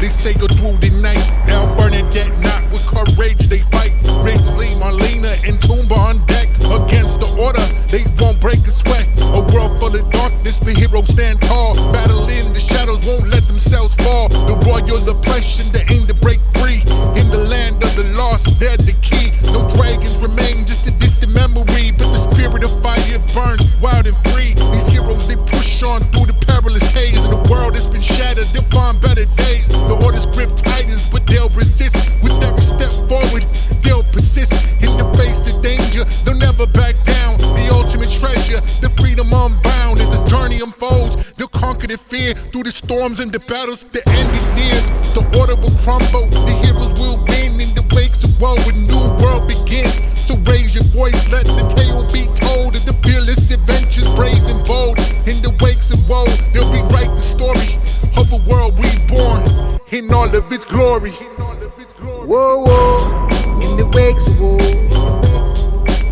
They say go through the night. El Bernadette, not with courage, they fight. Ridgely, Marlena, and Toomba on deck. Against the order, they won't break a sweat. A world full of darkness, but heroes stand tall. Battling the shadows, won't let themselves fall. The royal oppression, they aim to break free. In the land of the lost, they're the key. No dragons remain, just a distant memory. But the spirit of fire burns wild and free. These heroes, they push on through the perilous haze. And the world has been shattered, they'll find better days. The orders grip titans, but they'll resist. With every step forward, they'll persist. In the face of danger, they'll never back down. The ultimate treasure, the freedom unbound. As this journey unfolds, they'll conquer the fear. Through the storms and the battles, the end is near. The order will crumble, the heroes will win. In the wakes of woe, a new world begins. So raise your voice, let the tale be told. Of the fearless adventures, brave and bold. In the wakes of woe, they'll rewrite the story of a world reborn in all of its glory. WaWor, in the wakes of war,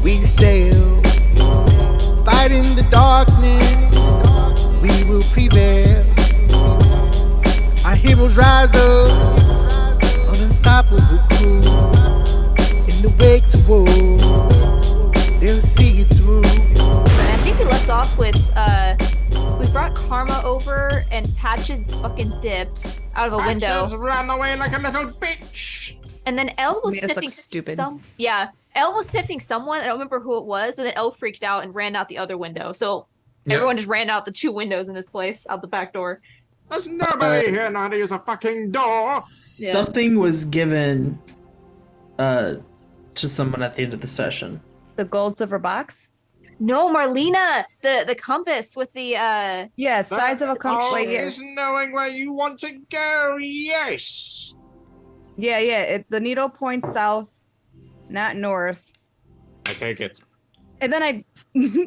we sail. Fighting the darkness, we will prevail. Our heroes rise up, an unstoppable crew. In the wakes of war, they'll see it through. I think we left off with, we brought Karma over and Patches fucking dipped out of a window. Patches ran away like a little bitch. And then Elle was Made us sniffing look stupid. Elle was sniffing someone. I don't remember who it was, but then Elle freaked out and ran out the other window. So everyone just ran out the two windows in this place, out the back door. There's nobody here now to use a fucking door. Yeah. Something was given to someone at the end of the session. The gold silver box? No, Marlena, the compass with the Yeah, size of a compass right here. Is knowing where you want to go, yes. Yeah. The needle points south, not north. I take it. And then I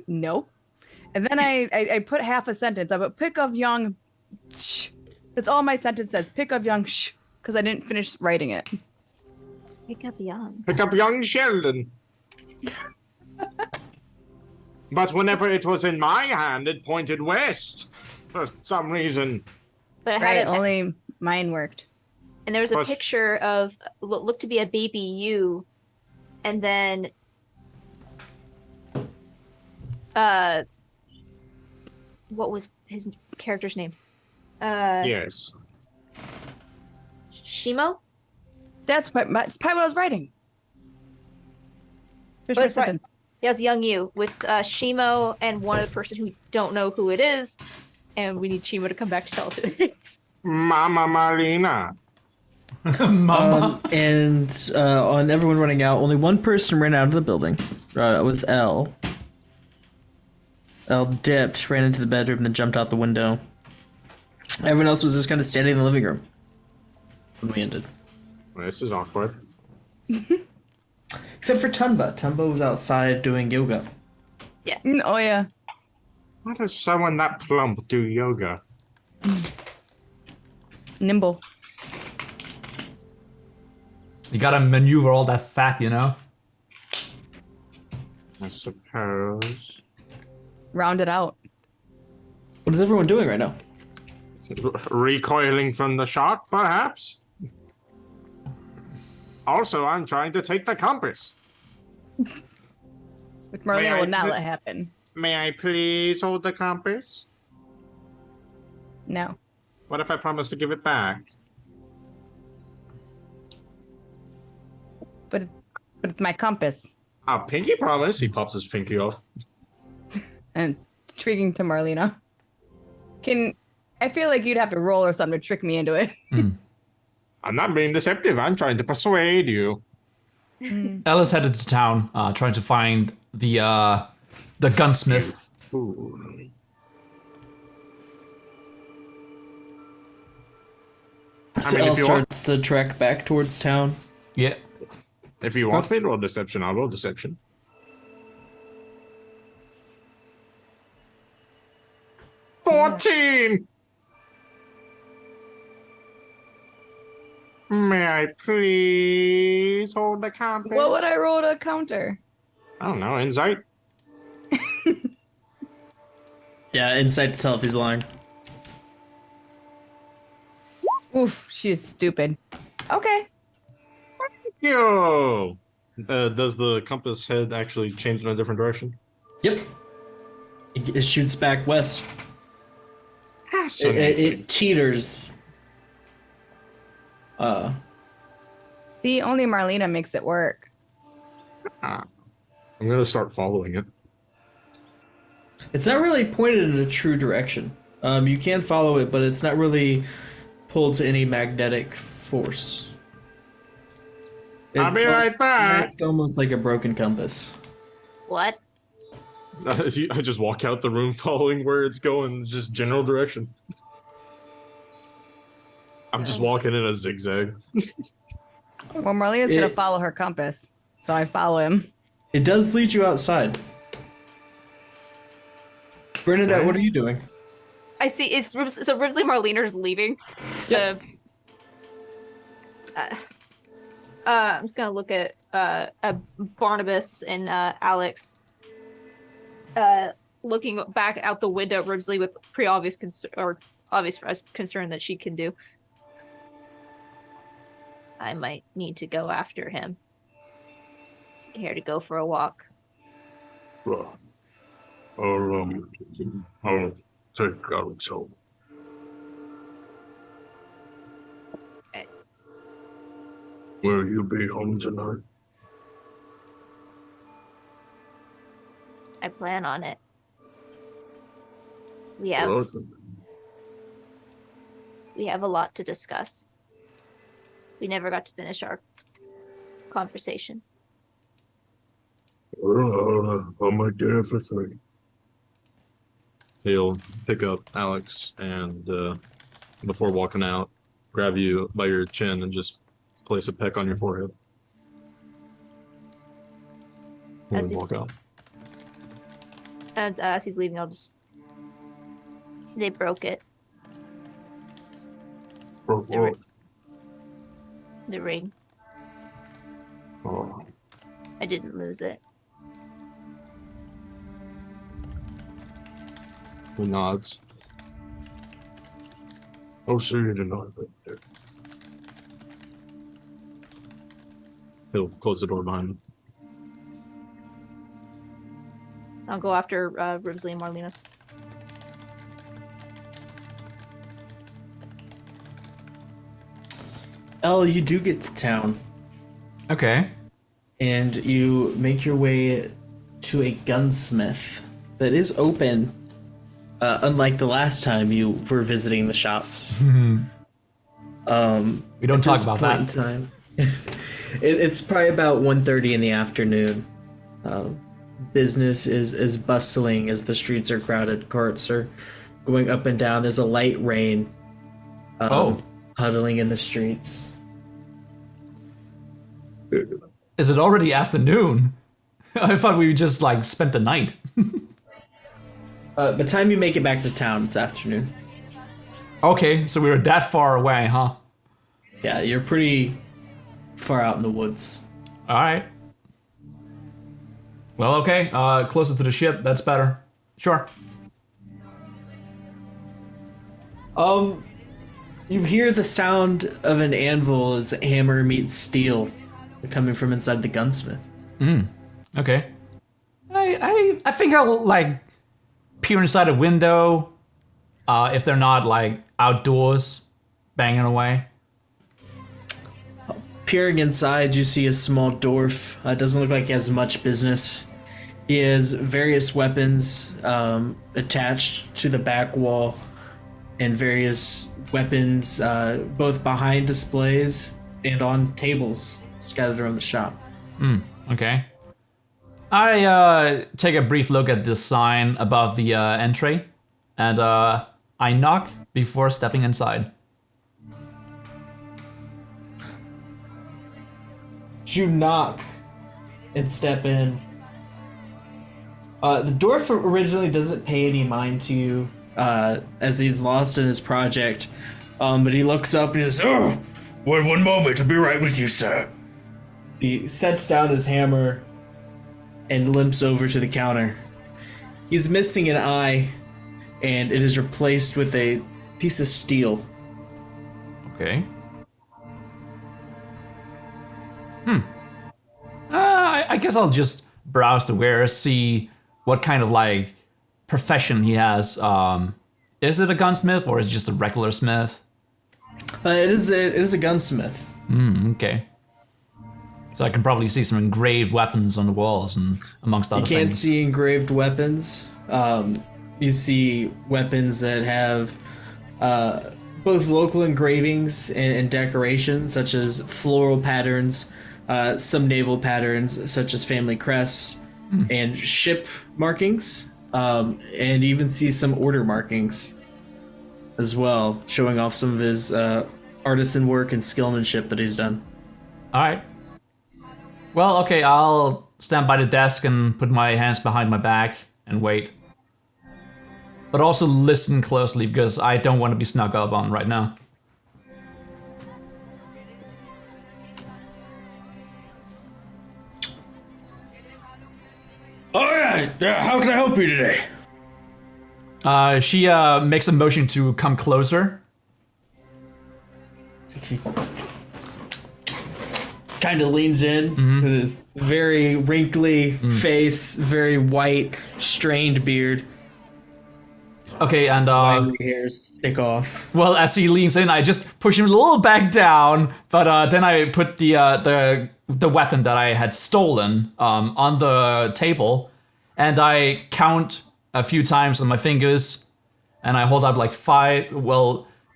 no. And then I put half a sentence. I put pick of young. That's all my sentence says. Pick of young, because I didn't finish writing it. Pick up young. Pick up young Sheldon. But whenever it was in my hand, it pointed west. For some reason. But it Right, had only mine worked. and there was a Plus- picture of what looked to be a baby you, and then what was his character's name? Yes. Shimo? That's probably what I was writing. Finish my That's right. sentence. Yes, young you with Shimo and one other person who we don't know who it is, and we need Shimo to come back to tell us who it is. Mama Marlena. Mama. And on everyone running out, only one person ran out of the building. It was Elle. Elle dipped, ran into the bedroom, then jumped out the window. Everyone else was just kind of standing in the living room when we ended. This is awkward. Except for Tumba. Tumba was outside doing yoga. Oh yeah. How does someone that plump do yoga? Nimble. You gotta maneuver all that fat, you know? I suppose. Round it out. What is everyone doing right now? Recoiling from the shock, perhaps? Also, I'm trying to take the compass. Which Marlena May I will not put- let happen. May I please hold the compass? No. What if I promise to give it back? But it's my compass. A pinky promise? He pops his pinky off. And intriguing to Marlena. I feel like you'd have to roll or something to trick me into it. I'm not being deceptive. I'm trying to persuade you. Ella's headed to town, trying to find the gunsmith. Ooh. So Elle starts the trek back towards town. Yeah. If you want me to roll deception, I'll roll deception. Yeah. 14! May I please hold the compass? What would I roll to counter? I don't know, insight? Yeah, insight to tell if he's lying. Oof, she's stupid. Okay. Yo! Does the compass head actually change in a different direction? Yep. It shoots back west. Fascinating. It teeters. See, only Marlena makes it work. I'm gonna start following it. It's not really pointed in a true direction. You can follow it, but it's not really pulled to any magnetic force. I'll be right back. It's almost like a broken compass. What? I just walk out the room following where it's going, just general direction. I'm just walking in a zigzag. Well, Marlena's gonna It- follow her compass, so I follow him. It does lead you outside. Bernadette, what are you doing? I see. So Ribsley Marlena's leaving. Yep. I'm just gonna look at Barnabas and Alex. Looking back out the window, Ribsley with pretty obvious concern, or obvious for us concern that she can do. I might need to go after him. Here to go for a walk. I'll take Alex home. Okay. Will you be home tonight? I plan on it. We Right have then. a lot to discuss. We never got to finish our conversation. Well, I'll make dinner for three. He'll pick up Alex and, before walking out, grab you by your chin and just place a peck on your forehead. And As walk he's- out. And as he's leaving, I'll just. They broke it. What? The ring. Oh, I didn't lose it. He nods. I'll see you tonight, baby. He'll close the door behind him. I'll go after Ribsley and Marlena. Elle, you do get to town, Okay. and you make your way to a gunsmith that is open, unlike the last time you were visiting the shops. We don't At talk this about point in that. time, it's probably about 1:30 in the afternoon. Business is bustling as the streets are crowded. Carts are going up and down. There's a light rain. Huddling in the streets. Is it already afternoon? I thought we just like spent the night. By the time you make it back to town, it's afternoon. Okay, so we were that far away, huh? Yeah, you're pretty far out in the woods. All right. Well, okay. Closer to the ship. That's better. Sure. You hear the sound of an anvil as hammer meets steel coming from inside the gunsmith. Okay. I think I'll like peer inside a window. If they're not like outdoors, banging away. Peering inside, you see a small dwarf. Doesn't look like he has much business. He has various weapons attached to the back wall, and various weapons both behind displays and on tables scattered around the shop. Okay. I take a brief look at the sign above the entry, and I knock before stepping inside. You knock and step in. The dwarf originally doesn't pay any mind to you, as he's lost in his project. But he looks up and he says, "Oh, one moment, I'll be right with you, sir." He sets down his hammer and limps over to the counter. He's missing an eye, and it is replaced with a piece of steel. Okay. I guess I'll just browse the wares, see what kind of like profession he has. Is it a gunsmith or is it just a regular smith? It is a gunsmith. Okay. So I can probably see some engraved weapons on the walls and amongst other You things. can't see engraved weapons. You see weapons that have both local engravings and decorations, such as floral patterns, some naval patterns, such as family crests, and ship markings, and even see some order markings as well, showing off some of his artisan work and skillmanship that he's done. All right. Well, okay, I'll stand by the desk and put my hands behind my back and wait. But also listen closely because I don't want to be snuck up on right now. Alright, how can I help you today? She makes a motion to come closer. Kind of leans in with his very wrinkly face, very white, strained beard. Okay, and Wiry hairs stick off. well, as he leans in, I just push him a little back down, but then I put the weapon that I had stolen on the table, and I count a few times on my fingers, and I hold up like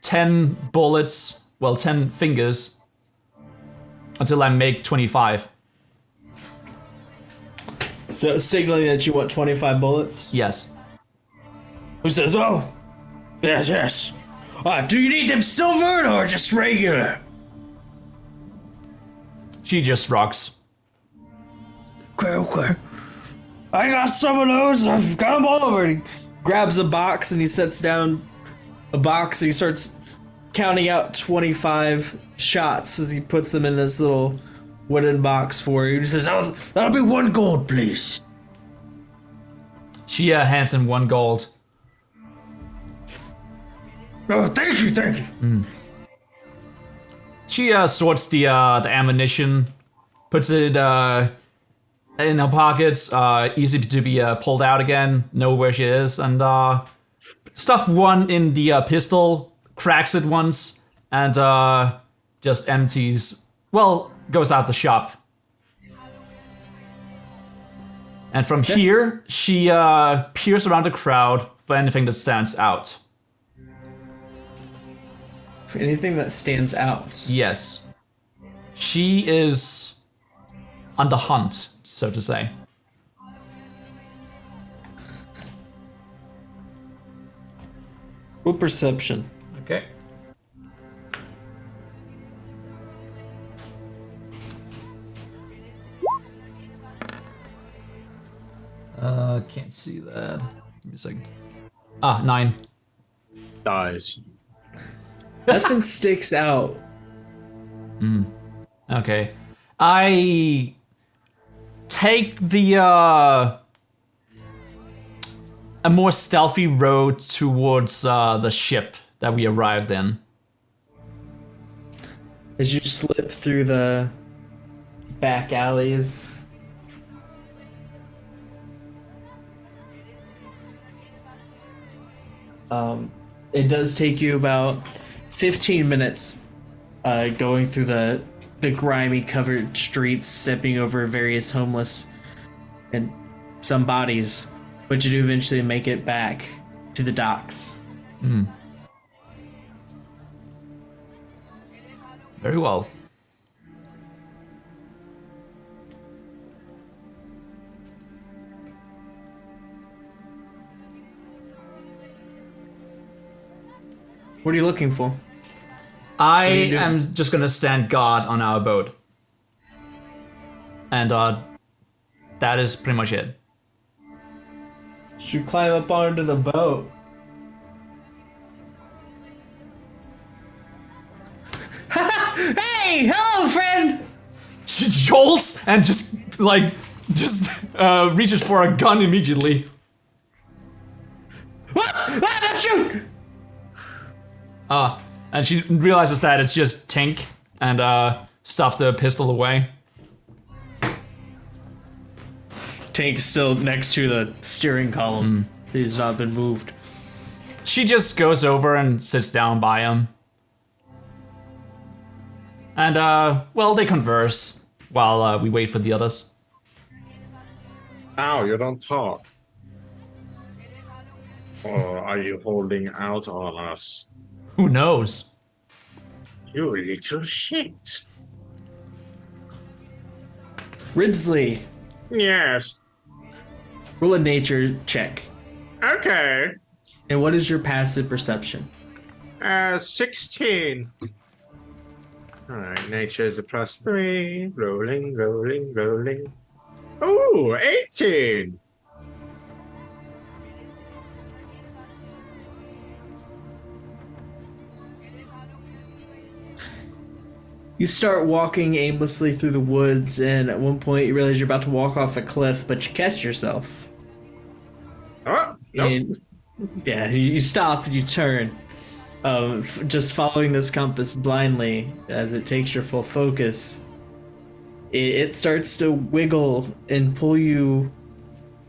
10 bullets, 10 fingers, until I make 25. So signaling that you want 25 bullets? Yes. Who says, oh, yes. Do you need them silver or just regular? She just rocks. Okay. I got some of those. I've got them all over. He grabs a box and he sets down a box and he starts counting out 25 shots as he puts them in this little wooden box for you. He says, oh, that'll be 1 gold, please. She hands him 1 gold. Oh, thank you. She sorts the ammunition, puts it in her pockets, easy to be pulled out again, know where she is, and stuff one in the pistol, cracks it once, and just empties, goes out the shop. And from here, she peers around the crowd for anything that stands out. For anything that stands out. Yes. She is on the hunt, so to say. What perception? Okay. Can't see that. Give me a second. 9. Dies. Nothing sticks out. Okay. I take the a more stealthy road towards the ship that we arrived in. As you slip through the back alleys. It does take you about 15 minutes going through the grimy covered streets, stepping over various homeless and some bodies, but you do eventually make it back to the docks. Very well. What are you looking for? I are you doing? am just gonna stand guard on our boat. And that is pretty much it. Should climb up onto the boat. Hey! Hello, friend! She jolts and just reaches for a gun immediately. Don't shoot! and she realizes that it's just Tink, and stuffed the pistol away. Tank's still next to the steering column. He's not been moved. She just goes over and sits down by him. And, well, they converse while we wait for the others. Ow, you don't talk. Or are you holding out on us? Who knows? You little shit. Ridsley, Yes. roll a nature check. Okay. And what is your passive perception? 16. Alright, nature is a +3. Rolling, rolling, rolling. Ooh, 18. You start walking aimlessly through the woods, and at one point you realize you're about to walk off a cliff, but you catch yourself. Oh, nope. And yeah, you stop and you turn. Just following this compass blindly as it takes your full focus. It starts to wiggle and pull you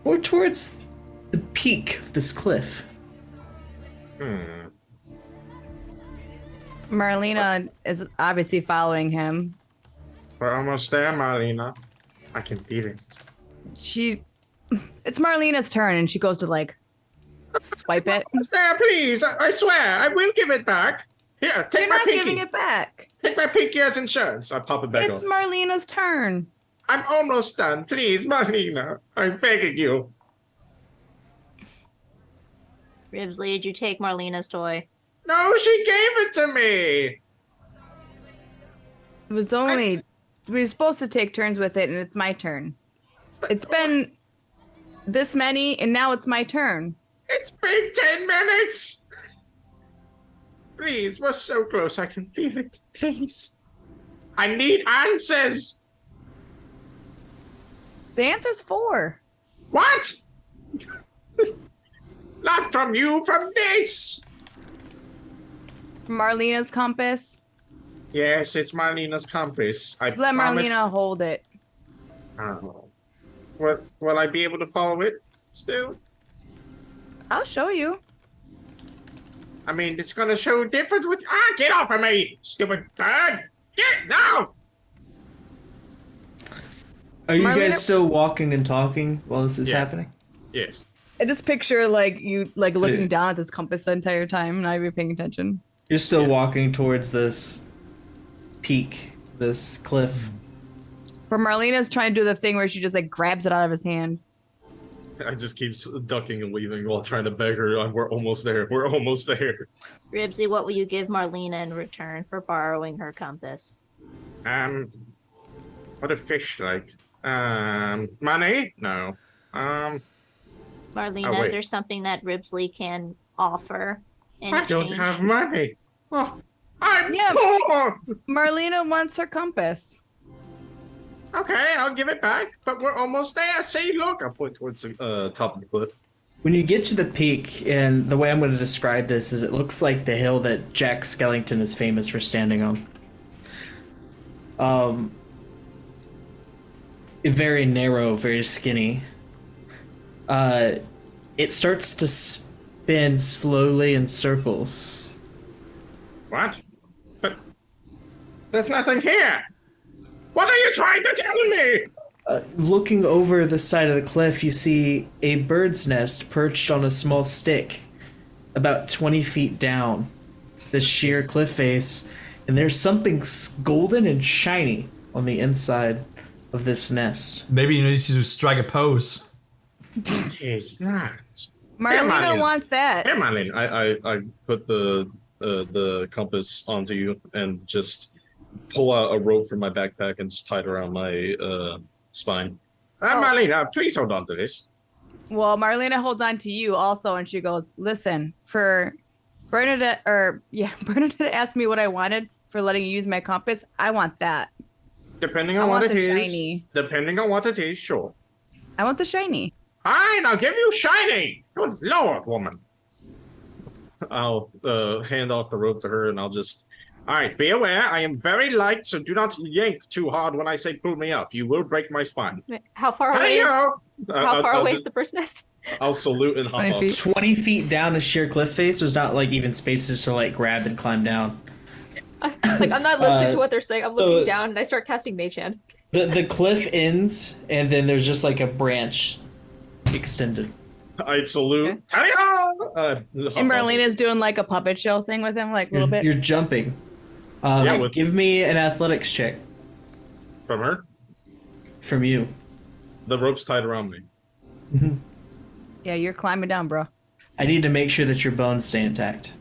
more towards the peak of this cliff. Marlena is obviously following him. We're almost there, Marlena. I can feel it. It's Marlena's turn, and she goes to like swipe it. Almost there, please. I swear, I will give it back. Here, take You're my not pinky. giving it back. Take my pinky as insurance. I pop it back It's on. Marlena's turn. I'm almost done. Please, Marlena. I'm begging you. Ribsley, did you take Marlena's toy? No, she gave it to me. It was only we were supposed to take turns with it, and it's my turn. It's been this many, and now it's my turn. It's been 10 minutes. Please, we're so close. I can feel it. Please. I need answers. The answer's 4. What? Not from you, from this. Marlena's compass. Yes, it's Marlena's compass. I Let promise. Marlena hold it. Oh. Will I be able to follow it still? I'll show you. I mean, it's gonna show different with. Get off of me, stupid bird! Get down! Are you Marlena- guys still walking and talking while this is Yes. happening? Yes. I just picture like you like So- looking down at this compass the entire time, not even paying attention. You're still walking towards this peak, this cliff. But Marlena's trying to do the thing where she just like grabs it out of his hand. I just keep ducking and weaving while trying to beg her. We're almost there. We're almost there. Ribsy, what will you give Marlena in return for borrowing her compass? What a fish like? Money? No. Marlena, wait. is there something that Ribsley can offer in I don't exchange? have money. Oh, I'm Yeah. poor. Marlena wants her compass. Okay, I'll give it back, but we're almost there. See, look. I'll point towards the top of the cliff. When you get to the peak, and the way I'm going to describe this is it looks like the hill that Jack Skellington is famous for standing on. Very narrow, very skinny. It starts to spin slowly in circles. What? But there's nothing here. What are you trying to tell me? Looking over the side of the cliff, you see a bird's nest perched on a small stick, about 20 feet down the sheer cliff face, and there's something golden and shiny on the inside of this nest. Maybe you need to strike a pose. What is that? Marlena Marlena. wants that. Hey, Marlene, I put the compass onto you and just pull out a rope from my backpack and just tie it around my spine. Marlene, please hold on to this. Well, Marlena holds on to you also, and she goes, "Listen, for Bernadette asked me what I wanted for letting you use my compass. I want that. Depending I on what want it the is. shiny. Depending on what it is, sure. I want the shiny." Fine, I'll give you shiny. Good Lord, woman. I'll hand off the rope to her, and I'll just. All right, be aware. I am very light, so do not yank too hard when I say pull me up. You will break my spine. How far away is Hey-yo! how far I'll away is just- the first nest? I'll salute and hop 20 up. feet. 20 feet down a sheer cliff face. There's not like even spaces to like grab and climb down. Like I'm not listening to what they're saying. I'm so- looking down and I start casting Mage Hand. The cliff ends, and then there's just like a branch extended. I'd salute. Hey-yo! hop And up. Marlena's doing like a puppet show thing with him, like a little bit. You're jumping. Yeah, with- Give me an athletics check From her? from you. The rope's tied around me. Yeah, you're climbing down, bro. I need to make sure that your bones stay intact.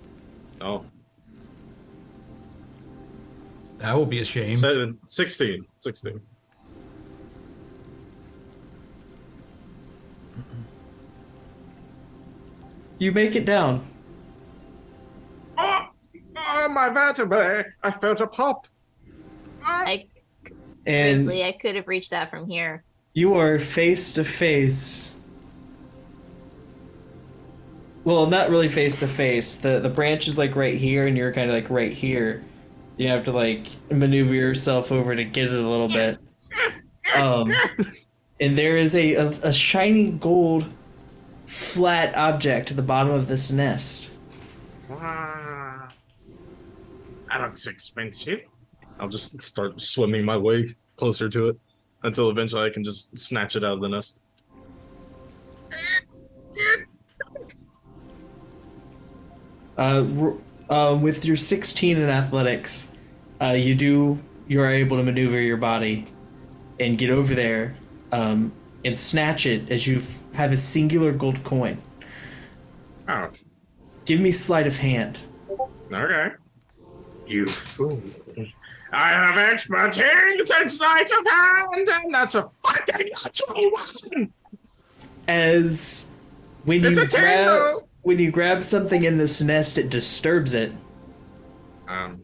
Oh. That will be a shame. 16. 16. You make it down. Oh, my vertebrae! I felt a pop. I And seriously, I could have reached that from here. you are face to face. Well, not really face to face. The branch is like right here, and you're kind of like right here. You have to like maneuver yourself over to get it a little bit. And there is a shiny gold flat object at the bottom of this nest. That looks expensive. I'll just start swimming my way closer to it until eventually I can just snatch it out of the nest. With your 16 in athletics, you are able to maneuver your body and get over there and snatch it as you have a singular gold coin. Oh, Give me sleight of hand. okay. You fool. I have expertise in sleight of hand, and that's a fucking natural one. As when It's you a tango! when you grab something in this nest, it disturbs it, and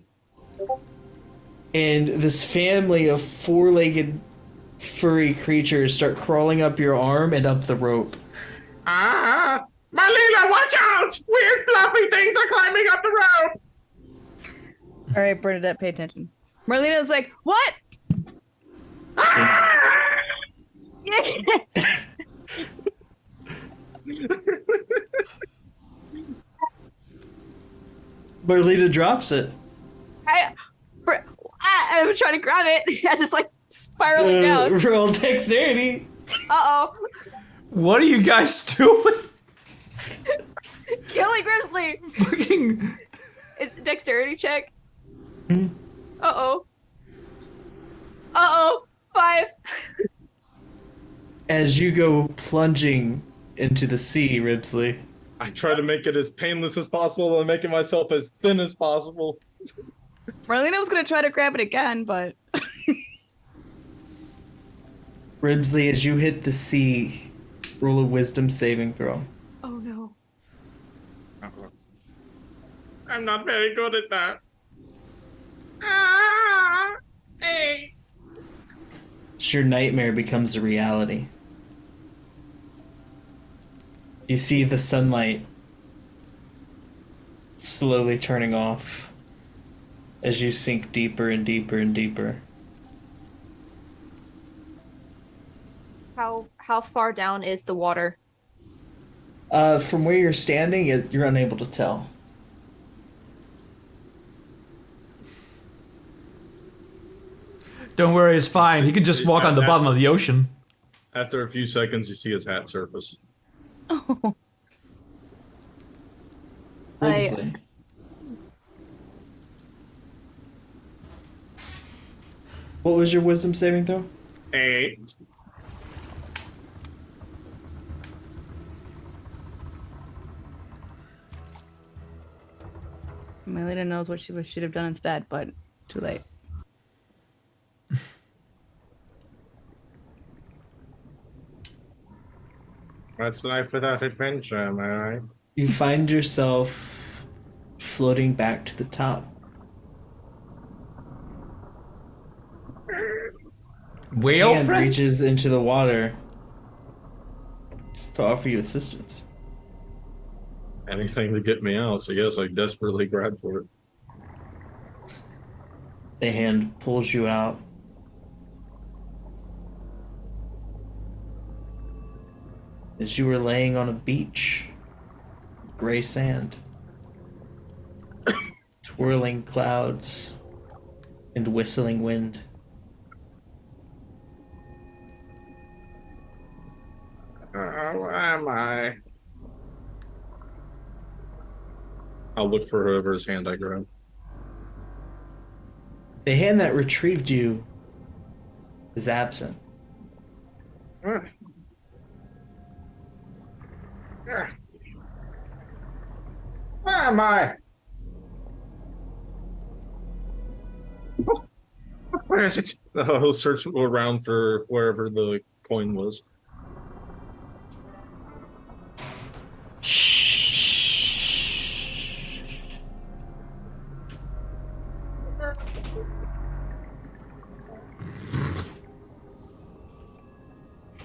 this family of four-legged furry creatures start crawling up your arm and up the rope. Marlena, watch out! Weird fluffy things are climbing up the rope. All right, Bernadette, pay attention. Marlena's like, what? Marlena drops it. I'm trying to grab it as it's like spiraling down. Roll dexterity. Uh-oh. What are you guys doing? Killing Grizzly! Fucking. It's a dexterity check. Uh-oh. Uh-oh. 5. As you go plunging into the sea, Ribsley. I try to make it as painless as possible while making myself as thin as possible. Marlena was gonna try to grab it again, but Ribsley, as you hit the sea, roll a wisdom saving throw. Oh no. I'm not very good at that. 8. As your nightmare becomes a reality. You see the sunlight slowly turning off as you sink deeper and deeper and deeper. How far down is the water? From where you're standing, you're unable to tell. Don't worry, it's fine. He can just walk on the bottom of the ocean. After a few seconds, you see his hat surface. Ribsley. What was your wisdom saving throw? 8. Marlena knows what she should have done instead, but too late. That's life without adventure, am I right? You find yourself floating back to the top. Whale Hand friend? reaches into the water to offer you assistance. Anything to get me out, so yes, I desperately grabbed for it. The hand pulls you out. As you were laying on a beach, gray sand, twirling clouds, and whistling wind. Where am I? I'll look for whoever's hand I grab. The hand that retrieved you is absent. Where am I? Where is it? I'll search around for wherever the coin was.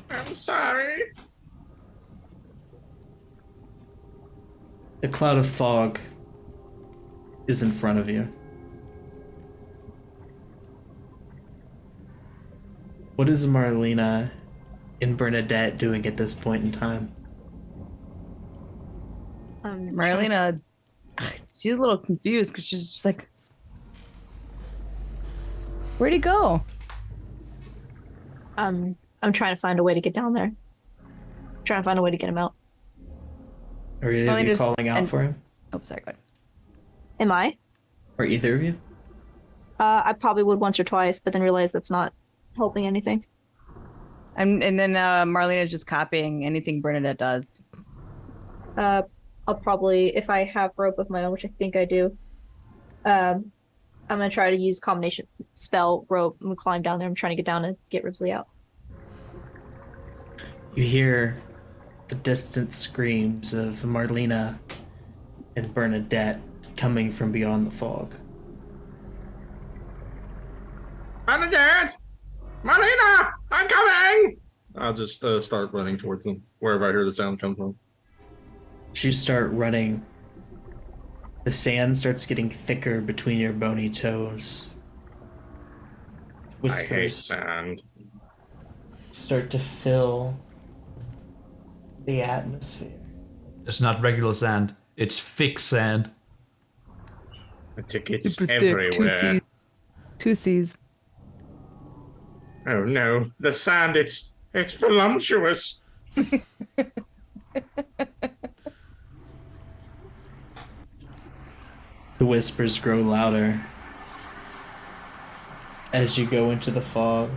I'm sorry. A cloud of fog is in front of you. What is Marlena and Bernadette doing at this point in time? Marlena, she's a little confused because she's just like, where'd he go? I'm trying to find a way to get down there. Trying to find a way to get him out. Are either of you calling out for him? Oh, sorry, go ahead. Am I? Or either of you? I probably would once or twice, but then realized that's not helping anything. And then Marlena's just copying anything Bernadette does. I'll probably, if I have rope of my own, which I think I do, I'm gonna try to use combination spell rope and climb down there. I'm trying to get down and get Ripsley out. You hear the distant screams of Marlena and Bernadette coming from beyond the fog. Bernadette! Marlena! I'm coming! I'll just start running towards them, wherever I hear the sound come from. As you start running, the sand starts getting thicker between your bony toes. I hate sand. Start to fill the atmosphere. It's not regular sand. It's thick sand. I think it's Super thick, everywhere. Two C's. Oh no, the sand, it's voluptuous. The whispers grow louder as you go into the fog.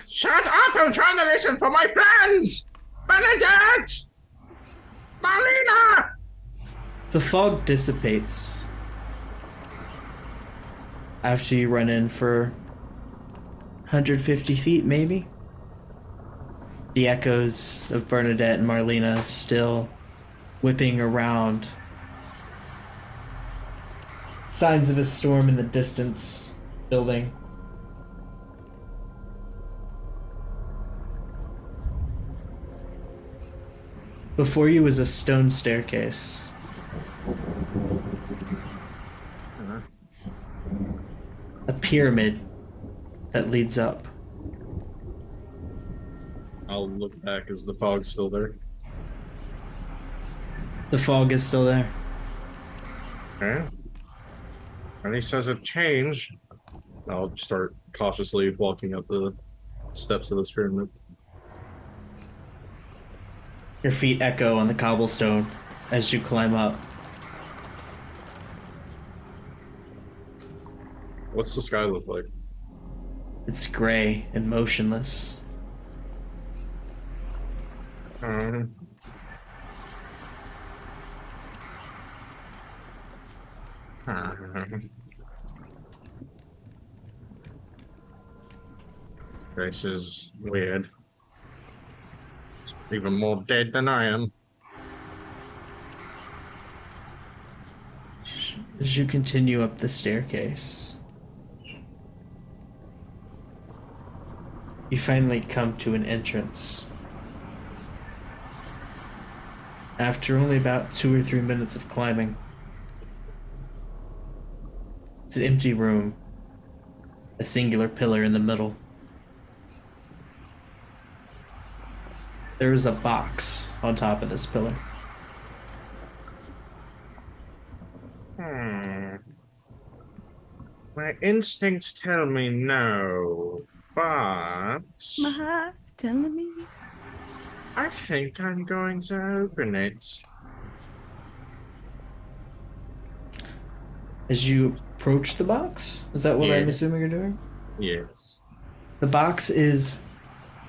Shut up! I'm trying to listen for my friends! Bernadette! Marlena! The fog dissipates after you run in for 150 feet, maybe. The echoes of Bernadette and Marlena still whipping around. Signs of a storm in the distance building. Before you is a stone staircase. A pyramid that leads up. I'll look back. Is the fog still there? The fog is still there. Okay. And he says it changed. I'll start cautiously walking up the steps of this pyramid. Your feet echo on the cobblestone as you climb up. What's the sky look like? It's gray and motionless. This is weird. It's even more dead than I am. As you continue up the staircase, you finally come to an entrance. After only about 2 or 3 minutes of climbing, it's an empty room. A singular pillar in the middle. There is a box on top of this pillar. My instincts tell me no, but My heart's telling me. I think I'm going to open it. As you approach the box, is that what I'm Yeah. assuming you're doing? Yes. The box is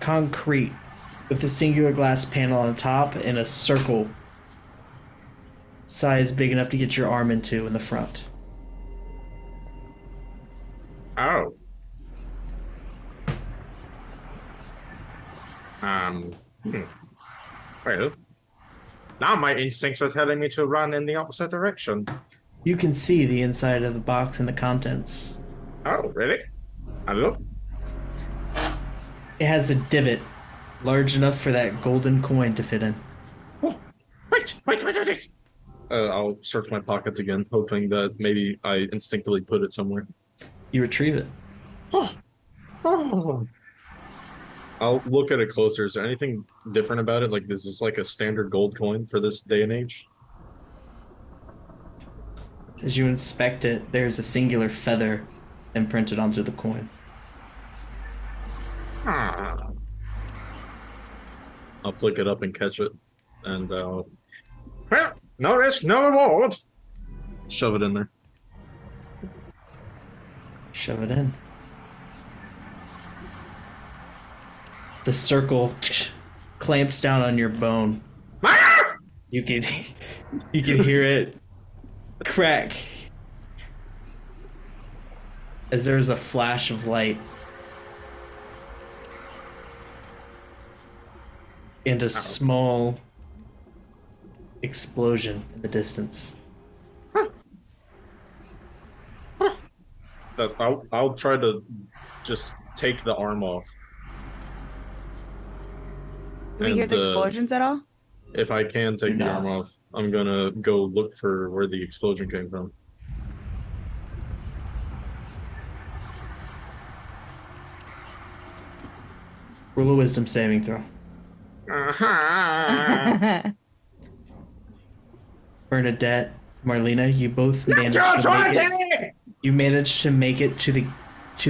concrete with a singular glass panel on top and a circle size big enough to get your arm into in the front. Oh. Well, now my instincts are telling me to run in the opposite direction. You can see the inside of the box and the contents. Oh, really? I look. It has a divot large enough for that golden coin to fit in. Oh, wait. I'll search my pockets again, hoping that maybe I instinctively put it somewhere. You retrieve it. Oh. I'll look at it closer. Is there anything different about it? Like, is this like a standard gold coin for this day and age? As you inspect it, there's a singular feather imprinted onto the coin. I'll flick it up and catch it, and well, no risk, no reward. Shove it in there. Shove it in. The circle clamps down on your bone. You can hear it crack as there's a flash of light and a small explosion in the distance. I'll try to just take the arm off. Do we hear the explosions at all? If I can take the No. arm off, I'm gonna go look for where the explosion came from. Roll a wisdom saving throw. Bernadette, Marlena, you both managed to make it. You managed to make it to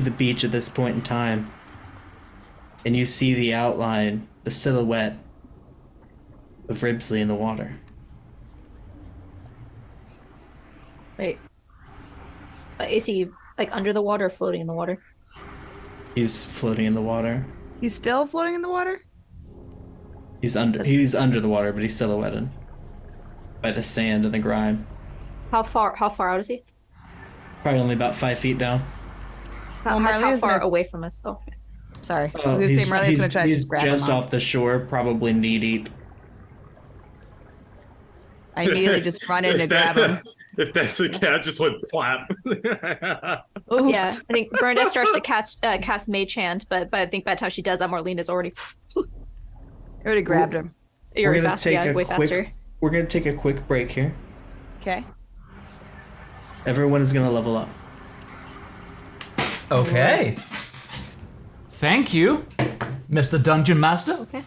the beach at this point in time, and you see the outline, the silhouette of Ribsley in the water. Wait. Is he like under the water or floating in the water? He's floating in the water. He's still floating in the water? He's under the water, but he's silhouetted by the sand and the grime. How far out is he? Probably only about 5 feet down. How Marlena's far gonna- away from us? Oh, Sorry. Oh, I was gonna say Marlene's gonna try to he's just grab just him off the shore, probably knee deep. I immediately just run in to grab him. If that's the cat, just went plap. Oof. yeah. I think Bernadette starts to cast Mage Hand, but I think by the time she does that, Marlena's already I already grabbed him. you're way faster. We're gonna take a quick break here. Okay. Everyone is gonna level up. Okay. Thank you, Mr. Dungeon Master. Okay.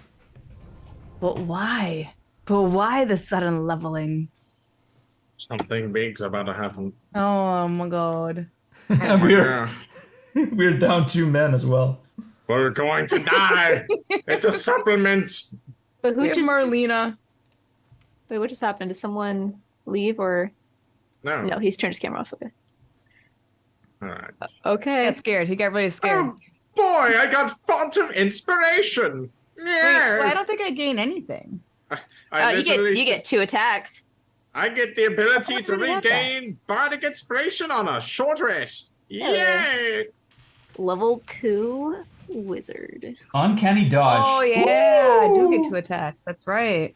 But why? But why the sudden leveling? Something big's about to happen. Oh my god. And we're down 2 men as well. We're going to die. It's a supplement. But who Get just Marlena. wait? What just happened? Did someone leave or no? He's turned his camera off. Okay. All right. Okay. He got scared. He got really scared. Oh boy, I got font of inspiration. Wait, Yes. well, I don't think I gain anything. You get 2 attacks. I get the ability to forgot that. regain bardic inspiration on a short rest. yeah. Yay! Level 2 wizard. Uncanny dodge. Oh yeah, I do get 2 attacks. That's right.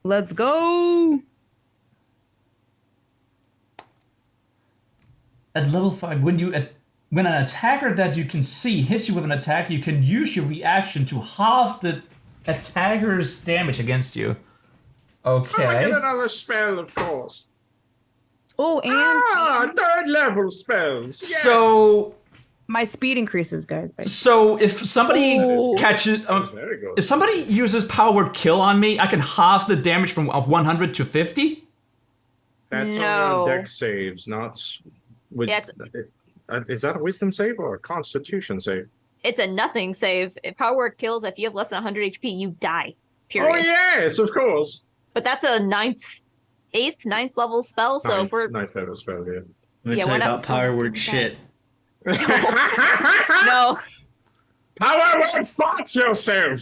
Let's go. At level 5, when an attacker that you can see hits you with an attack, you can use your reaction to halve the attacker's damage against you. I Okay. get another spell, of course. Oh, and Third level spells. Yes. So my speed increases, guys. if somebody catches, That's very good. if somebody uses power word kill on me, I can halve the damage from 100 to 50. That's No. on deck saves, not. Which, Yeah, is that a wisdom save or a constitution save? It's a nothing save. If power word kills, if you have less than 100 HP, you die. Period. Oh yes, of course. But that's a eighth, ninth level spell. So if we're ninth level spell, yeah. I'm gonna Yeah, tell we're you not- about power word that. shit. no, Power word spot yourself.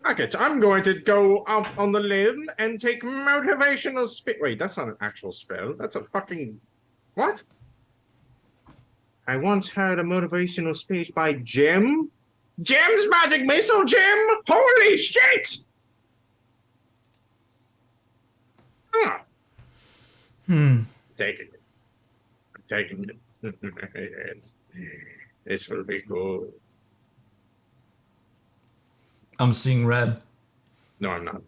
Okay, so I'm going to go out on the limb and take motivational speech. Wait, that's not an actual spell. That's a fucking what? I once heard a motivational speech by Jim. Jim's magic missile, Jim! Holy shit! Huh. Taking it. I'm taking it. Yes. This will be cool. I'm seeing red. No, I'm not.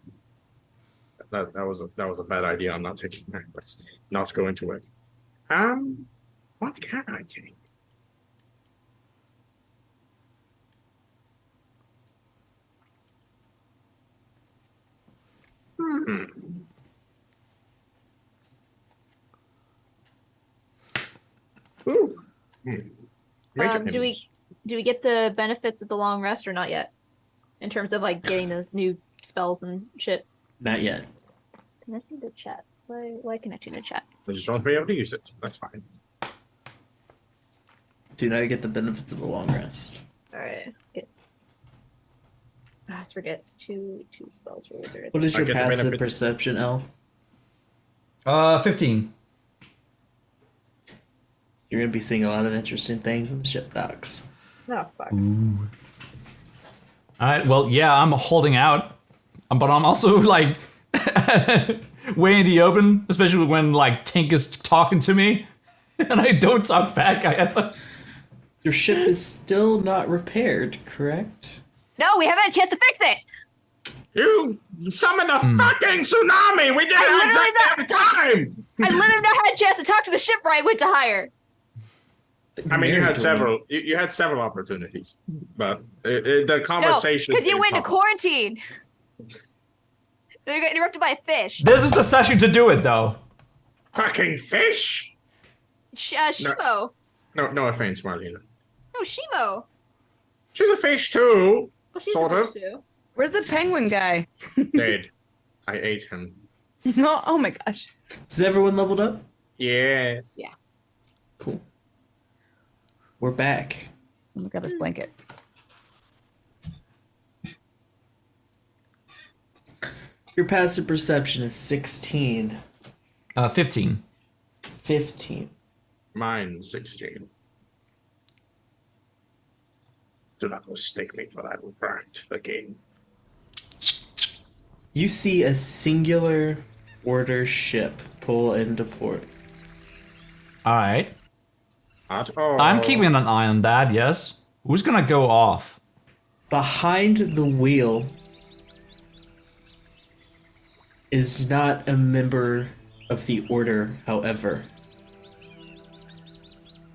That was a bad idea. I'm not taking that. Let's not go into it. What can I take? Ooh. Major do we get the benefits of the long rest or not yet? In terms of like getting the new spells and shit. Not yet. Connecting to chat. Why connecting to chat? I just want to be able to use it. That's fine. Do not get the benefits of a long rest. All right. I forget. It's two spells for wizard. What is I your get the passive benefit. perception, Elf? 15. You're gonna be seeing a lot of interesting things in the ship docks. Oh fuck. All right. Well, yeah, I'm holding out, but I'm also like way in the open, especially when like Tink is talking to me, and I don't talk back. I have Your ship is still not repaired, correct? No, we haven't had a chance to fix it. You summoned a fucking tsunami! We didn't I have literally time! I literally not had a chance to talk to the shipwright I went to hire. I mean, you Married had to several. You had several opportunities, but the No, conversation. because you went to quarantine. They got interrupted by a fish. This is the session to do it, though. Fucking fish! Shimo. No offense, Marlena. No, Shimo. She's a fish too. Well, she's Sort supposed of. to. Where's the penguin guy? Dead. I ate him. No, oh my gosh. Is everyone leveled up? Yes. Yeah. Cool. We're back. Let me grab this blanket. Your passive perception is 16. 15. 15. Mine 16. Do not mistake me for that rat again. You see a singular order ship pull into port. All right. At all. I'm keeping an eye on that. Yes. Who's gonna go off? Behind the wheel is not a member of the order, however.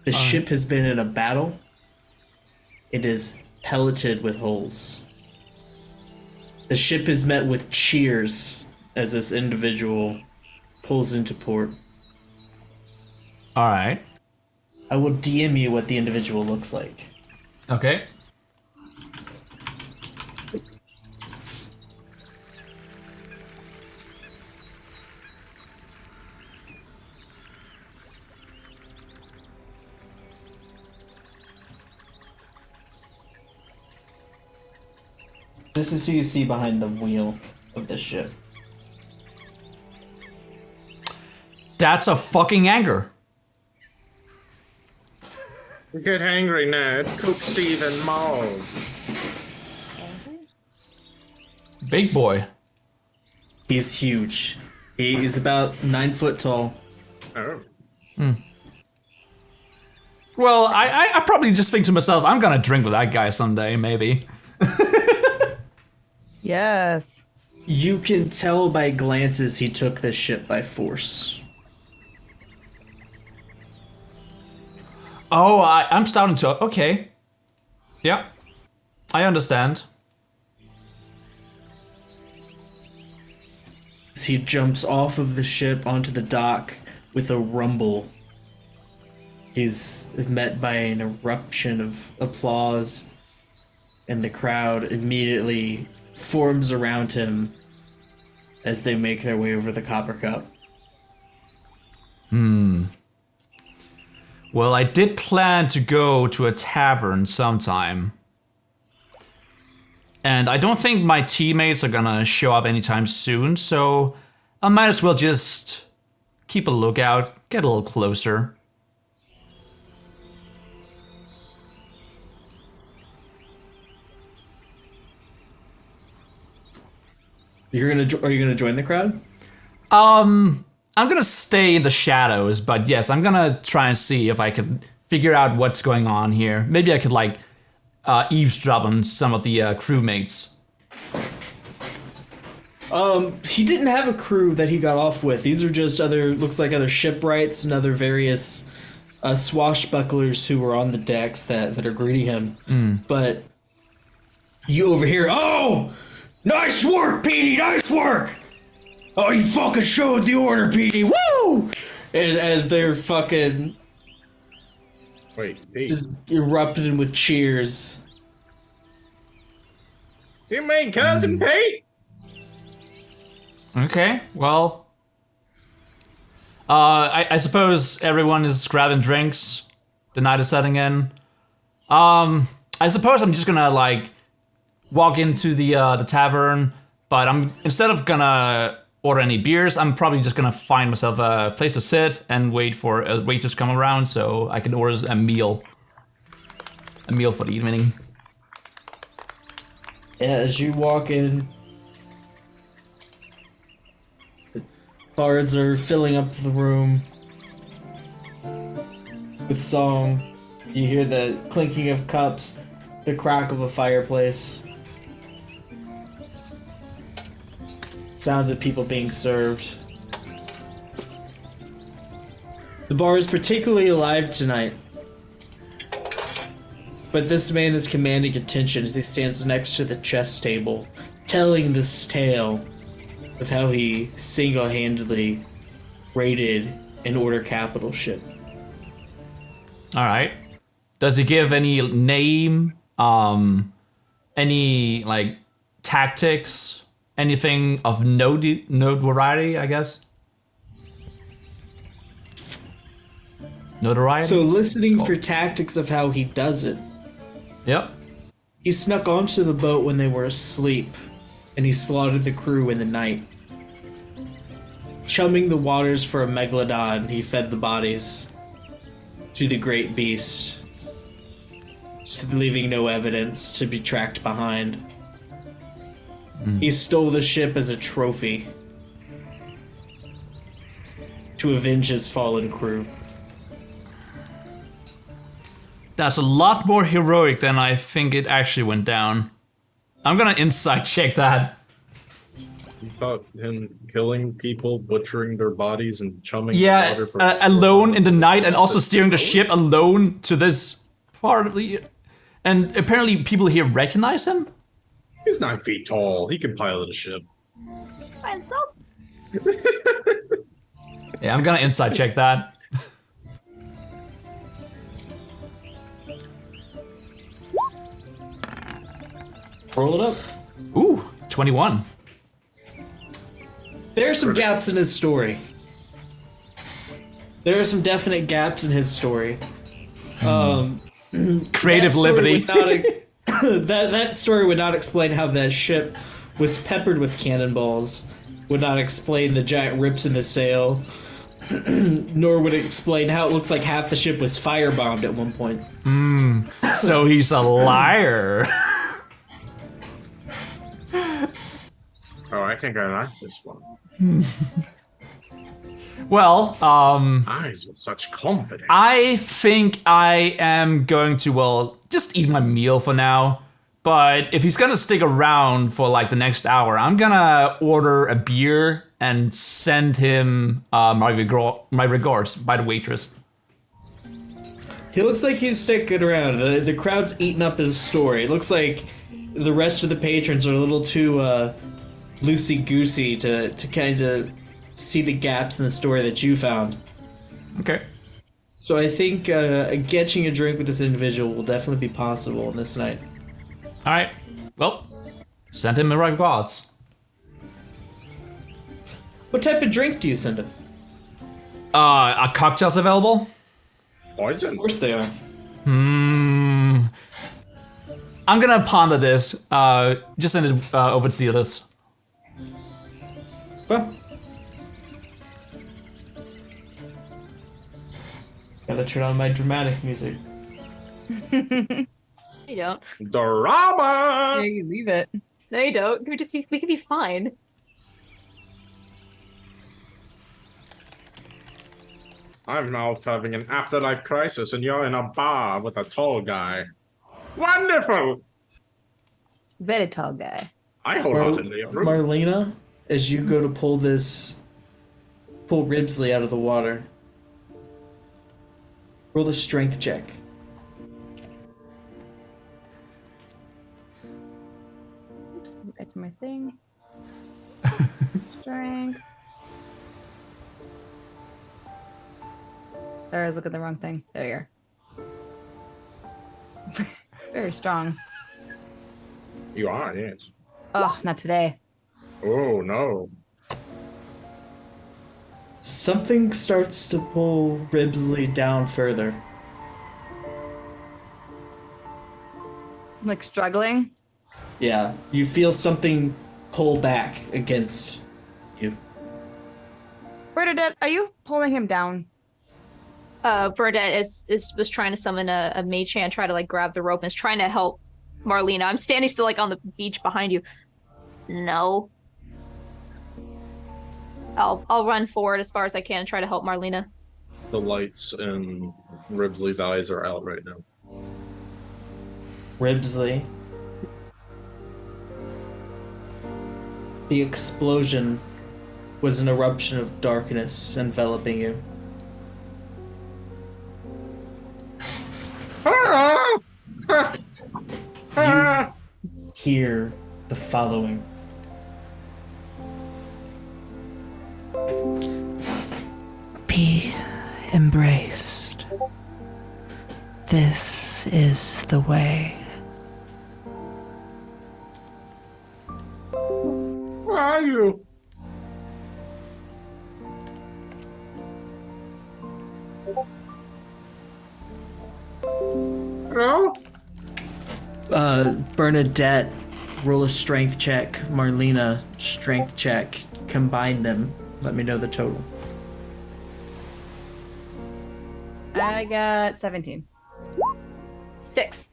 The ship has been in a battle. It is pelleted with holes. The ship is met with cheers as this individual pulls into port. All right. I will DM you what the individual looks like. Okay. This is who you see behind the wheel of the ship. That's a fucking anger. Get angry, nerd. Cook, seed, and mold. Big boy. He's huge. He is about 9 foot tall. Oh. Well, I probably just think to myself, I'm gonna drink with that guy someday, maybe. Yes. You can tell by glances he took this ship by force. Oh, I'm starting to. Okay. Yeah, I understand. He jumps off of the ship onto the dock with a rumble. He's met by an eruption of applause, and the crowd immediately forms around him as they make their way over the Copper Cup. Well, I did plan to go to a tavern sometime. And I don't think my teammates are gonna show up anytime soon, so I might as well just keep a lookout, get a little closer. Are you gonna join the crowd? I'm gonna stay in the shadows, but yes, I'm gonna try and see if I can figure out what's going on here. Maybe I could like eavesdrop on some of the crewmates. He didn't have a crew that he got off with. These are just looks like other shipwrights and other various swashbucklers who were on the decks that are greeting him. But you over here, oh, nice work, Petey, nice work. Oh, you fucking showed the order, Petey, woo! And as they're fucking Wait, Pete. just erupting with cheers. You mean cousin Pete? Okay, well, I suppose everyone is grabbing drinks. The night is setting in. I suppose I'm just gonna like walk into the tavern, but instead of gonna order any beers, I'm probably just gonna find myself a place to sit and wait for a waitress to come around so I can order a meal for the evening. As you walk in, the bards are filling up the room with song. You hear the clinking of cups, the crack of a fireplace, sounds of people being served. The bar is particularly alive tonight. But this man is commanding attention as he stands next to the chess table, telling this tale of how he single-handedly raided an Order capital ship. All right. Does he give any name? Any like tactics? Anything of notoriety? I guess. Notoriety. So listening for tactics of how he does it. Yep. He snuck onto the boat when they were asleep, and he slaughtered the crew in the night. Chumming the waters for a megalodon, he fed the bodies to the great beast, leaving no evidence to be tracked behind. He stole the ship as a trophy to avenge his fallen crew. That's a lot more heroic than I think it actually went down. I'm gonna insight check that. You thought him killing people, butchering their bodies, and chumming Yeah, water for alone in the night, and also steering the ship alone to this part of the. And apparently, people here recognize him. He's 9 feet tall. He can pilot a ship. By himself. Yeah, I'm gonna insight check that. Roll it up. Ooh, 21. There are some gaps in his story. There are some definite gaps in his story. Creative liberty. That story would not explain how that ship was peppered with cannonballs. Would not explain the giant rips in the sail. Nor would it explain how it looks like half the ship was firebombed at one point. So he's a liar. Oh, I think I like this one. Well, Eyes with such confidence. I think I am going to, well, just eat my meal for now. But if he's gonna stick around for like the next hour, I'm gonna order a beer and send him my regards by the waitress. He looks like he's sticking around. The crowd's eating up his story. It looks like the rest of the patrons are a little too loosey-goosey to kind of see the gaps in the story that you found. Okay. So I think getting a drink with this individual will definitely be possible on this night. All right. Well, send him my regards. What type of drink do you send him? Are cocktails available? Poison. Of course they are. I'm gonna ponder this. Just send it over to the others. Well, gotta turn on my dramatic music. You don't. Drama. Yeah, you leave it. No, you don't. We could be fine. I'm now having an afterlife crisis, and you're in a bar with a tall guy. Wonderful. Very tall guy. I wholeheartedly approve. Marlena, as you go to pull Ribsley out of the water, roll a strength check. Oops, back to my thing. Strength. Sorry, I was looking at the wrong thing. There you are. Very strong. You are, yes. Oh, not today. Oh, no. Something starts to pull Ribsley down further. I'm like struggling. Yeah, you feel something pull back against you. Bernadette, are you pulling him down? Bernadette was trying to summon a mage hand, try to like grab the rope, and is trying to help Marlena. I'm standing still like on the beach behind you. No. I'll run forward as far as I can and try to help Marlena. The lights in Ribsley's eyes are out right now. Ribsley. The explosion was an eruption of darkness enveloping you. You hear the following. Be embraced. This is the way. Where are you? Hello? Bernadette, roll a strength check. Marlena, strength check. Combine them. Let me know the total. I got 17. 6.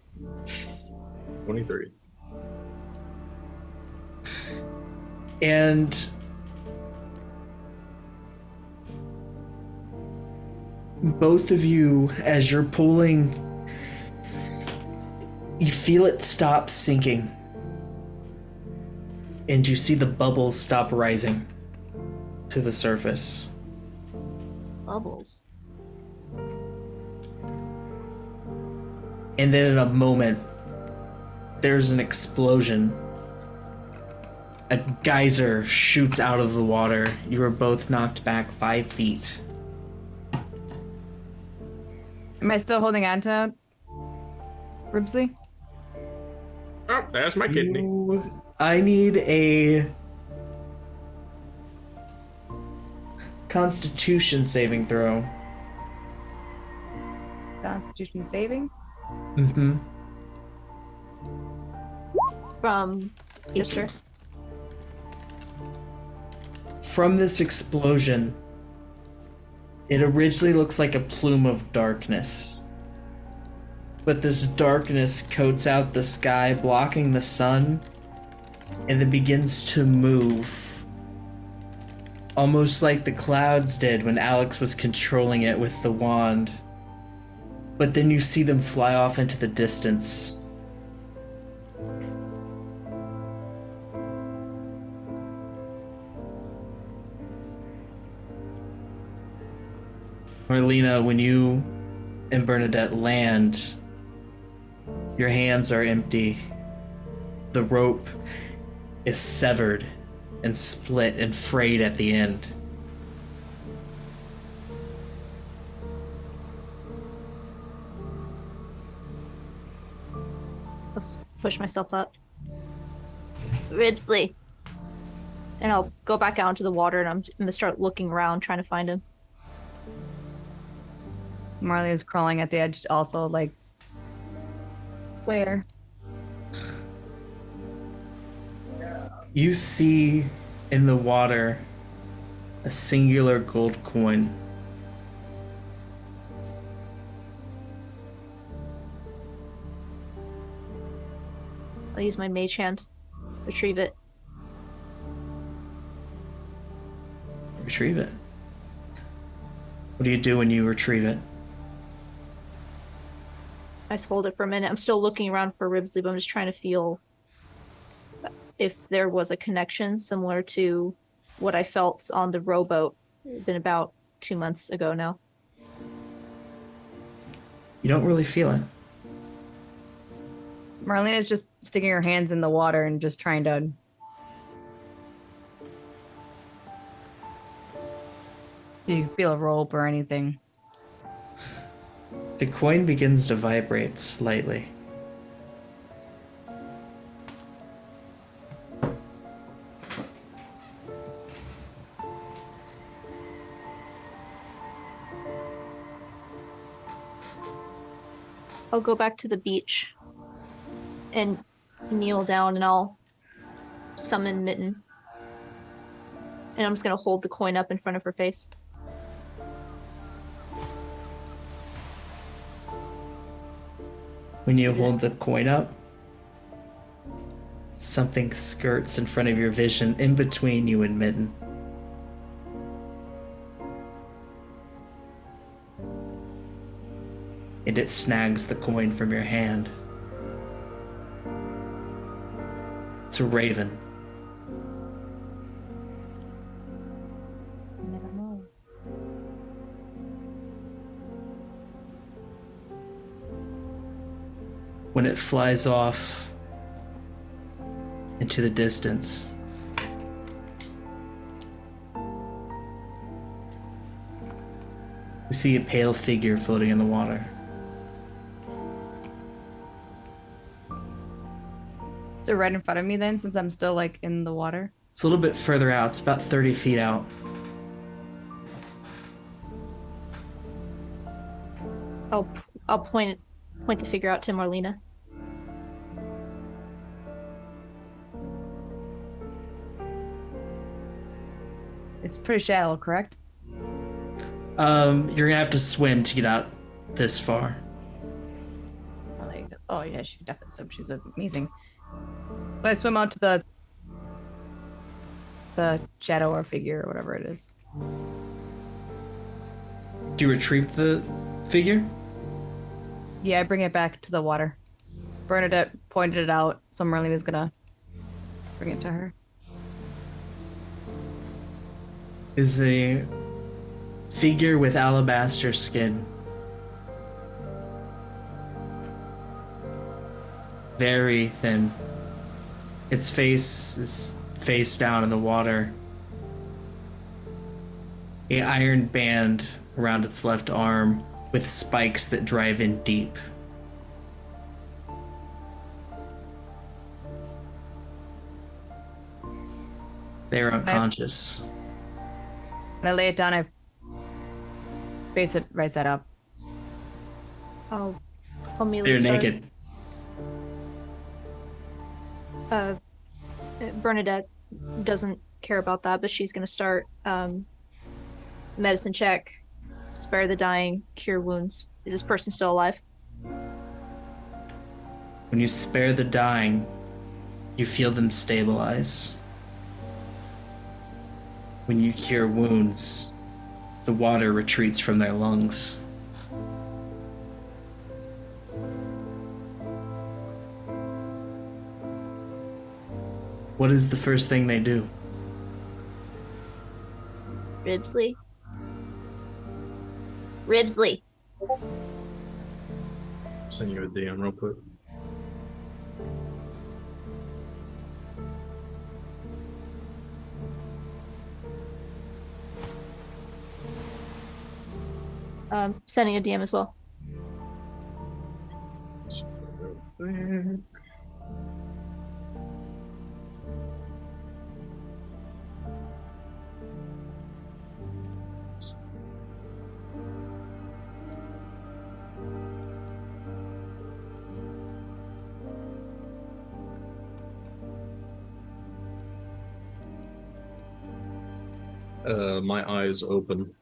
23. And both of you, as you're pulling, you feel it stop sinking. And you see the bubbles stop rising to the surface. Bubbles. And then in a moment, there's an explosion. A geyser shoots out of the water. You are both knocked back 5 feet. Am I still holding on to Ribsley? Oh, there's my kidney. I need a Constitution saving throw. Constitution saving? Mm-hmm. From Easter. From this explosion, it originally looks like a plume of darkness. But this darkness coats out the sky, blocking the sun, and then begins to move almost like the clouds did when Alex was controlling it with the wand. But then you see them fly off into the distance. Marlena, when you and Bernadette land, your hands are empty. The rope is severed and split and frayed at the end. Let's push myself up. Ribsley. And I'll go back out into the water and I'm gonna start looking around trying to find him. Marley is crawling at the edge also, like, where? You see in the water a singular gold coin. I'll use my mage hand. Retrieve it. Retrieve it. What do you do when you retrieve it? I just hold it for a minute. I'm still looking around for Ribsley, but I'm just trying to feel if there was a connection similar to what I felt on the rowboat. It's been about 2 months ago now. You don't really feel it. Marlena's just sticking her hands in the water and just trying to... Do you feel a rope or anything? The coin begins to vibrate slightly. I'll go back to the beach and kneel down and I'll summon Mitten. And I'm just gonna hold the coin up in front of her face. When you hold the coin up, something skirts in front of your vision in between you and Mitten. And it snags the coin from your hand. It's a raven. Never know. When it flies off into the distance, you see a pale figure floating in the water. Is it right in front of me then, since I'm still, like, in the water? It's a little bit further out. It's about 30 feet out. I'll point the figure out to Marlena. It's pretty shallow, correct? You're gonna have to swim to get out this far. Like, oh yeah, she definitely swim. She's amazing. So I swim out to the shadow or figure or whatever it is. Do you retrieve the figure? Yeah, I bring it back to the water. Bernadette pointed it out, so Marlena's gonna bring it to her. Is a figure with alabaster skin. Very thin. Its face is face down in the water. A iron band around its left arm with spikes that drive in deep. They're unconscious. When I lay it down, I face it right side up. I'll immediately They're start, naked. Bernadette doesn't care about that, but she's gonna start medicine check, spare the dying, cure wounds. Is this person still alive? When you spare the dying, you feel them stabilize. When you cure wounds, the water retreats from their lungs. What is the first thing they do? Ribsley. Ribsley. Send you a DM real quick. Sending a DM as well. My eyes open.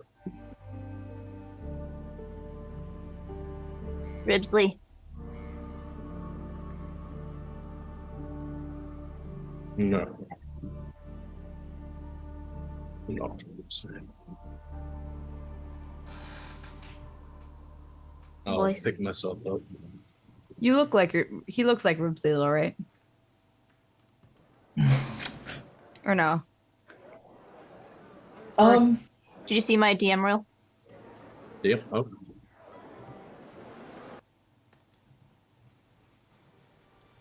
Ribsley. No. Not I'll Voice. pick myself up. You look like he looks like Ribsley, though, right? Or no? Did you see my DM reel? Yeah. Oh.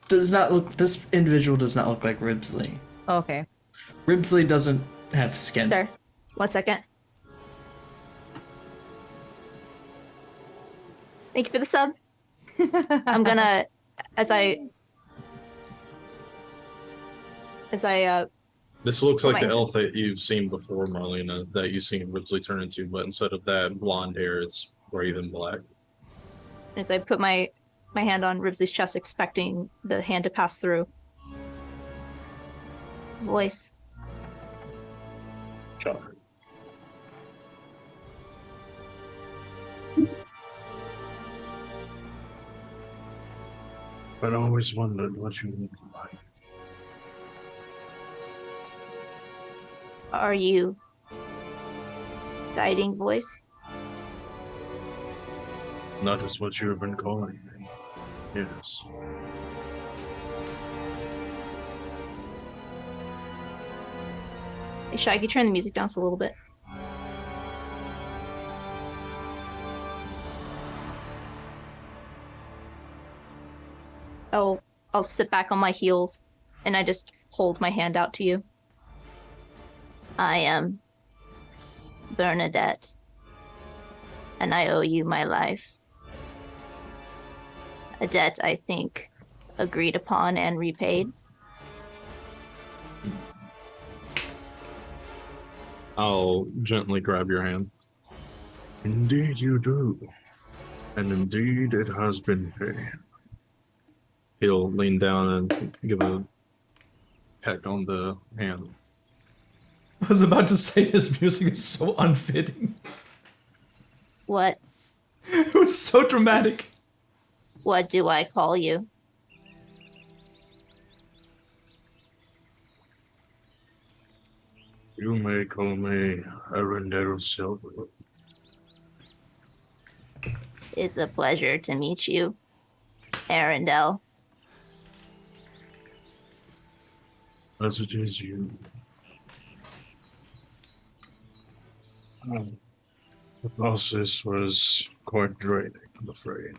This individual does not look like Ribsley. Oh, okay. Ribsley doesn't have skin. Sir, 1 second. Thank you for the sub. I'm gonna, as I This looks Oh like the my- elf that you've seen before, Marlena, that you've seen Ribsley turn into, but instead of that blonde hair, it's raven black. put my hand on Ribsley's chest, expecting the hand to pass through. Voice. Shocker. But I always wondered what you looked like. Are you guiding voice? Not as what you have been calling me. Yes. Hey, Shaggy, turn the music down just a little bit. I'll sit back on my heels and I just hold my hand out to you. I am Bernadette, and I owe you my life. A debt I think agreed upon and repaid. I'll gently grab your hand. Indeed you do. And indeed it has been paid. He'll lean down and give a peck on the hand. I was about to say this music is so unfitting. What It was so dramatic. do I call you? You may call me Arendelle Silver. It's a pleasure to meet you, Arendelle. As it is you. The process was quite draining, I'm afraid.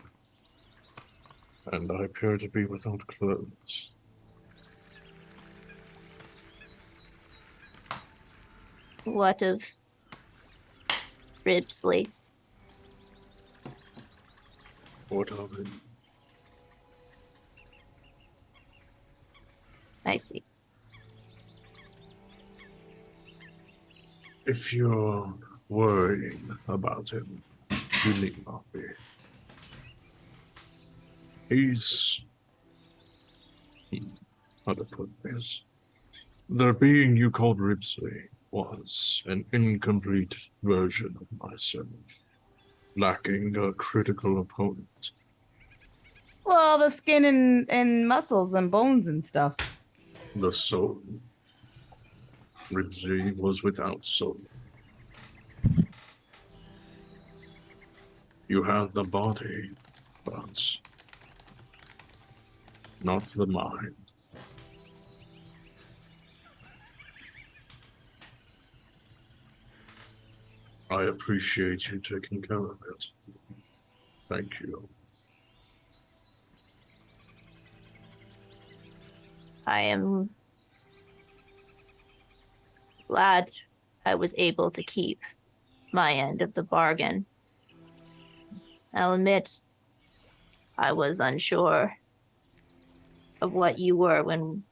And I appear to be without clothes. What of Ribsley? What of it? I see. If you're worrying about him, you need not be. He's... How to put this? The being you called Ribsley was an incomplete version of myself, lacking a critical opponent. Well, the skin and muscles and bones and stuff. The soul. Ridley was without soul. You had the body, but not the mind. I appreciate you taking care of it. Thank you. I am glad I was able to keep my end of the bargain. I'll admit, I was unsure of what you were when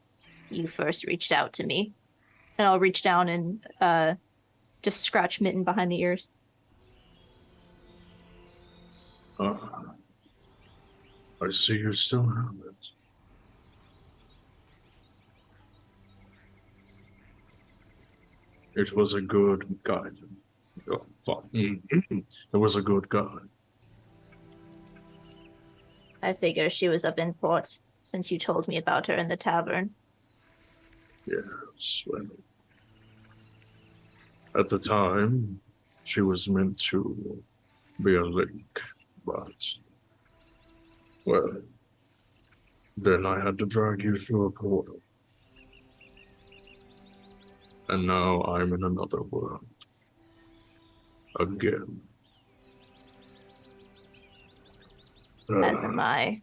you first reached out to me. And I'll reach down and just scratch Mitten behind the ears. I see you still have it. It was a good guide. Oh, fuck. It was a good guide. I figure she was up in port since you told me about her in the tavern. Yes, well. At the time, she was meant to be a link, but, well, then I had to drag you through a portal. And now I'm in another world. Again. As am I.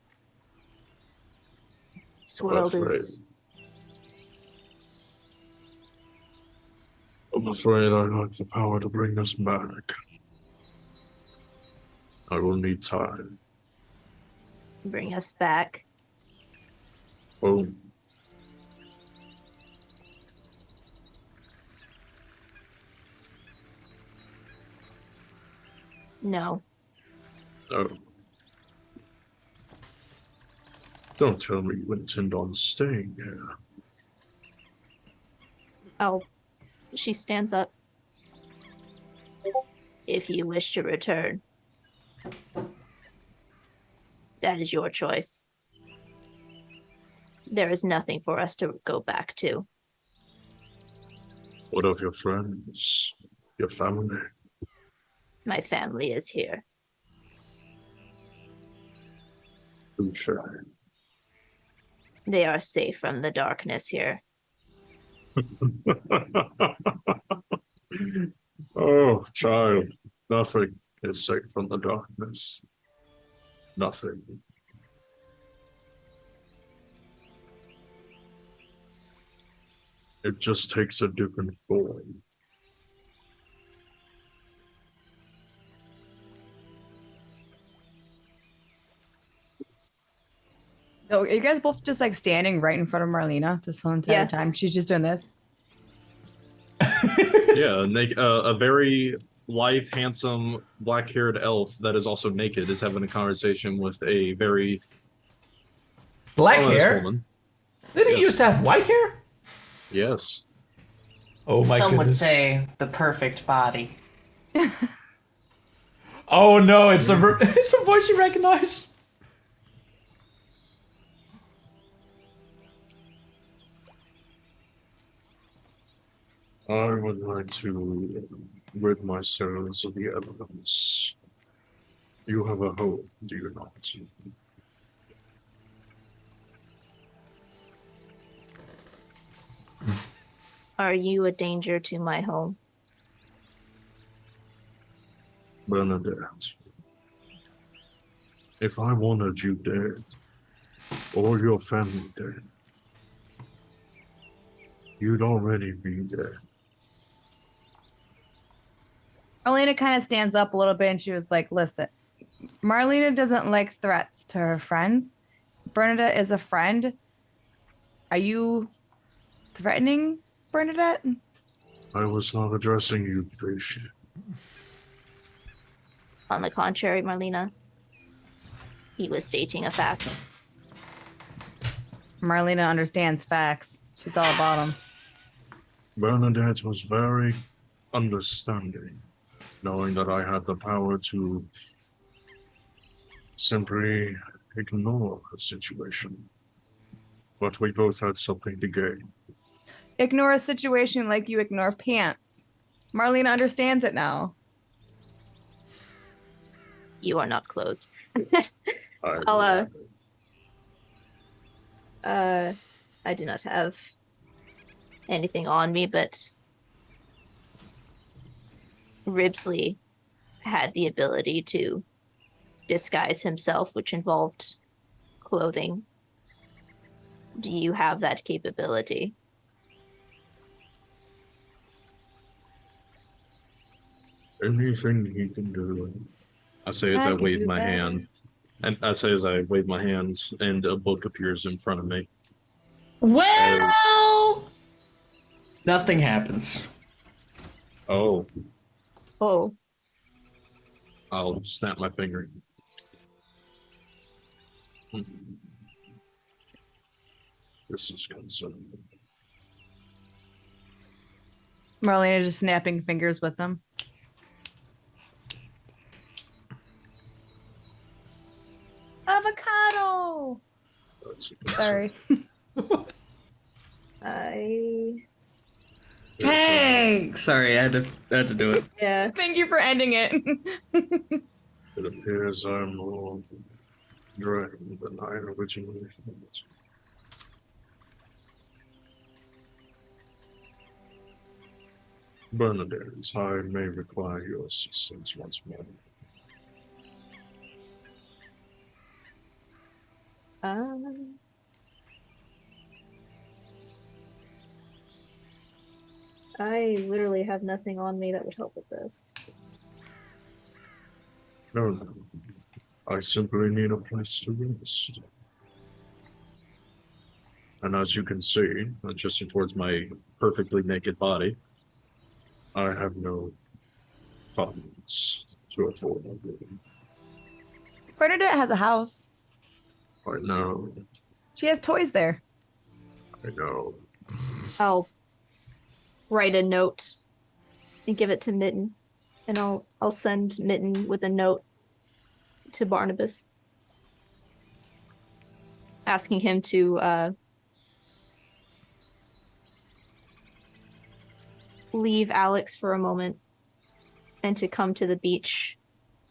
This world is... I'm afraid I lack the power to bring us back. I will need time. Bring us back. Oh. No. Oh. Don't tell me you intend on staying here. Oh, she stands up. If you wish to return, that is your choice. There is nothing for us to go back to. What of your friends? Your family? My family is here. Touche. They are safe from the darkness here. Oh, child, nothing is safe from the darkness. Nothing. It just takes a different form. So are you guys both just like standing right in front of Marlena this whole entire Yeah. time? She's just doing this. Yeah, a very lithe, handsome, black-haired elf that is also naked is having a conversation with a very Black honest hair? woman. Didn't he Yes. used to have white hair? Yes. Oh my Some would goodness. say the perfect body. Oh no, it's it's a voice you recognize. I would like to rid myself of the elements. You have a hope, do you not? Are you a danger to my home? Bernadette, if I wanted you dead, or your family dead, you'd already be dead. Marlena kind of stands up a little bit and she was like, listen, Marlena doesn't like threats to her friends. Bernadette is a friend. Are you threatening Bernadette? I was not addressing you, fish. On the contrary, Marlena, he was stating a fact. Marlena understands facts. She's all about them. Bernadette was very understanding, knowing that I had the power to simply ignore the situation. But we both had something to gain. Ignore a situation like you ignore pants. Marlena understands it now. You are not clothed. I- I'll I do not have anything on me, but Ribsley had the ability to disguise himself, which involved clothing. Do you have that capability? Anything he can do. I say as I can wave do my better. hand. And I say as I wave my hands, and a book appears in front of me. Well, nothing happens. Oh, Oh, I'll snap my finger. This is concerned. Marlena just snapping fingers with them. Avocado! That's Sorry. I Hey, sorry, I had to do it. yeah. Thank you for ending it. It appears I'm more dragon than I originally thought. Bernadette, I may require your assistance once more. Um, I literally have nothing on me that would help with this. No. I simply need a place to rest. And as you can see, adjusting towards my perfectly naked body, I have no funds to afford my living. Bernadette has a house. I know, She has toys there. I know. I'll write a note and give it to Mitten, and I'll send Mitten with a note to Barnabas, asking him to leave Alex for a moment and to come to the beach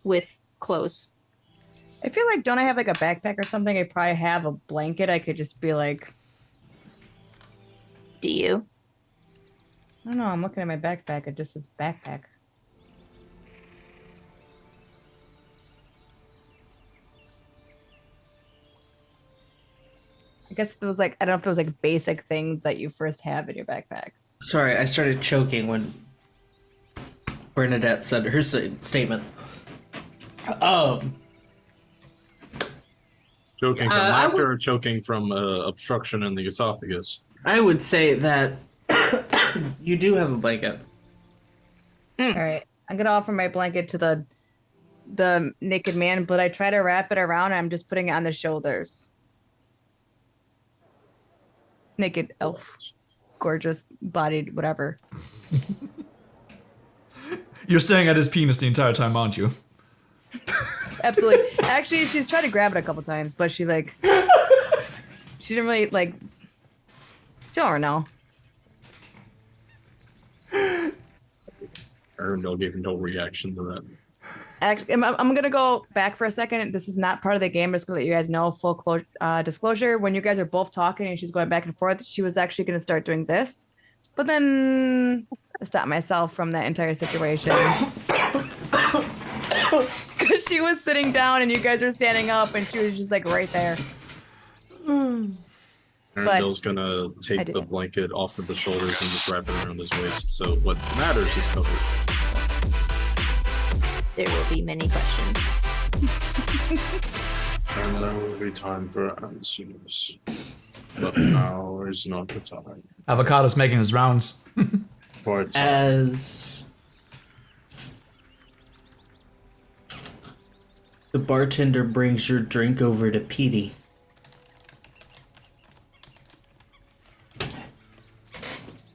with clothes. I feel like, don't I have like a backpack or something? I probably have a blanket. I could just be like, Do you? I don't know. I'm looking at my backpack. It just says backpack. I guess it was like, I don't know if it was like basic things that you first have in your backpack. Sorry, I started choking when Bernadette said her statement. Choking from I laughter or choking from obstruction in the esophagus? I would say that you do have a blanket. All right. I'm going to offer my blanket to the naked man, but I try to wrap it around and I'm just putting it on the shoulders. Naked elf. Gorgeous bodied, whatever. You're staring at his penis the entire time, aren't you? Absolutely. Actually, she's tried to grab it a couple times, but she like she didn't really like. Don't know. Arundel gave no reaction to that. Actually, I'm gonna go back for a second. This is not part of the game. I'm just gonna let you guys know. Full disclosure: when you guys are both talking and she's going back and forth, she was actually gonna start doing this, but then I stopped myself from that entire situation. Because she was sitting down and you guys were standing up, and she was just like right there. Arendel's gonna I take did the it. blanket off of the shoulders and just wrap it around his waist. So what matters is covered. There will be many questions. And there will be time for answers. But now is not the time. Avocado's making his rounds. For time. As the bartender brings your drink over to Petey.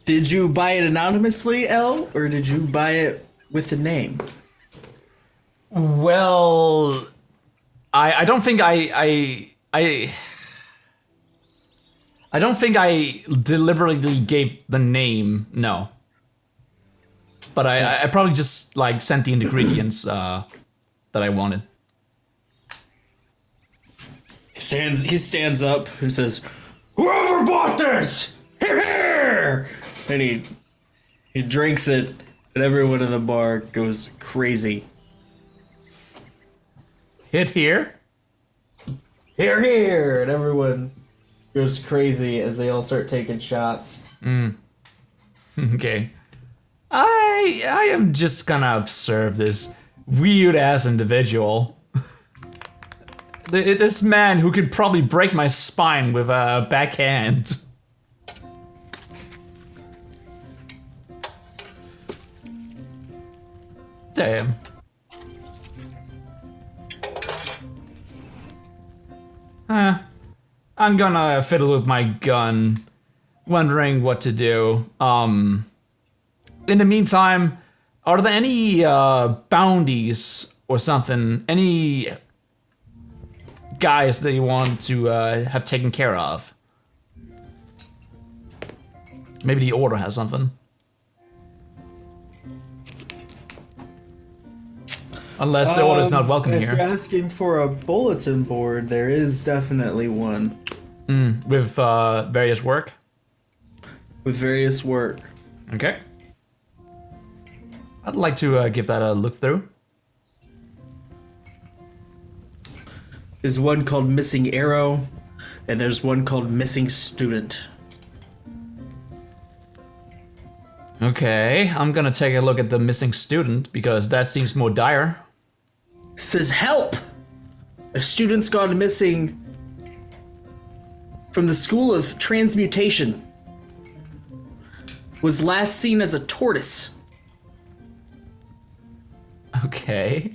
Did you buy it anonymously, Elle, or did you buy it with a name? Well, I don't think I I don't think I deliberately gave the name, no. But I probably just like sent the ingredients that I wanted. He stands up and says, "Whoever bought this, here!" And he drinks it, and everyone in the bar goes crazy. Hit here. Here, here, and everyone goes crazy as they all start taking shots. Okay. I am just gonna observe this weird ass individual. This man who could probably break my spine with a backhand. Damn. I'm gonna fiddle with my gun, wondering what to do. In the meantime, are there any bounties or something? Any guys that you want to have taken care of? Maybe the order has something. Unless the order's not welcome if here. you're asking for a bulletin board, there is definitely one. With various work? With various work. Okay. I'd like to give that a look through. There's one called Missing Arrow, and there's one called Missing Student. Okay, I'm gonna take a look at the missing student because that seems more dire. It says, "Help! A student's gone missing from the School of Transmutation. Was last seen as a tortoise." Okay.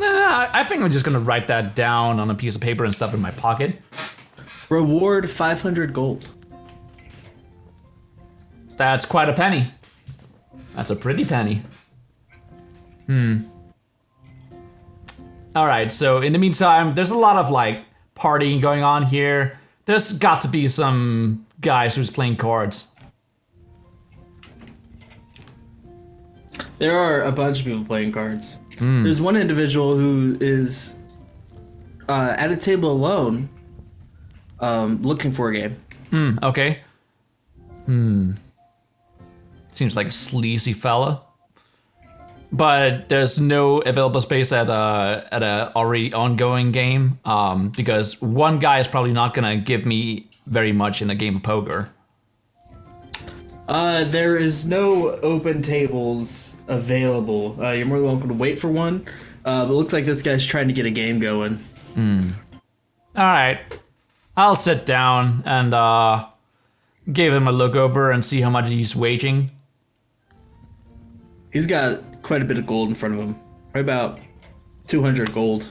I think I'm just gonna write that down on a piece of paper and stuff in my pocket. Reward 500 gold. That's quite a penny. That's a pretty penny. Alright, so in the meantime, there's a lot of like partying going on here. There's got to be some guys who's playing cards. There are a bunch of people playing cards. There's one individual who is at a table alone, looking for a game. Okay. Seems like a sleazy fella. But there's no available space at a already ongoing game, because one guy is probably not gonna give me very much in a game of poker. There is no open tables available. You're more than welcome to wait for one. But it looks like this guy's trying to get a game going. Alright. I'll sit down and give him a look over and see how much he's waging. He's got quite a bit of gold in front of him. Probably about 200 gold.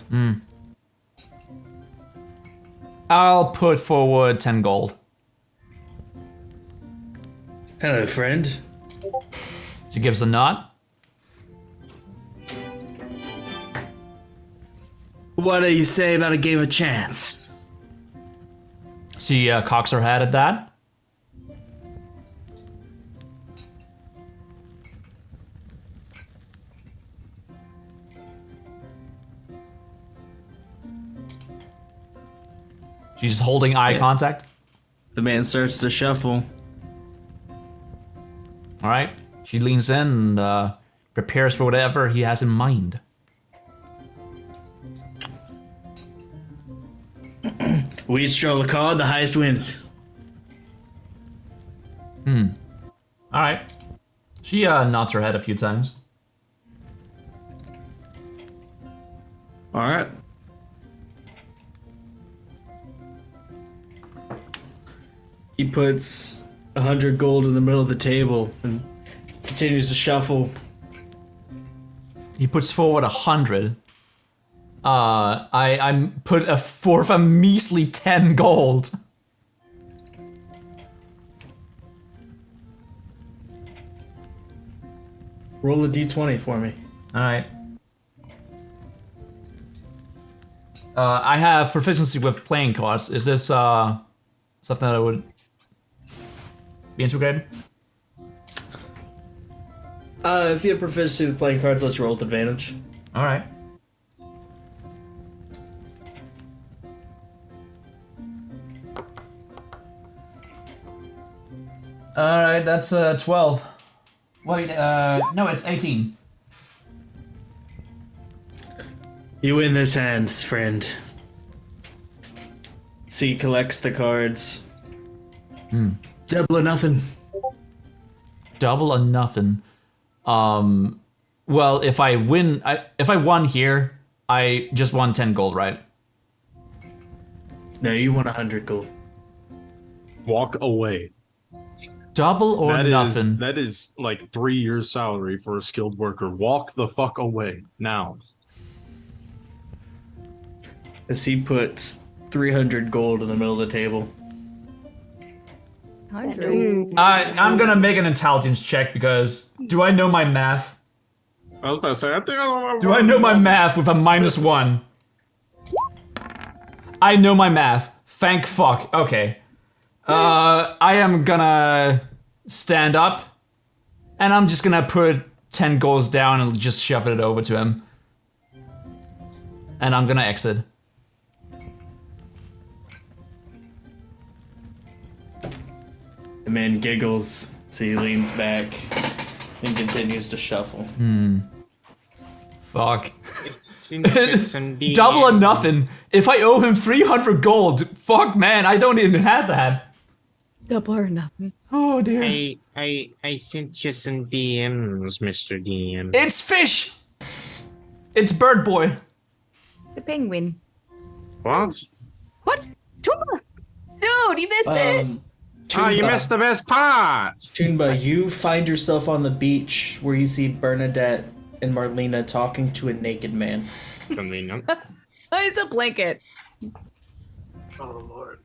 I'll put forward 10 gold. Hello, friend. She gives a nod. What do you say about a game of chance? She cocks her head at that. She's holding eye contact. The man starts to shuffle. All right. She leans in and prepares for whatever he has in mind. We each draw the card, the highest wins. All right. She nods her head a few times. All right. He puts 100 gold in the middle of the table and continues to shuffle. He puts forward 100. I put forth a measly 10 gold. Roll a d20 for me. All right. I have proficiency with playing cards. Is this something that I would be integrated? If you have proficiency with playing cards, let's roll with advantage. All right. All right, that's 12. Wait, no, it's 18. You win this hand, friend. So he collects the cards. Double or nothing. Double or nothing. Well, if I win, if I won here, I just won 10 gold, right? No, you won 100 gold. Walk away. Double or nothing. That is like 3 years' salary for a skilled worker. Walk the fuck away now. As he puts 300 gold in the middle of the table. 100. I'm gonna make an intelligence check because do I know my math? I was about to say, I think Do I know my math with a -1? I know my math. Thank fuck. Okay. I am gonna stand up, and I'm just gonna put 10 goals down and just shove it over to him. And I'm gonna exit. The man giggles, so he leans back and continues to shuffle. Fuck. It's interesting. Double or nothing. If I owe him 300 gold, fuck man, I don't even have that. Double or nothing. Oh dear. I sent you some DMs, Mr. DM. It's fish. It's bird boy. The penguin. What? What? Toomba! Dude, you missed it! Oh, you missed the best part! Toonba, you find yourself on the beach where you see Bernadette and Marlena talking to a naked man. Convenient. Oh, it's a blanket. Oh Lord.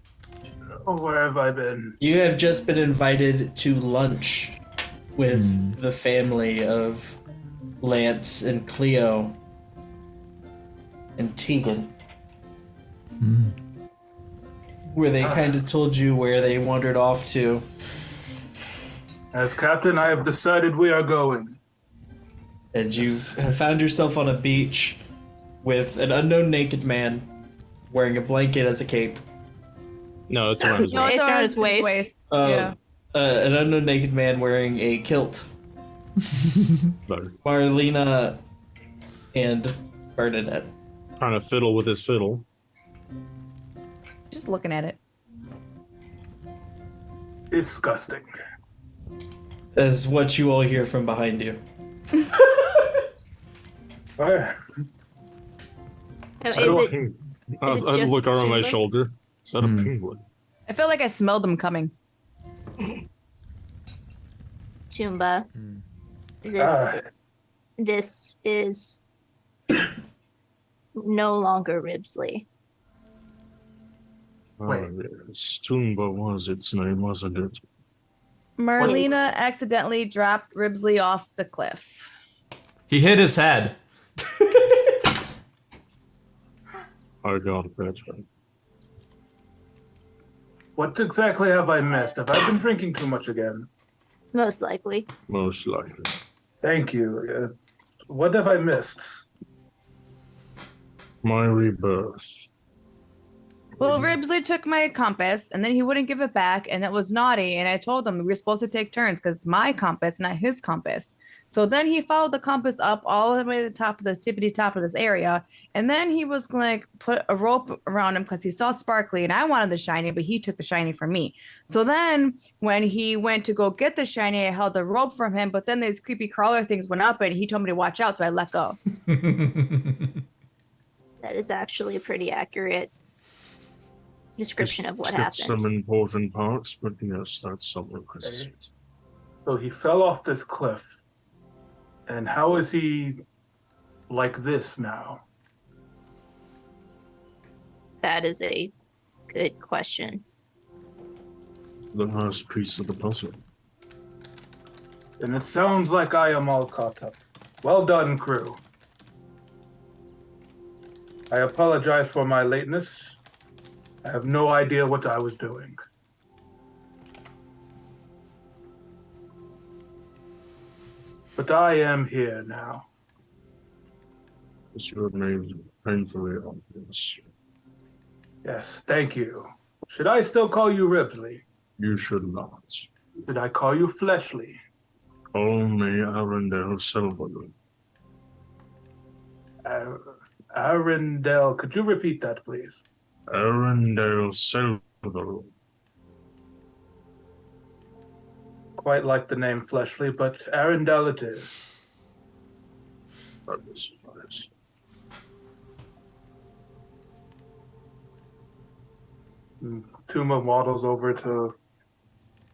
Oh, where have I been? You have just been invited to lunch with the family of Lance and Cleo and Tegan. Where they kind of told you where they wandered off to. As captain, I have decided we are going. And you have found yourself on a beach with an unknown naked man wearing a blanket as a cape. No, it's around his No, waist. It's around his waist. Yeah. An unknown naked man wearing a kilt. Better. Marlena and Bernadette. Trying to fiddle with his fiddle. Just looking at it. Disgusting. As what you all hear from behind you. Where? Is I it just look over my Toomba? shoulder. Is that a penguin? I feel like I smelled them coming. Toomba? Ah. This is no longer Ribsley. Wait. Yes, Toomba was its name, wasn't it? Marlena accidentally dropped Ribsley off the cliff. He hit his head. I got it, that's right. What exactly have I missed? Have I been drinking too much again? Most likely. Most likely. Thank you. What have I missed? My rebirth. Well, Ribsley took my compass and then he wouldn't give it back, and that was naughty. And I told him we were supposed to take turns because it's my compass, not his compass. So then he followed the compass up all the way to the top of this tippity top of this area. And then he was going to put a rope around him because he saw sparkly and I wanted the shiny, but he took the shiny from me. So then when he went to go get the shiny, I held the rope from him, but then these creepy crawler things went up and he told me to watch out. So I let go. That is actually a pretty accurate description of what Skipped happened. some important parts, but yes, that's somewhere crazy. So he fell off this cliff. And how is he like this now? That is a good question. The last piece of the puzzle. And it sounds like I am all caught up. Well done, crew. I apologize for my lateness. I have no idea what I was doing. But I am here now. This would be painfully obvious. Yes, thank you. Should I still call you Ribsley? You should not. Should I call you Fleshly? Call me Arundel Silverwood. Arundel, could you repeat that, please? Arundel Silverwood. Quite like the name Fleshly, but Arundel it is. That will suffice. Tuma waddles over to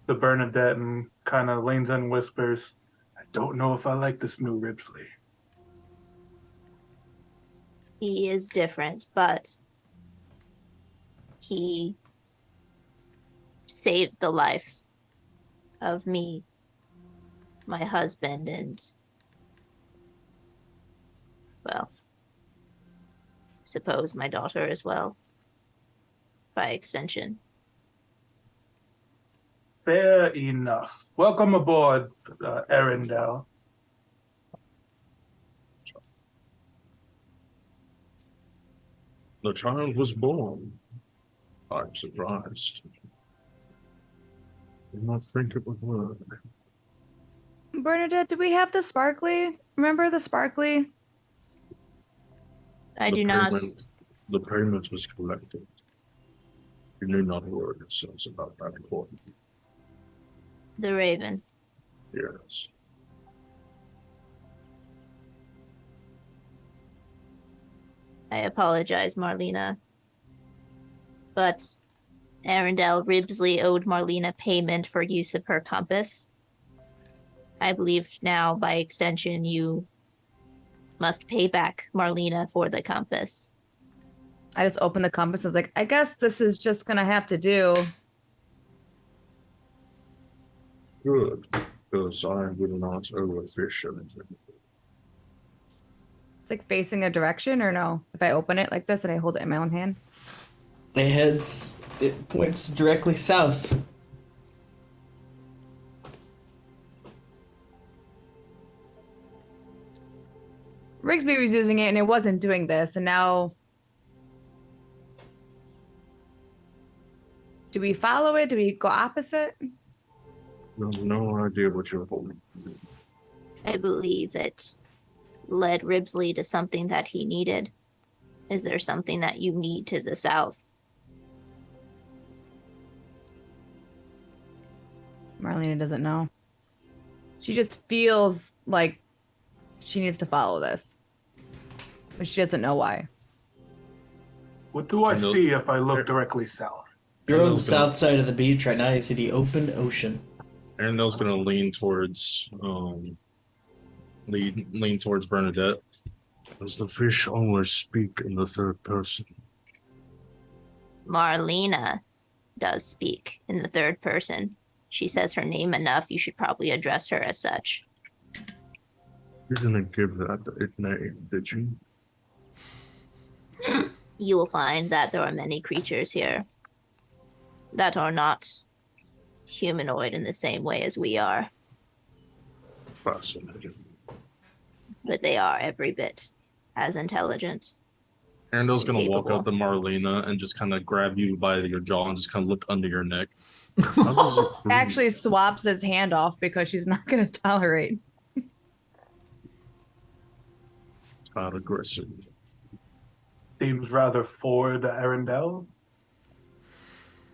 the Bernadette and kind of leans in and whispers, I don't know if I like this new Ribsley. He is different, but he saved the life of me, my husband, and, well, suppose my daughter as well, by extension. Fair enough. Welcome aboard, Arundel. The child was born. I'm surprised. Did not think it would work. Bernadette, do we have the sparkly? Remember the sparkly? I do not. The payment was collected. You need not worry yourselves about that court. The Raven. Yes. I apologize, Marlena. But Arundel Ribsley owed Marlena payment for use of her compass. I believe now, by extension, you must pay back Marlena for the compass. I just opened the compass and was like, I guess this is just gonna have to do. Good. Because I will not overfish anything. It's like facing a direction, or no? If I open it like this and I hold it in my own hand. It points directly south. Rigsby was using it and it wasn't doing this, and now do we follow it? Do we go opposite? I have no idea what you're holding. I believe it led Ribsley to something that he needed. Is there something that you need to the south? Marlena doesn't know. She just feels like she needs to follow this, but she doesn't know why. What do I No. see if I look directly south? You're on the south side of the beach right now. You see the open ocean. Arendel's gonna lean towards lean towards Bernadette. Does the fish always speak in the third person? Marlena does speak in the third person. She says her name enough, you should probably address her as such. You didn't give that a name, did you? You will find that there are many creatures here that are not humanoid in the same way as we are, Fascinating. but they are every bit as intelligent. Arendel's gonna walk Capable. up to Marlena and just kind of grab you by your jaw and just kind of look under your neck. Actually swaps his hand off because she's not going to tolerate. Not aggressive. Seems rather forward, Arundel.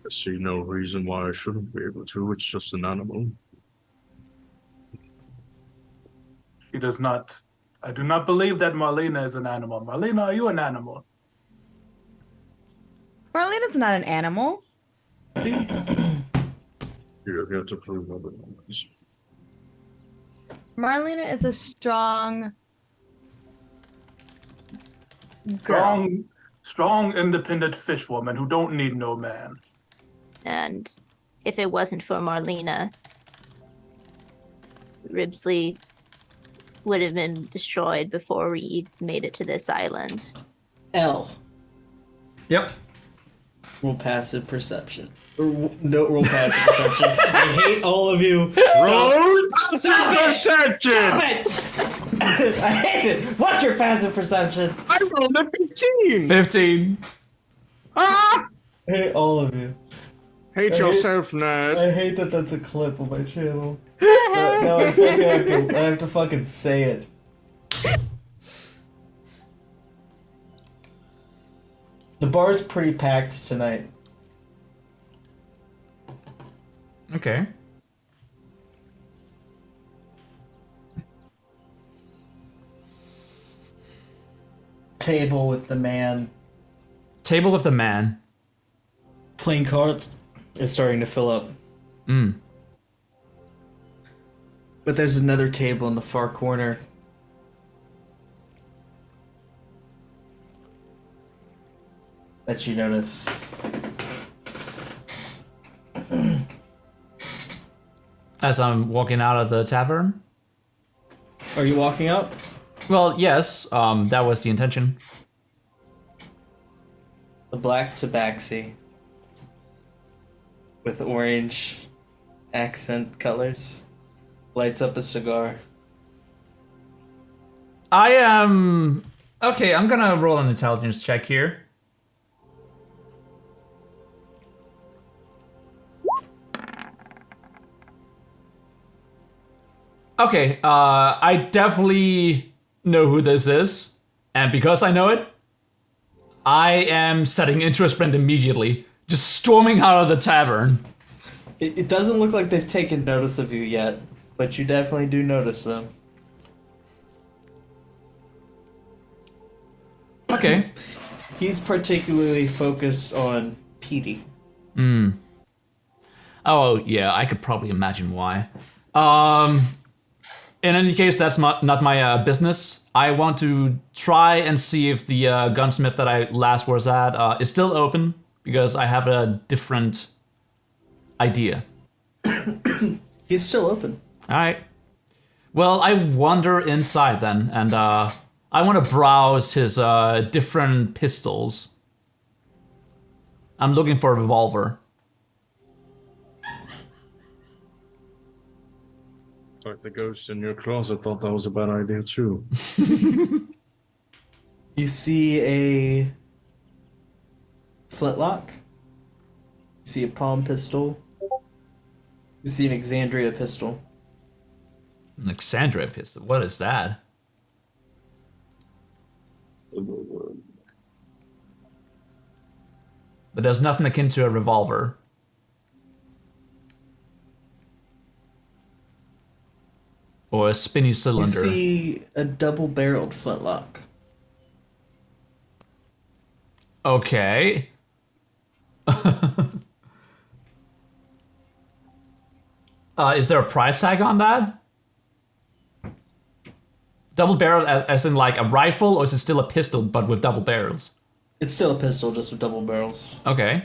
I see no reason why I shouldn't be able to. It's just an animal. She does not. I do not believe that Marlena is an animal. Marlena, are you an animal? Marlena's not an animal. You have to prove otherwise. Marlena is a strong girl. Strong, independent fish woman who don't need no man. And if it wasn't for Marlena, Ribsley would have been destroyed before we made it to this island. L. Yep. Roll passive perception. No, roll passive perception. I hate all of you. Roll passive perception! Stop it! I hate it. What's your passive perception? I rolled a 15! 15. Ah! I hate all of you. Hate yourself, nerd. I hate that that's a clip on my channel. Now I fucking have to fucking say it. The bar's pretty packed tonight. Okay. Table with the man. Table with the man. Playing cards. It's starting to fill up. But there's another table in the far corner. That you notice. As I'm walking out of the tavern. Are you walking out? Well, yes. That was the intention. A black tabaxi. With orange accent colors. Lights up a cigar. I am... Okay, I'm gonna roll an intelligence check here. Okay, I definitely know who this is. And because I know it, I am setting into a sprint immediately. Just storming out of the tavern. It doesn't look like they've taken notice of you yet, but you definitely do notice them. Okay. He's particularly focused on Petey. Oh, yeah, I could probably imagine why. In any case, that's not my business. I want to try and see if the gunsmith that I last was at is still open, because I have a different idea. He's still open. Alright. Well, I wander inside then, and I want to browse his different pistols. I'm looking for a revolver. Like the ghost in your closet thought that was a bad idea too. You see a flintlock. You see a palm pistol. You see an Exandria pistol. An Exandria pistol? What is that? But there's nothing akin to a revolver. Or a spinny cylinder. You see a double-barreled flintlock. Okay. Is there a price tag on that? Double barrel as in like a rifle, or is it still a pistol but with double barrels? It's still a pistol, just with double barrels. Okay.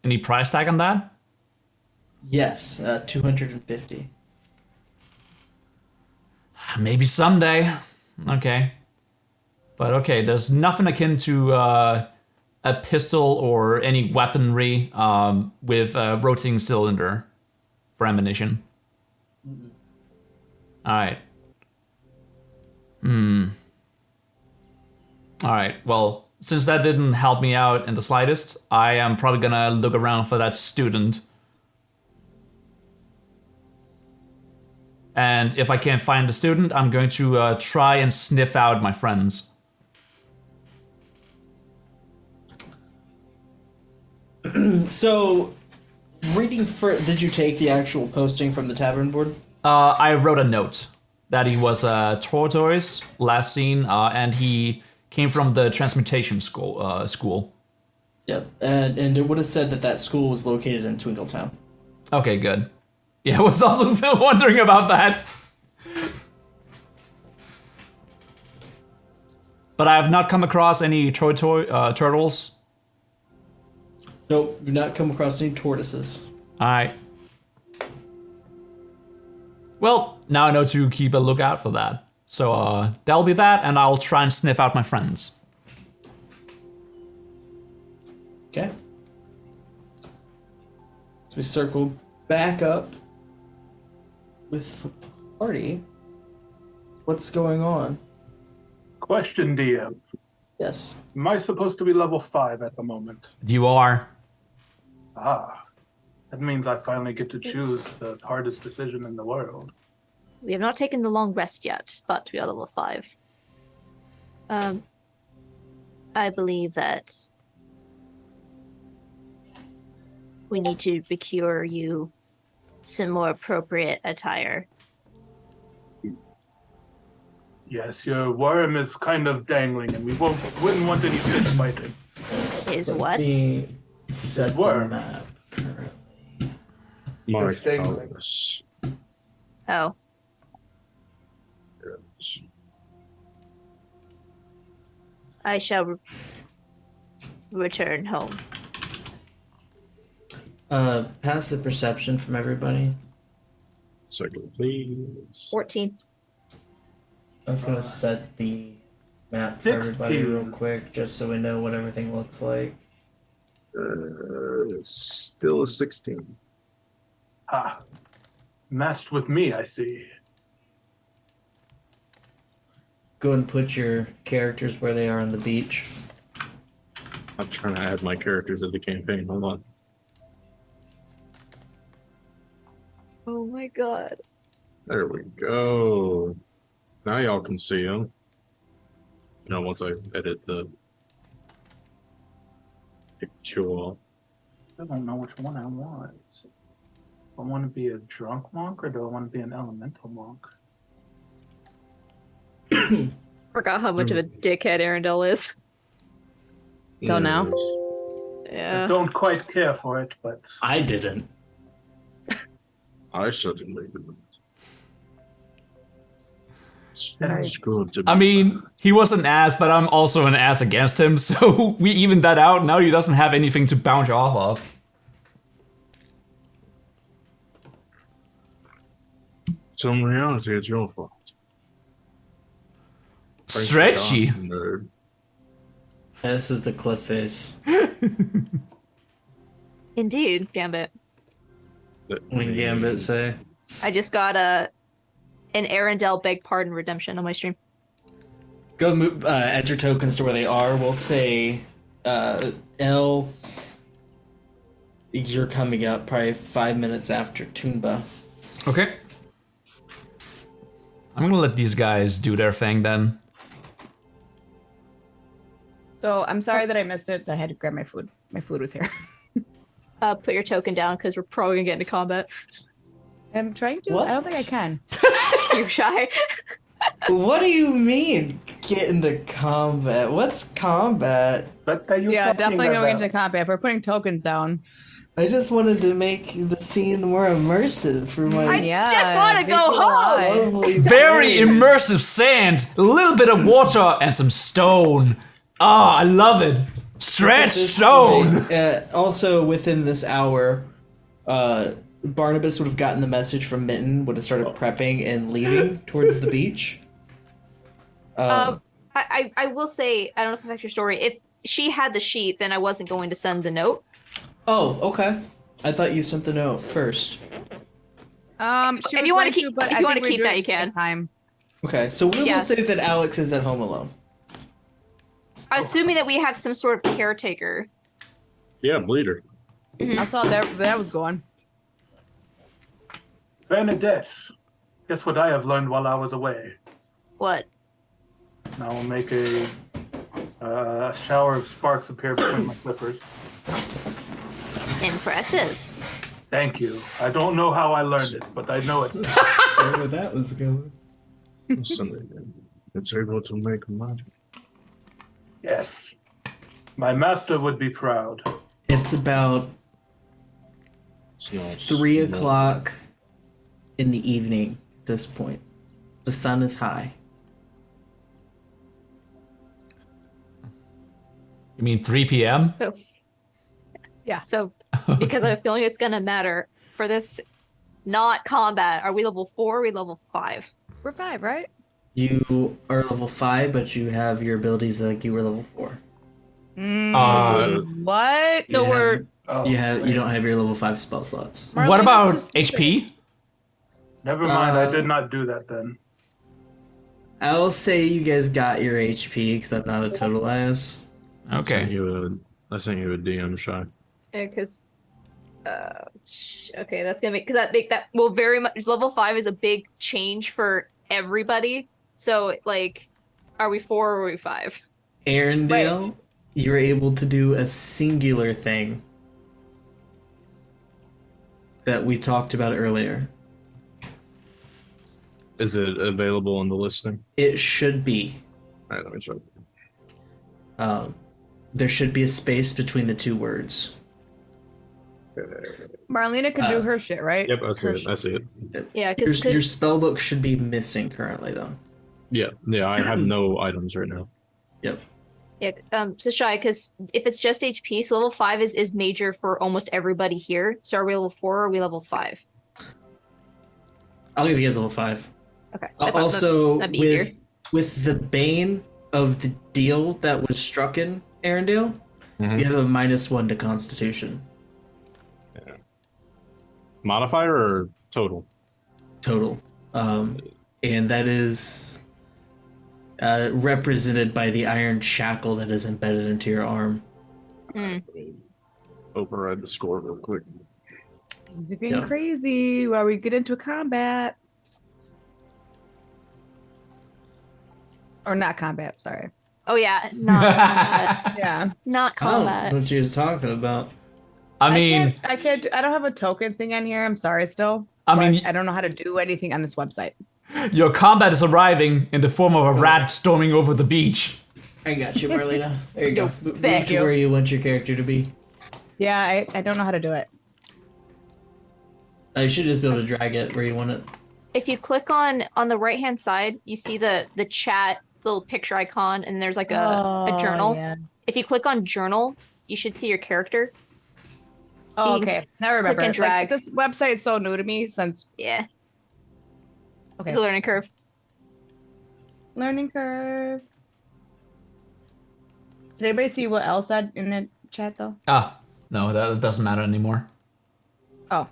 Any price tag on that? Yes, 250. Maybe someday. Okay. But okay, there's nothing akin to a pistol or any weaponry with a rotating cylinder for ammunition. Alright. Alright, well, since that didn't help me out in the slightest, I am probably gonna look around for that student. And if I can't find the student, I'm going to try and sniff out my friends. So, did you take the actual posting from the tavern board? I wrote a note that he was a tortoise, last seen, and he came from the transmutation school. Yep, and it would have said that school was located in Twinkletown. Okay, good. Yeah, I was also wondering about that. But I have not come across any turtles. Nope, you've not come across any tortoises. Alright. Well, now I know to keep a lookout for that. So that'll be that, and I'll try and sniff out my friends. Okay. So we circle back up with the party. What's going on? Question, DM. Yes. Am I supposed to be level 5 at the moment? You are. Ah. That means I finally get to choose the hardest decision in the world. We have not taken the long rest yet, but we are level 5. I believe that we need to procure you some more appropriate attire. Yes, your worm is kind of dangling, and we wouldn't want any fish fighting. Is what? The set Worm. map currently. My It's dangling. phallus. Oh, Yes. I shall return home. Passive perception from everybody. Second, please. 14. I'm just gonna set the map for everybody 16. real quick, just so we know what everything looks like. Still a 16. Ha. Matched with me, I see. Go and put your characters where they are on the beach. I'm trying to add my characters to the campaign. Hold on. Oh my god. There we go. Now y'all can see them. You know, once I edit the picture. I don't know which one I want. Do I want to be a drunk monk, or do I want to be an elemental monk? Forgot how much of a dickhead Arendelle is. Don't know. I Yeah. don't quite care for it, but I didn't. I certainly didn't. It's good to I mean, he was an ass, but I'm also an ass against him, so we evened that out. Now he doesn't have anything to bounce off of. So in reality, it's your fault. Stretchy. Nerd. Yeah, this is the cliff face. Indeed, Gambit. That What did Gambit say? I just got an Arendelle beg pardon redemption on my stream. Go move, add your tokens to where they are. We'll say, L. You're coming up probably 5 minutes after Toonba. Okay. I'm gonna let these guys do their thing then. So I'm sorry that I missed it. I had to grab my food. My food was here. Put your token down because we're probably gonna get into combat. I'm trying to. What? I don't think I can. You're shy. What do you mean, get into combat? What's combat? what are you Yeah, talking definitely going about? into combat. We're putting tokens down. I just wanted to make the scene more immersive for my Yeah, just wanna go home. lovely Very brain. immersive sand, a little bit of water, and some stone. Ah, I love it. Stretch At this stone. point, also, within this hour, Barnabas would have gotten the message from Mitten, would have started prepping and leaving towards the beach. I will say, I don't know if it affects your story. If she had the sheet, then I wasn't going to send the note. Oh, okay. I thought you sent the note first. She If was you wanna going keep- but if I you wanna think we're keep doing that, you it at the same can. Time. Okay, so we Yeah. will say that Alex is at home alone. Assuming that we have some sort of caretaker. Yeah, bleeder. I saw that was going. Bernadette, guess what I have learned while I was away? What? I will make a shower of sparks appear between my flippers. Impressive. Thank you. I don't know how I learned it, but I know it. Where that was going. It's able to make magic. Yes. My master would be proud. It's about It's not 3 small. o'clock in the evening at this point. The sun is high. You mean 3 p.m.? So, Yeah. so because I have a feeling it's gonna matter for this, not combat. Are we level 4? Or are we level 5? We're 5, right? You are level 5, but you have your abilities like you were level 4. What? So we're You don't have your level 5 spell slots. What Marlene's about just stupid. HP? Never mind, I did not do that then. I'll say you guys got your HP because I'm not a total ass. I sent Okay. you a DM shot. because okay, that's gonna make because that make that will very much level 5 is a big change for everybody. So like, are we 4 or are we 5? Arendelle, you're able to do a singular thing that we talked about earlier. Is it available on the listing? It should be. All right, let me check. There should be a space between the two words. Marlena can do her shit, right? Yep, I see Her it. I see it. Yeah, because Your spellbook should be missing currently, though. Yeah, I have no items right now. Yep. yeah, so shy because if it's just HP, so level 5 is major for almost everybody here. So are we level 4 or are we level 5? I'll give you guys level 5. Okay. I thought Also, that'd be easier. with the bane of the deal that was struck in Arendelle, you have a -1 to Constitution. Modifier or total? Total. And that is represented by the iron shackle that is embedded into your arm. Override the score real quick. Things are getting crazy while we get into combat. Or not combat, sorry. Oh yeah, not combat. Yeah. Not I don't know combat. what you was talking about. I mean, I can't I don't have a token thing on here. I'm sorry still. I mean- but I don't know how to do anything on this website. your combat is arriving in the form of a rat storming over the beach. I got you, Marlena. There you go. Move thank to you. where you want your character to be. Yeah, I don't know how to do it. You should just be able to drag it where you want it. If you click on the right hand side, you see the chat little picture icon, and there's like a journal. Yeah. If you click on journal, you should see your character. Oh, You can okay. Now I remember. and drag. Like, this website is so new to me since Yeah, okay. it's a learning curve. Learning curve. Did anybody see what else said in the chat though? Ah, no, that doesn't matter anymore. Oh.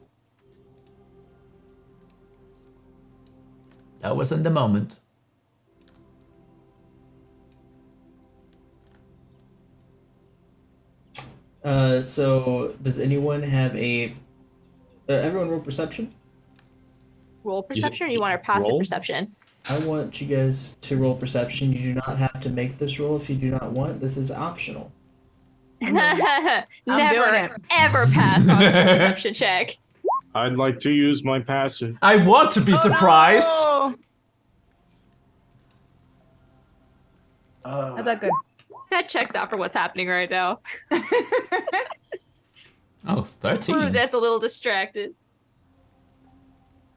That was in the moment. So does anyone have a? Everyone roll perception. Roll perception, or you want our passive roll? perception? I want you guys to roll perception. You do not have to make this roll if you do not want. This is optional. Never doing it. ever pass on a perception check. I'd like to use my passive. I want to be surprised. Oh, that's not good. That checks out for what's happening right now. Oh, Ooh, 13. that's a little distracted.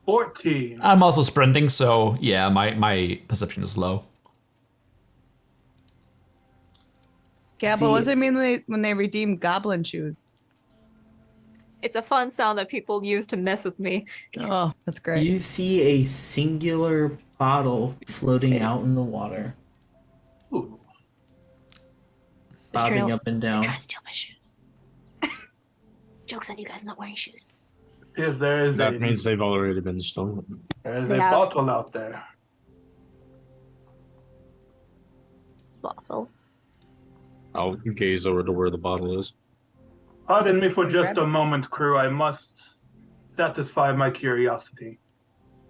14. I'm also sprinting, so yeah, my perception is low. Yeah, but what does it mean when they redeem goblin shoes? It's a fun sound that people use to mess with me. Oh, that's great. You see a singular bottle floating out in the water, Ooh. Just trying bobbing to- up and down. Trying to steal my shoes. Joke's on you guys not wearing shoes. Yes, there is That a, means they've already been stolen. there is They a have. bottle out there. Bottle. I'll gaze over to where the bottle is. Pardon me for just a moment, crew. I must satisfy my curiosity.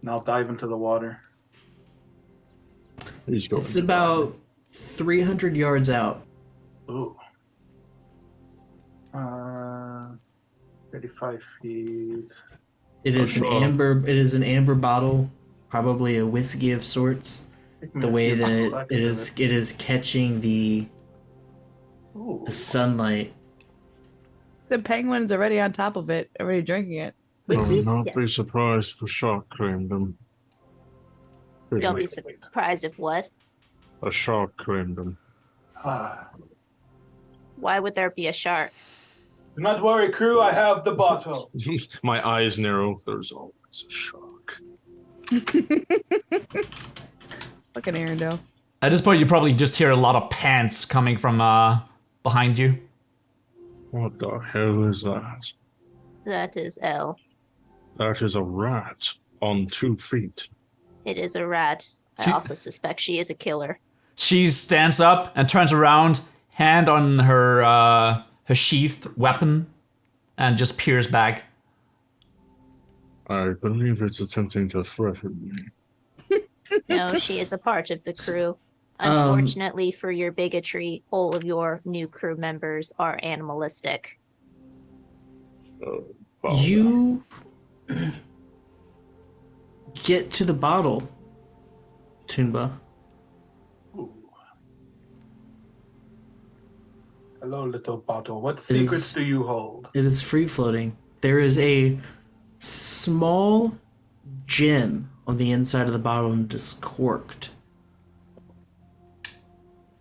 And I'll dive into the water. Please go. It's about 300 yards out. Ooh. 35 feet. It is sure. an amber. It is an amber bottle, probably a whiskey of sorts. The way that it is catching the Ooh. sunlight. The penguin's already on top of it, already drinking it. Whiskey? Not be Yes. surprised for shark creamed them. Don't be surprised if what? A shark creamed them. Ah. Why would there be a shark? Do not worry, crew. I have the bottle. My eyes narrow. There's always a shark. Fucking Arendelle. At this point, you probably just hear a lot of pants coming from behind you. What the hell is that? That is L. That is a rat on 2 feet. It is a rat. She- I also suspect she is a killer. She stands up and turns around, hand on her sheathed weapon, and just peers back. I believe it's attempting to threaten me. No, she is a part of the crew. Unfortunately for your bigotry, all of your new crew members are animalistic. You get to the bottle, Toonba. Hello, little bottle. What secrets do you hold? It is free floating. There is a small gem on the inside of the bottle and just corked.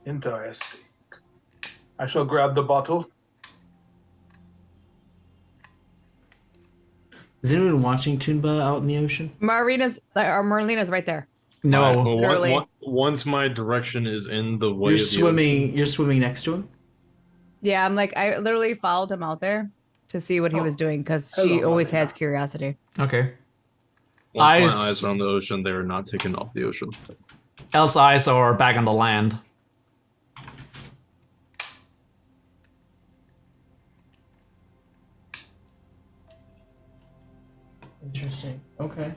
Interesting. I shall grab the bottle. Is anyone watching Toonba out in the ocean? Marlena's right there. No. Alright, well, Literally. once my direction is in the way You're of the swimming. You're swimming next to him. Yeah, I'm like, I literally followed him out there to see what he was doing because she Hello, always Marlena. has curiosity. Okay. once my Eyes- eyes are on the ocean, they're not taken off the ocean. Elle's eyes are back on the land. Interesting. Okay.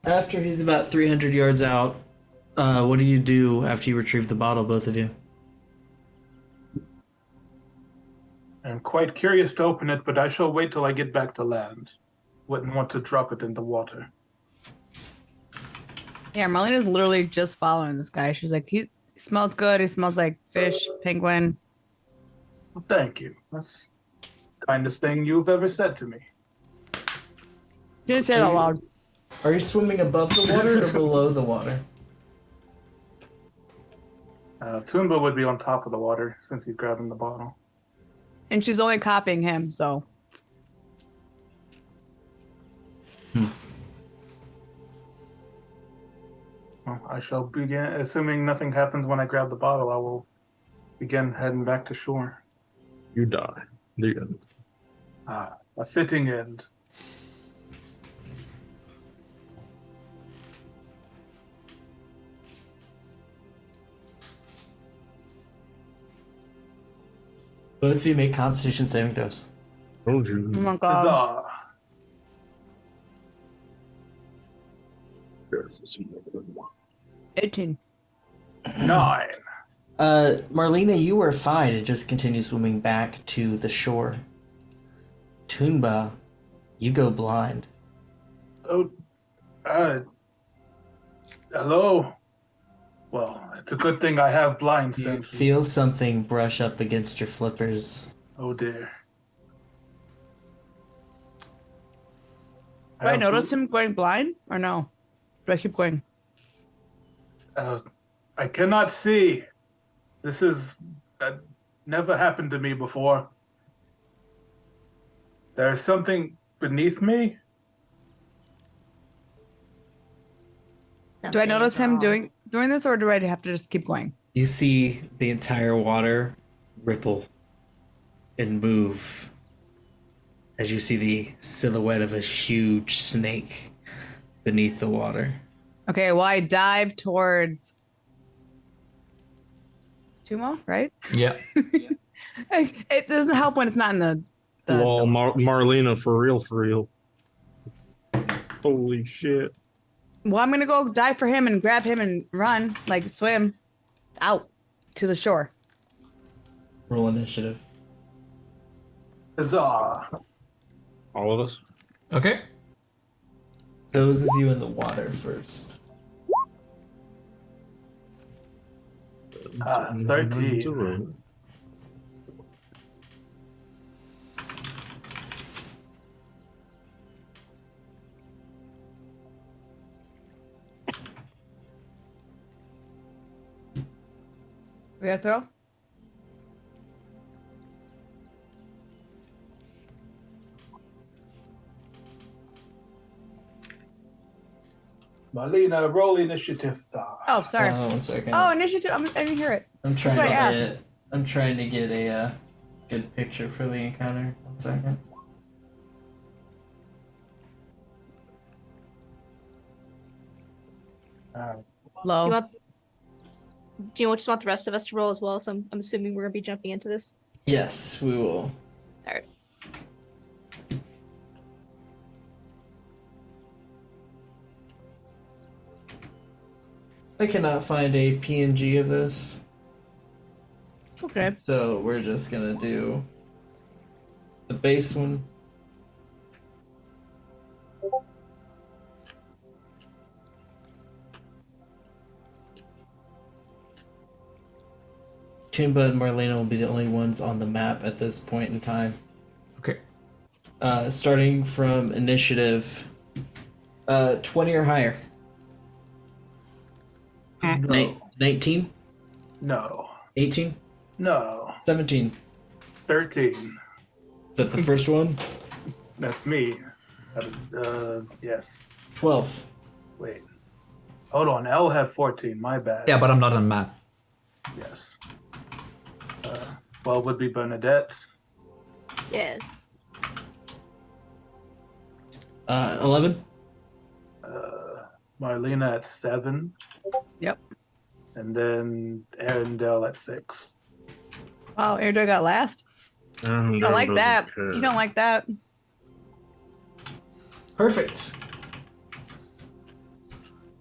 After he's about 300 yards out, what do you do after you retrieve the bottle, both of you? I'm quite curious to open it, but I shall wait till I get back to land. Wouldn't want to drop it in the water. Yeah, Marlena's literally just following this guy. She's like, he smells good. He smells like fish, penguin. Well, thank you. That's the kindest thing you've ever said to me. She didn't say that out loud. Are you swimming above the water or below the water? Toonba would be on top of the water since he's grabbing the bottle. And she's only copying him, so. Well, I shall begin, assuming nothing happens when I grab the bottle, I will begin heading back to shore. You die. The end. A fitting end. Both of you make Constitution saving throws. Told you. Oh my god. Huzzah. 18. 9. Marlena, you are fine and just continue swimming back to the shore. Toonba, you go blind. Oh, hello. Well, it's a good thing I have blind You sense. feel something brush up against your flippers. Oh dear. Do I notice him going blind or no? Do I keep going? I cannot see. This is never happened to me before. There's something beneath me. Do I notice him doing this, or do I have to just keep going? You see the entire water ripple and move as you see the silhouette of a huge snake beneath the water. Okay, well, I dive towards Tumo, right? Yeah. It doesn't help when it's not in the Lol, Marlena, for real. Holy shit. Well, I'm gonna go dive for him and grab him and run, like swim out to the shore. Roll initiative. Huzzah. All of us? Okay. Those of you in the water first. 13. We got to throw? Marlena, roll initiative. Oh, sorry. 1 second. Oh, initiative. I didn't hear it. I'm trying That's to what I get. I'm trying to get a good picture for the encounter. 1 second. Low. Do you just want the rest of us to roll as well? So I'm assuming we're gonna be jumping into this. Yes, we will. All right. I cannot find a PNG of this, It's okay. so we're just gonna do the base one. Chimba and Marlena will be the only ones on the map at this point in time. Okay. Starting from initiative, 20 or higher. 19? No. 18? No. 17. 13. Is that the first one? That's me. Yes. 12. Wait. Hold on. L had 14. My bad. Yeah, but I'm not on the map. Yes. 12 would be Bernadette. Yes. 11? Marlena at 7. Yep. And then Arendelle at 6. Wow, Airdo got last. You don't like that. You don't like that. Perfect.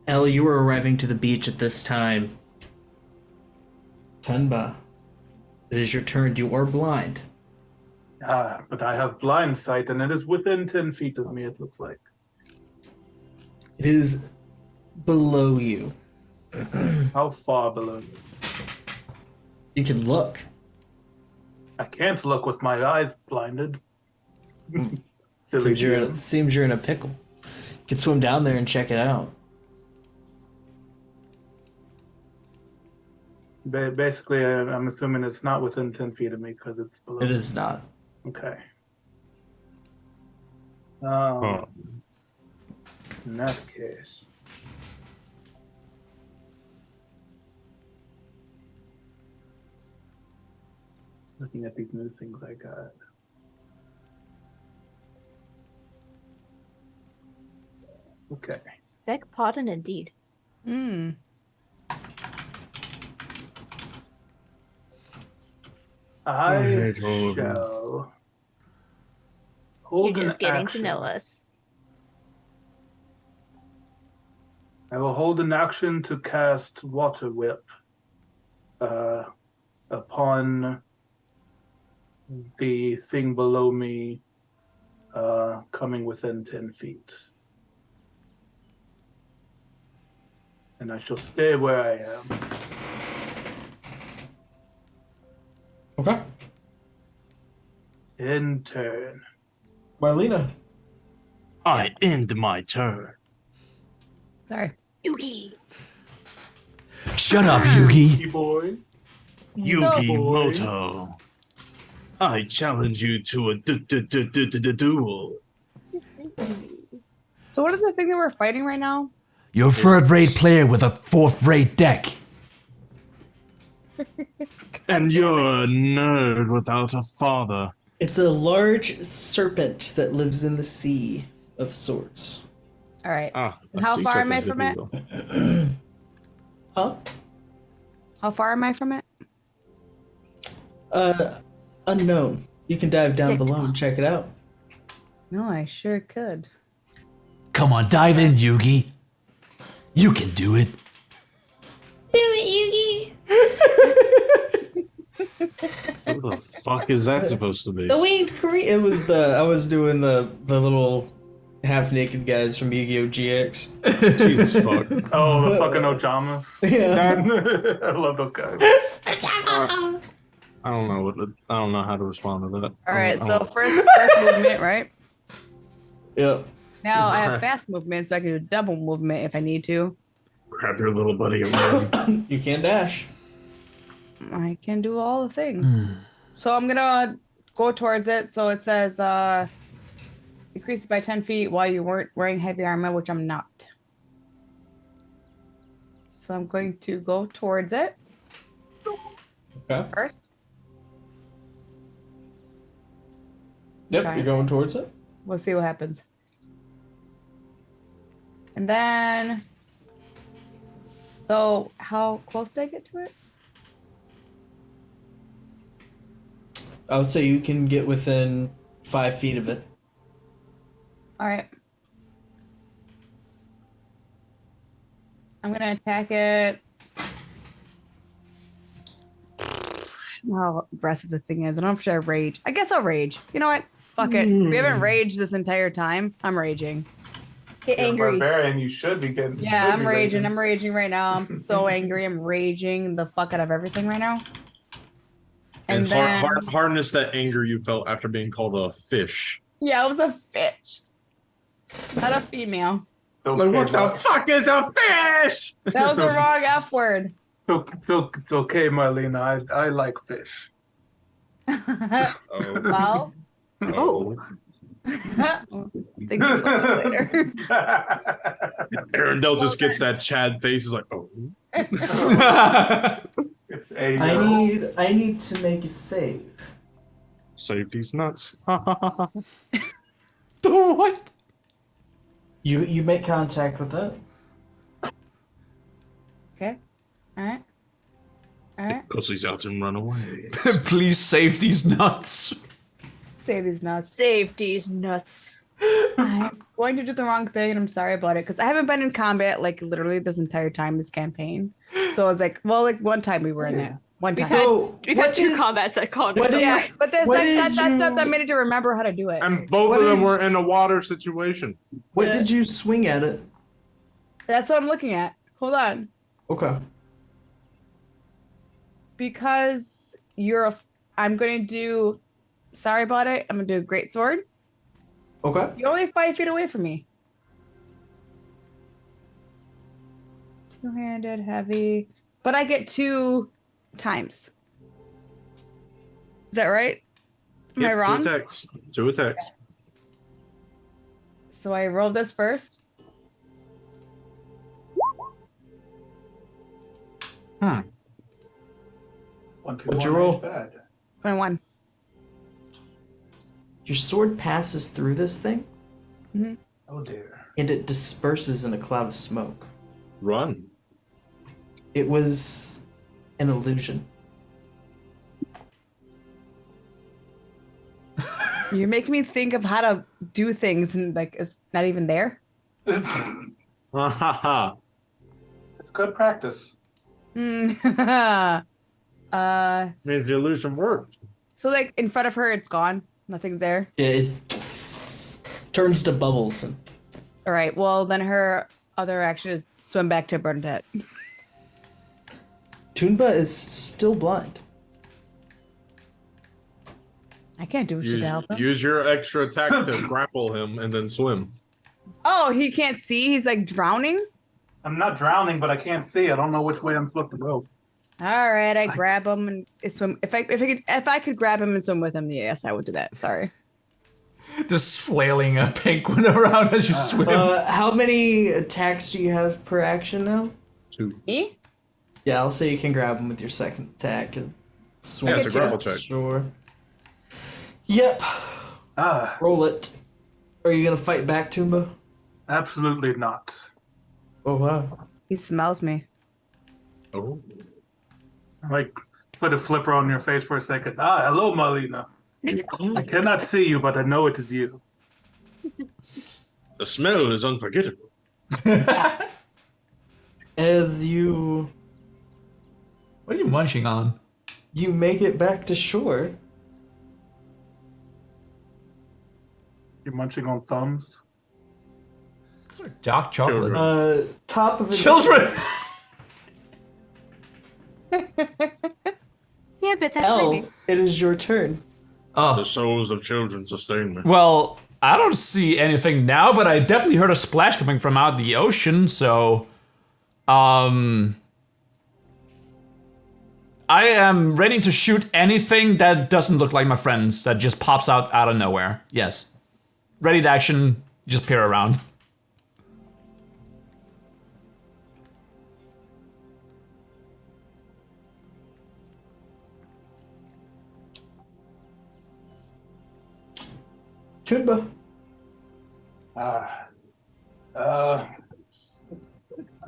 Elle, you are arriving to the beach at this time. Tenba, it is your turn. You are blind. But I have blind sight, and it is within 10 feet of me, it looks like. It is below you. How far below me? You can look. I can't look with my eyes blinded. Silly Seems you're in a pickle. You can swim down there and check it out. Basically, I'm assuming it's not within 10 feet of me because it's below. It is not. Okay. In that case. Looking at these new things I got. Okay. Beck Podden indeed. Hmm. I shall You're hold an just getting action. to know us. I will hold an action to cast Water Whip upon the thing below me coming within 10 feet. And I shall stay where I am. Okay. In turn. Marlena. I end my turn. Sorry. Yugi. Shut up, Yugi. Yugi boy. Yugi Moto. I challenge you to a duel. So what is the thing that we're fighting right now? You're a third-rate player with a fourth-rate deck. And you're a nerd without a father. It's a large serpent that lives in the sea of sorts. All right. Ah, And how far am I from it? Huh? How far am I from it? Unknown. You can dive down TikTok. below and check it out. No, I sure could. Come on, dive in, Yugi. You can do it. Do it, Yugi. What the fuck is that supposed to be? The winged Korean. It was I was doing the little half-naked guys from Yu-Gi-Oh! GX. Jesus fuck. Oh, the fucking Ojamas. Yeah. I love those guys. I don't know how to respond to that. All right. So Oh. first movement, right? Yep. Now I have fast movement, so I can do double movement if I need to. Grab your little buddy and run. You can dash. I can do all the things. So I'm gonna go towards it. So it says increase by 10 feet while you weren't wearing heavy armor, which I'm not. So I'm going to go towards it Okay. first. Yep, Try you're it. going towards it. We'll see what happens. And then, so how close did I get to it? I would say you can get within 5 feet of it. All right. I'm gonna attack it. I don't know how aggressive the thing is. I don't know if I should rage. I guess I'll rage. You know what? Fuck it. We haven't raged this entire time. I'm raging. Get You're a angry. barbarian, you should be getting. Yeah, should I'm be raging. I'm raging right now. I'm so angry. I'm raging the fuck out of everything right now. And then, harness that anger you felt after being called a fish. yeah, it was a fish, not a female. Okay, What the fuck is a fish? That was the wrong F word. It's okay, Marlena. I like fish. Well, Oh. think of something later. Arendelle just gets that Chad face. Is like, oh. Hey, I need to make a save. Safety's nuts. What? You make contact with it. Okay. All right. All right. Pussy's out and run away. Please save these nuts. Say these nuts. Safety's nuts. I'm going to do the wrong thing, and I'm sorry about it because I haven't been in combat like literally this entire time this campaign. So it's like, well, like one time we were in there. One time. We've had two combats that called us. Yeah, but there's what that did that made it to remember how to do it. And both What of them is- were in a water situation. What did you swing at it? That's what I'm looking at. Hold on. Okay. Because I'm going to do, sorry about it, I'm going to do a great sword. Okay. You're only 5 feet away from me. Two-handed, heavy. But I get 2 times. Is that right? Am I wrong? 2 attacks. 2 attacks. So I roll this first. What'd you roll? 21. Your sword passes through this thing, Oh dear. and it disperses in a cloud of smoke. Run. It was an illusion. You're making me think of how to do things and like it's not even there. Ha ha ha. It's good practice. Means the illusion worked. So like in front of her, it's gone. Nothing's there. Yeah, it turns to bubbles. And All right. Well, then her other action is swim back to Bernadette. Toonba is still blind. I can't do shit to help him. Use your extra attack to grapple him and then swim. Oh, he can't see. He's like drowning. I'm not drowning, but I can't see. I don't know which way I'm supposed to go. All right, I grab him and swim. If I could grab him and swim with him, yes, I would do that. Sorry. Just flailing a penguin around as you swim. How many attacks do you have per action now? 2. Me? Yeah, I'll say you can grab him with your second attack and swim. Yeah, it's a grapple check. Sure. Yep. Roll it. Are you gonna fight back, Toomba? Absolutely not. Oh wow. He smells me. Oh. Like, put a flipper on your face for a second. Hello, Marlena. I cannot see you, but I know it is you. The smell is unforgettable. As you What are you munching on? make it back to shore, You're munching on thumbs. Sort of dark chocolate. top of Children! Yeah, but that's L, creepy. it is your turn. The souls of children sustain me. Well, I don't see anything now, but I definitely heard a splash coming from out the ocean, so... I am ready to shoot anything that doesn't look like my friends, that just pops out of nowhere. Yes. Ready to action, just peer around. Tunba.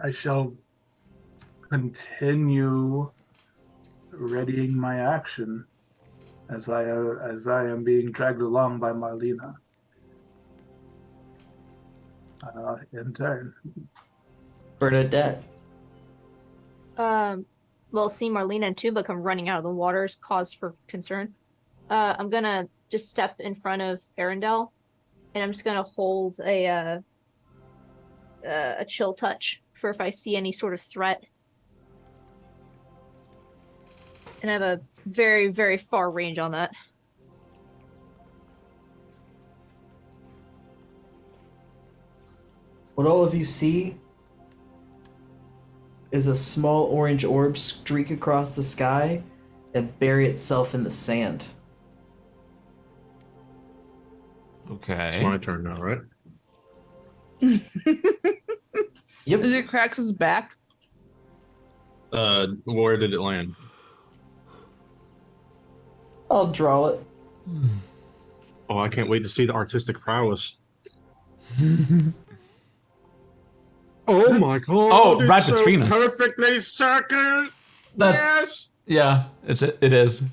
I shall continue readying my action as I am being dragged along by Marlena. In turn. Bernadette. Well, seeing Marlena and Tuba come running out of the water is cause for concern. I'm gonna just step in front of Arendelle, and I'm just gonna hold a chill touch for if I see any sort of threat. And I have a very, very far range on that. What all of you see is a small orange orb streak across the sky and bury itself in the sand. Okay. It's my turn now, right? Yep. Is it Krax's back? Where did it land? I'll draw it. Oh, I can't wait to see the artistic prowess. Oh my god! Oh, right it's between us. Perfectly circle. That's yeah. It is.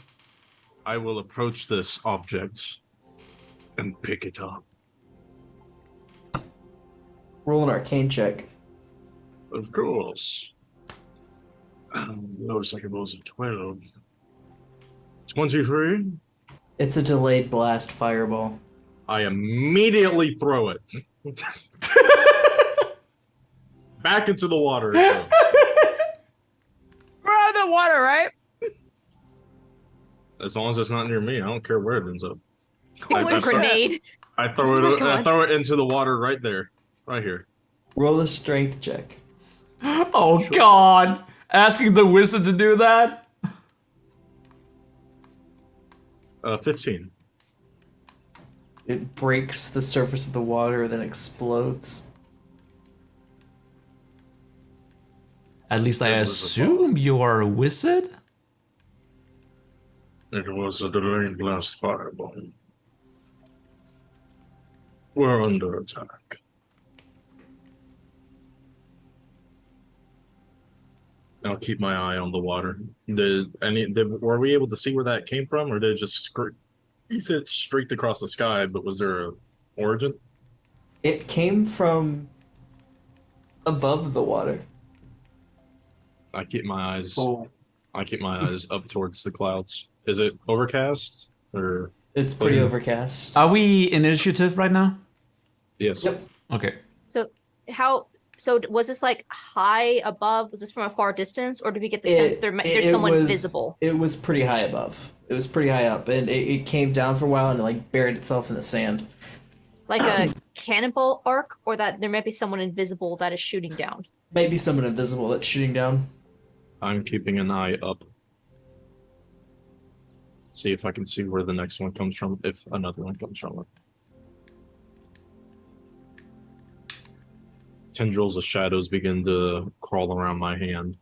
I will approach this object and pick it up. Roll an arcane check. Of course. Looks like it was a 12. 23. It's a delayed blast fireball. I immediately throw it. Back into the water. We're out of the water, right? As long as it's not near me, I don't care where it ends up. What grenade? I throw it. I throw it into the water right there, right here. Roll a strength check. Oh god! Asking the wizard to do that? 15. It breaks the surface of the water, then explodes. At least I assume you are a wizard? It was a delayed blast fireball. We're under attack. I'll keep my eye on the water. Were we able to see where that came from, or did it just you said it streaked across the sky, but was there a origin? It came from above the water. I keep my eyes. Oh. I keep my eyes up towards the clouds. Is it overcast or? It's pretty overcast. Are we in initiative right now? Yes. Yep. Okay. So was this like high above? Was this from a far distance, or did we get the sense there's someone visible? It was pretty high above. It was pretty high up, and it came down for a while and like buried itself in the sand. Like a cannonball arc, or that there might be someone invisible that is shooting down? Maybe someone invisible that's shooting down. I'm keeping an eye up. See if I can see where the next one comes from, if another one comes from. Tendrils of shadows begin to crawl around my hand.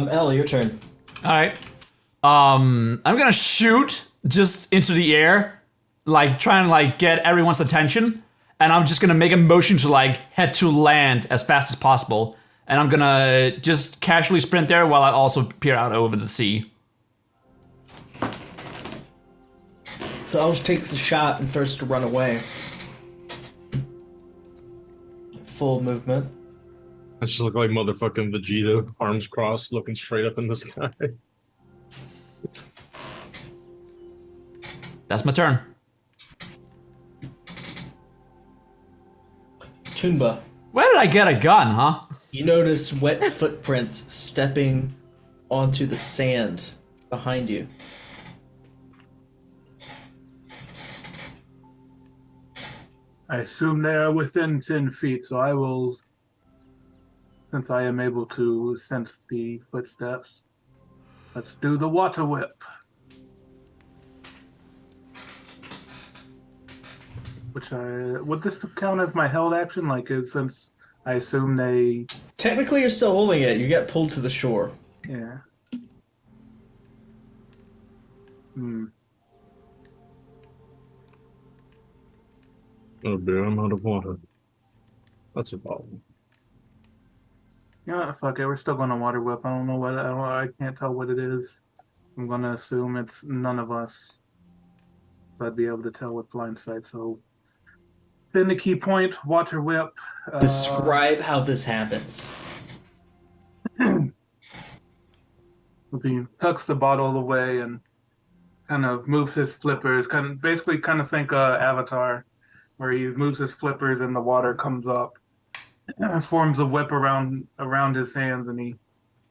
Ellie, your turn. All right. I'm gonna shoot just into the air, like trying to like get everyone's attention, and I'm just gonna make a motion to like head to land as fast as possible, and I'm gonna just casually sprint there while I also peer out over the sea. So Elge takes a shot and starts to run away. Full movement. I just look like motherfucking Vegeta, arms crossed, looking straight up in the sky. That's my turn. Tunba. Where did I get a gun, huh? You notice wet footprints stepping onto the sand behind you. I assume they are within 10 feet, so I will, since I am able to sense the footsteps, let's do the water whip. Which would this count as my held action? Like, since I assume they. Technically, you're still holding it. You get pulled to the shore. Yeah. Oh dear, I'm out of water. That's a problem. You know what? Fuck it. We're still going to water whip. I don't know what. I can't tell what it is. I'm gonna assume it's none of us. But I'd be able to tell with blind sight. So, then the key point, water whip. Describe how this happens. He tucks the bottle away and kind of moves his flippers. Kind of think Avatar, where he moves his flippers and the water comes up, forms a whip around his hands, and he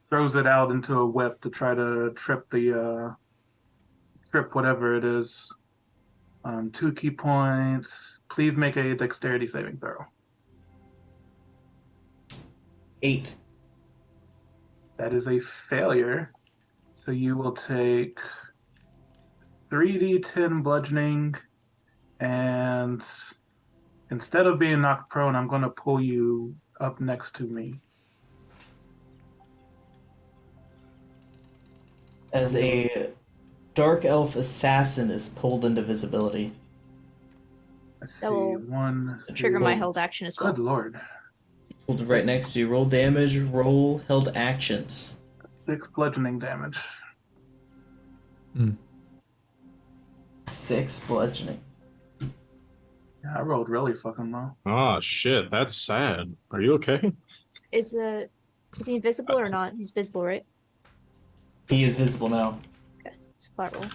throws it out into a whip to try to trip whatever it is. 2 key points. Please make a dexterity saving throw. 8. That is a failure. So you will take 3d10 bludgeoning, and instead of being knocked prone, I'm going to pull you up next to me. As a dark elf assassin is pulled into visibility. Let's That see. will One. Trigger my two- held action as well. Good lord. Pulled right next to you. Roll damage, roll held actions. 6 bludgeoning damage. 6 bludgeoning. Yeah, I rolled really fucking low. Ah, shit, that's sad. Are you okay? Is he invisible or not? He's visible, right? He is visible now. It's a flat roll.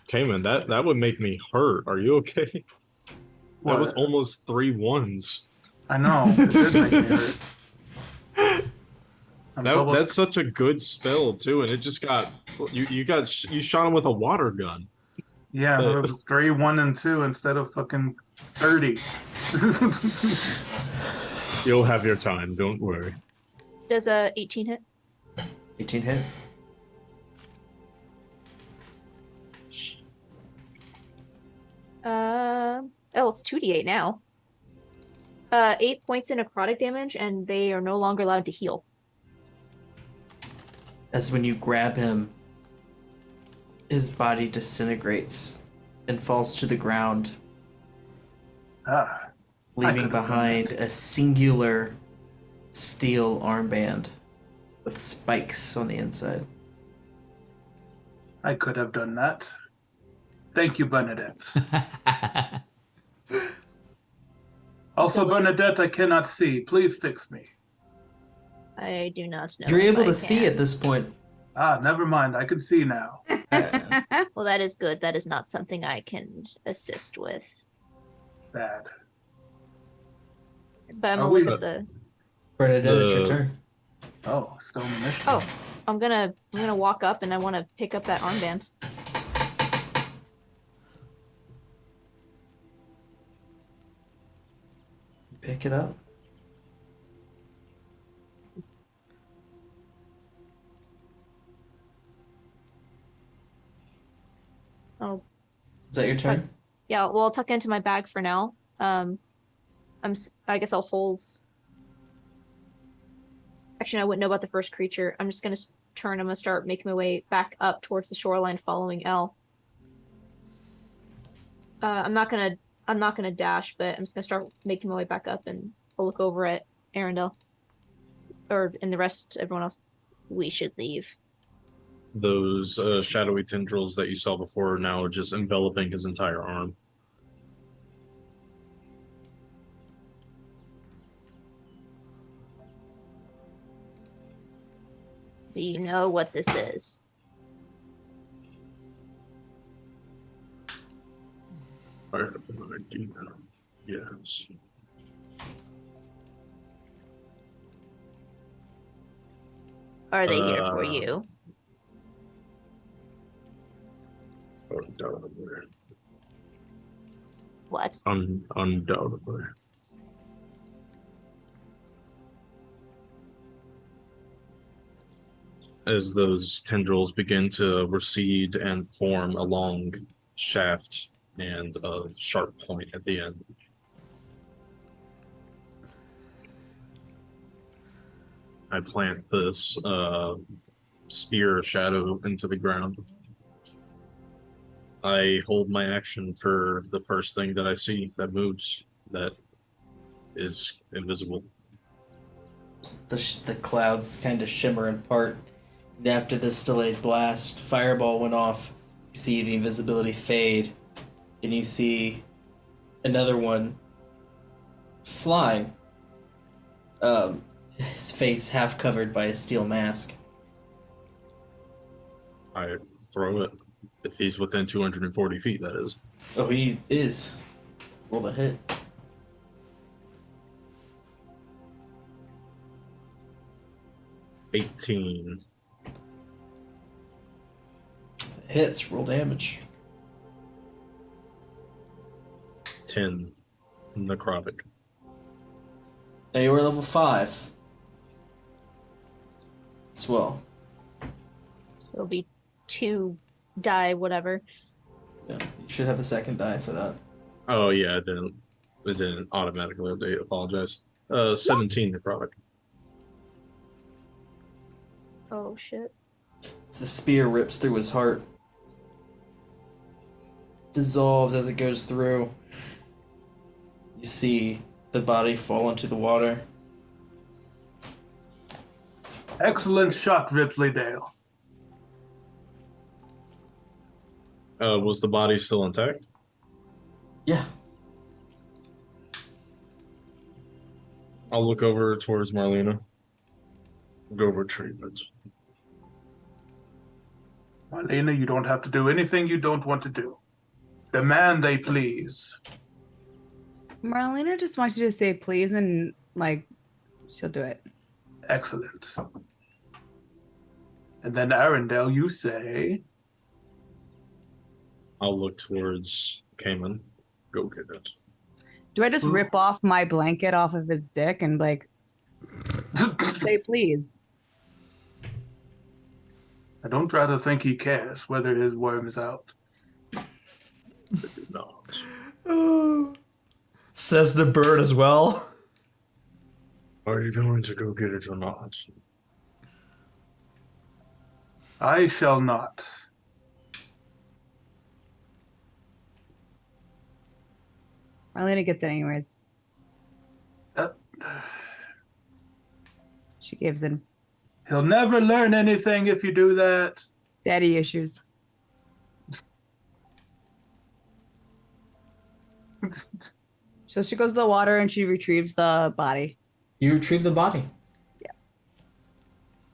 Cayman, that would make me hurt. Are you okay? What? That was almost 3 1s. I know. It did make me hurt. That's such a good spell too, and it just got you shot him with a water gun. Yeah, it was 3, 1, and 2 instead of fucking 30. You'll have your time. Don't worry. Does a 18 hit? 18 hits. Oh, it's 2d8 now. 8 points in necrotic damage, and they are no longer allowed to heal. As when you grab him, his body disintegrates and falls to the ground, leaving behind a singular steel armband with spikes on the inside. I could have done that. Thank you, Bernadette. Also, Bernadette, I cannot see. Please fix me. I do not know. You're if able I to see can. at this point. Ah, never mind. I can see now. Well, that is good. That is not something I can assist with. Bad. But I'm Are gonna we- look at the. Bernadette, it's your turn. Oh, still initiative. Oh, I'm gonna walk up and I want to pick up that armband. Pick it up. Oh, Is that your turn? yeah. Well, I'll tuck into my bag for now. I guess I'll hold. Actually, I wouldn't know about the first creature. I'm just gonna turn. I'm gonna start making my way back up towards the shoreline, following L. I'm not gonna dash, but I'm just gonna start making my way back up, and I'll look over at Arundel, and the rest, everyone else. We should leave. Those shadowy tendrils that you saw before are now just enveloping his entire arm. Do you know what this is? I have an idea. Yes. Are they here for you? Undoubtedly. What? Undoubtedly. As those tendrils begin to recede and form a long shaft and a sharp point at the end. I plant this spear shadow into the ground. I hold my action for the first thing that I see that moves, that is invisible. The clouds kind of shimmer and part. And after this delayed blast, fireball went off. You see the invisibility fade, and you see another one flying. His face half covered by a steel mask. I throw it. If he's within 240 feet, that is. Oh, he is. Roll a hit. $18. Hits, roll damage. 10 necrotic. Now you are level 5. As well. So it'll be 2 die, whatever. Yeah, you should have a second die for that. Oh yeah, it didn't automatically update. Apologize. 17 necrotic. Oh shit. As the spear rips through his heart, dissolves as it goes through. You see the body fall into the water. Excellent shot, Ripley Dale. Was the body still intact? Yeah. I'll look over towards Marlena. Go retrieve it. Marlena, you don't have to do anything you don't want to do. Demand they please. Marlena just wants you to say please and, like, she'll do it. Excellent. And then Arendelle, you say... I'll look towards Cayman. Go get it. Do I just rip off my blanket off of his dick and, like, say please? I don't rather think he cares whether his worm is out. Not. Says the bird as well. Are you going to go get it or not? I shall not. Marlena gets it anyways. She gives in. He'll never learn anything if you do that. Daddy issues. So she goes to the water and she retrieves the body. You retrieve the body. Yeah.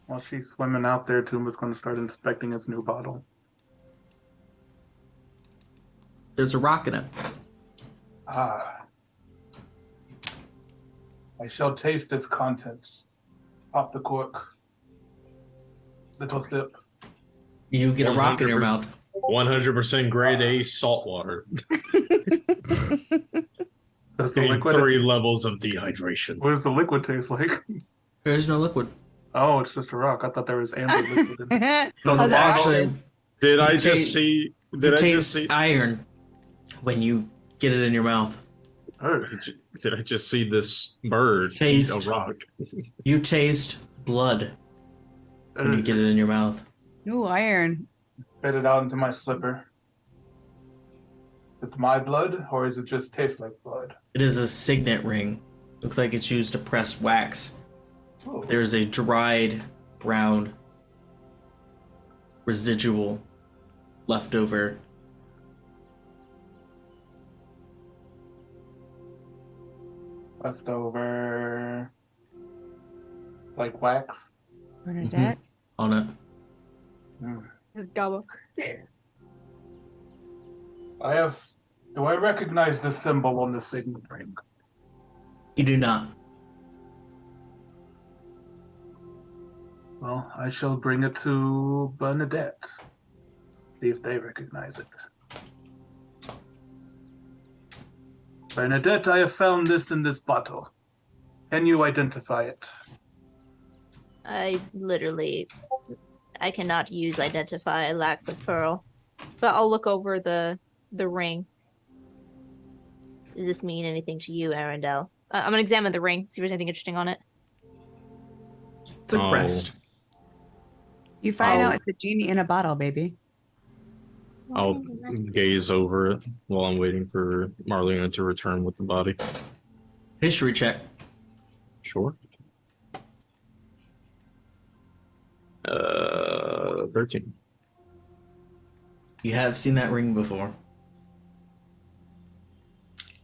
While she's swimming out there, Tuma's going to start inspecting his new bottle. There's a rock in it. Ah. I shall taste its contents. Pop the cork. Little sip. You get a rock in your mouth. 100% grade A salt water. That's the liquid. 3 levels of dehydration. What does the liquid taste like? There's no liquid. Oh, it's just a rock. I thought there was amber liquid in it. No, the Actually, Did I You just see? You Did I taste just see? iron when you get it in your mouth. Did I just see this bird Taste. eat a rock? You taste blood when you get it in your mouth. ooh, iron. Spit it out into my slipper. Is it my blood, or does it just taste like blood? It is a signet ring. Looks like it's used to press wax. Oh. There's a dried brown residual left over. Leftover, like wax. Bernadette. On it. This is Gabo. Do I recognize the symbol on the signet ring? You do not. Well, I shall bring it to Bernadette. See if they recognize it. Bernadette, I have found this in this bottle. Can you identify it? I cannot use identify. I lack the pearl. But I'll look over the ring. Does this mean anything to you, Arendelle? I'm gonna examine the ring, see if there's anything interesting on it. It's a crest. You find out it's a genie in a bottle, baby. I'll gaze over it while I'm waiting for Marlena to return with the body. History check. Sure. 13. You have seen that ring before.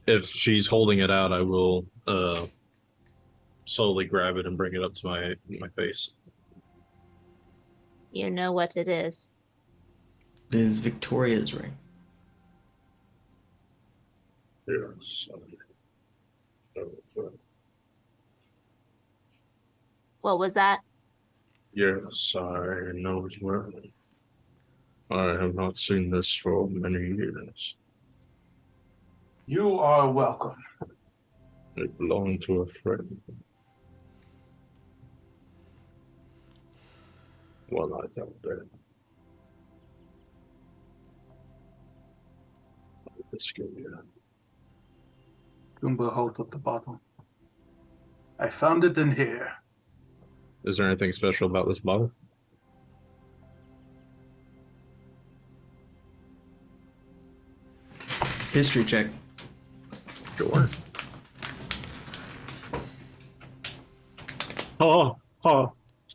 If she's holding it out, I will slowly grab it and bring it up to my face. You know what it is. It is Victoria's ring. Yes. What was that? Yes, I know it well. I have not seen this for many years. You are welcome. It belonged to a friend. Well, I thought that. This give you. Goomba holds up the bottle. I found it in here. Is there anything special about this bottle? History check. Sure.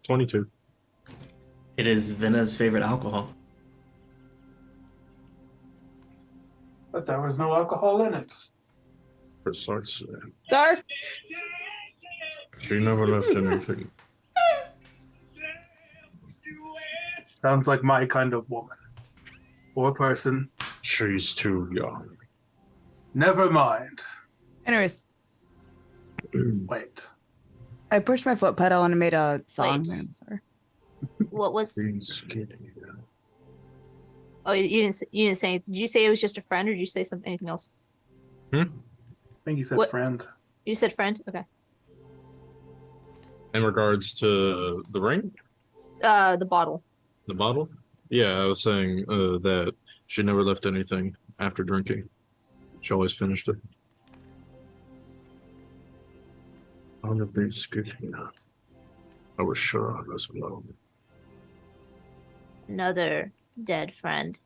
22. It is Vena's favorite alcohol. But there was no alcohol in it. Precisely. Sir? She never left anything. Sounds like my kind of woman. Or person. She's too young. Never mind. Anyways, Wait. I pushed my foot pedal and it made a song. Wait. I'm sorry. What was? She's kidding. Oh, you didn't say. Did you say it was just a friend, or did you say something anything else? I think he said What? friend. You said friend. Okay. In regards to the ring? The bottle. The bottle? Yeah, I was saying that she never left anything after drinking. She always finished it. How did they skip here? I was sure I was alone. Another dead friend.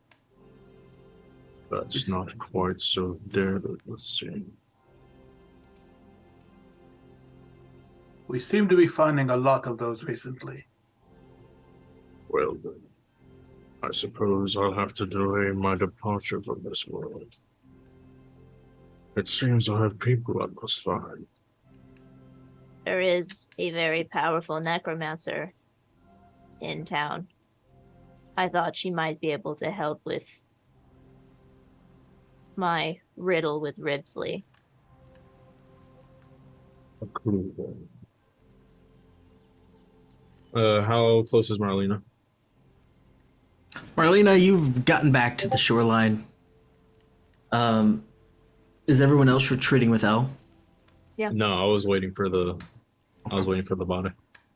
That's not quite so dead, it would seem. We seem to be finding a lot of those recently. Well then, I suppose I'll have to delay my departure from this world. It seems I have people I must find. There is a very powerful necromancer in town. I thought she might be able to help with my riddle with Ribsley. A clue then. How close is Marlena? Marlena, you've gotten back to the shoreline. Is everyone else retreating with Elle? Yeah. No, I was waiting for the body.